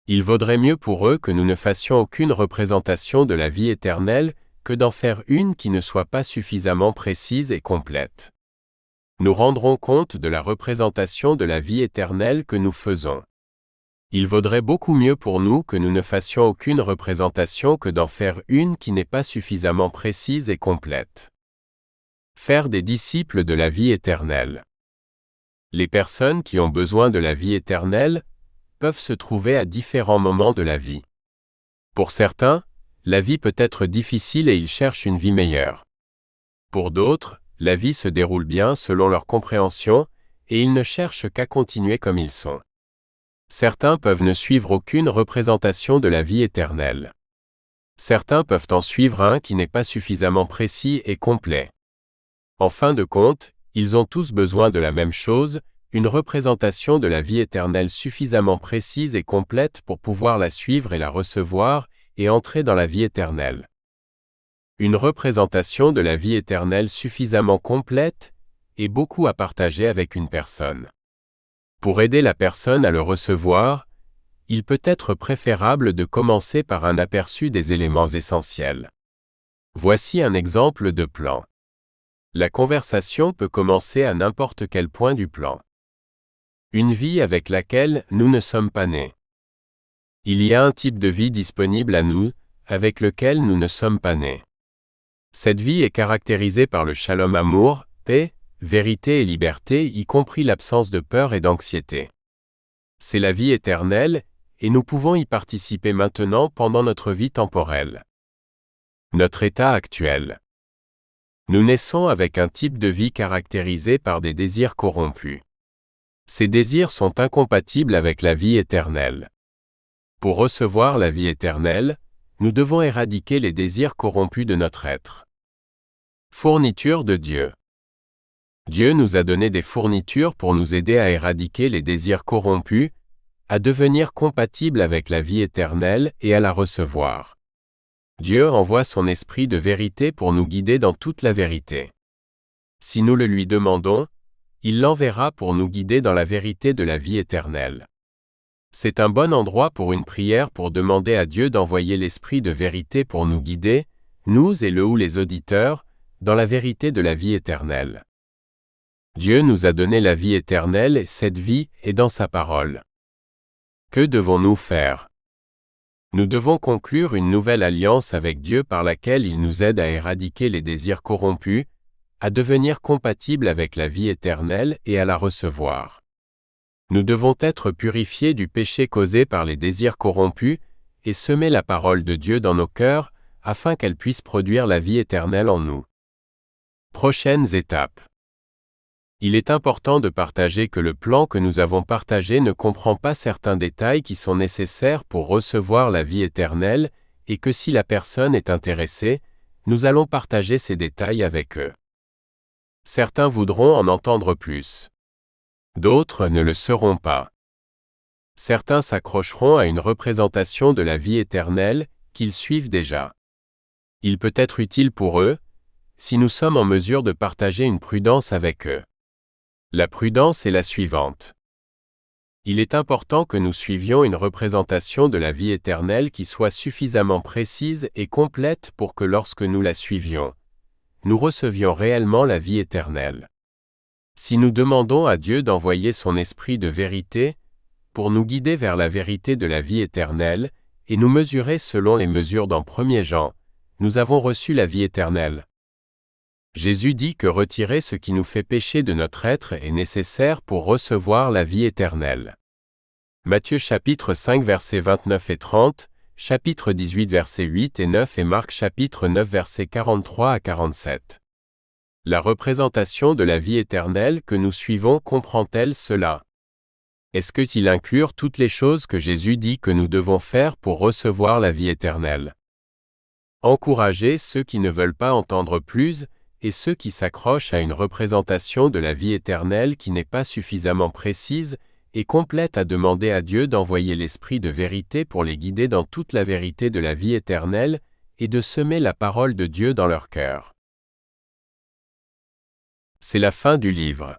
Speaker 1: Il vaudrait mieux pour eux que nous ne fassions aucune représentation de la vie éternelle que d'en faire une qui ne soit pas suffisamment précise et complète. Nous rendrons compte de la représentation de la vie éternelle que nous faisons. Il vaudrait beaucoup mieux pour nous que nous ne fassions aucune représentation que d'en faire une qui n'est pas suffisamment précise et complète. Faire des disciples de la vie éternelle. Les personnes qui ont besoin de la vie éternelle peuvent se trouver à différents moments de la vie. Pour certains, la vie peut être difficile et ils cherchent une vie meilleure. Pour d'autres, la vie se déroule bien selon leur compréhension et ils ne cherchent qu'à continuer comme ils sont. Certains peuvent ne suivre aucune représentation de la vie éternelle. Certains peuvent en suivre un qui n'est pas suffisamment précis et complet. En fin de compte, ils ont tous besoin de la même chose, une représentation de la vie éternelle suffisamment précise et complète pour pouvoir la suivre et la recevoir, et entrer dans la vie éternelle. Une représentation de la vie éternelle suffisamment complète et beaucoup à partager avec une personne. Pour aider la personne à le recevoir, il peut être préférable de commencer par un aperçu des éléments essentiels. Voici un exemple de plan. La conversation peut commencer à n'importe quel point du plan. Une vie avec laquelle nous ne sommes pas nés. Il y a un type de vie disponible à nous, avec lequel nous ne sommes pas nés. Cette vie est caractérisée par le shalom amour, paix, vérité et liberté, y compris l'absence de peur et d'anxiété. C'est la vie éternelle, et nous pouvons y participer maintenant pendant notre vie temporelle. Notre état actuel. Nous naissons avec un type de vie caractérisé par des désirs corrompus. Ces désirs sont incompatibles avec la vie éternelle. Pour recevoir la vie éternelle, nous devons éradiquer les désirs corrompus de notre être. Fourniture de Dieu. Dieu nous a donné des fournitures pour nous aider à éradiquer les désirs corrompus, à devenir compatibles avec la vie éternelle et à la recevoir. Dieu envoie son esprit de vérité pour nous guider dans toute la vérité. Si nous le lui demandons, il l'enverra pour nous guider dans la vérité de la vie éternelle. C'est un bon endroit pour une prière pour demander à Dieu d'envoyer l'esprit de vérité pour nous guider, nous et le ou les auditeurs, dans la vérité de la vie éternelle. Dieu nous a donné la vie éternelle et cette vie est dans sa parole. Que devons-nous faire? Nous devons conclure une nouvelle alliance avec Dieu par laquelle il nous aide à éradiquer les désirs corrompus, à devenir compatibles avec la vie éternelle et à la recevoir. Nous devons être purifiés du péché causé par les désirs corrompus et semer la parole de Dieu dans nos cœurs afin qu'elle puisse produire la vie éternelle en nous. Prochaines étapes. Il est important de partager que le plan que nous avons partagé ne comprend pas certains détails qui sont nécessaires pour recevoir la vie éternelle et que si la personne est intéressée, nous allons partager ces détails avec eux. Certains voudront en entendre plus. D'autres ne le seront pas. Certains s'accrocheront à une représentation de la vie éternelle qu'ils suivent déjà. Il peut être utile pour eux, si nous sommes en mesure de partager une prudence avec eux. La prudence est la suivante. Il est important que nous suivions une représentation de la vie éternelle qui soit suffisamment précise et complète pour que lorsque nous la suivions, nous recevions réellement la vie éternelle. Si nous demandons à Dieu d'envoyer son esprit de vérité, pour nous guider vers la vérité de la vie éternelle, et nous mesurer selon les mesures dans 1 Jean, nous avons reçu la vie éternelle. Jésus dit que retirer ce qui nous fait pécher de notre être est nécessaire pour recevoir la vie éternelle. Matthieu chapitre 5 versets 29 et 30, chapitre 18 versets 8 et 9 et Marc chapitre 9 versets 43 à 47. La représentation de la vie éternelle que nous suivons comprend-elle cela? Est-ce qu'il inclut toutes les choses que Jésus dit que nous devons faire pour recevoir la vie éternelle? Encourager ceux qui ne veulent pas entendre plus, et ceux qui s'accrochent à une représentation de la vie éternelle qui n'est pas suffisamment précise et complète à demander à Dieu d'envoyer l'Esprit de vérité pour les guider dans toute la vérité de la vie éternelle et de semer la parole de Dieu dans leur cœur. C'est la fin du livre.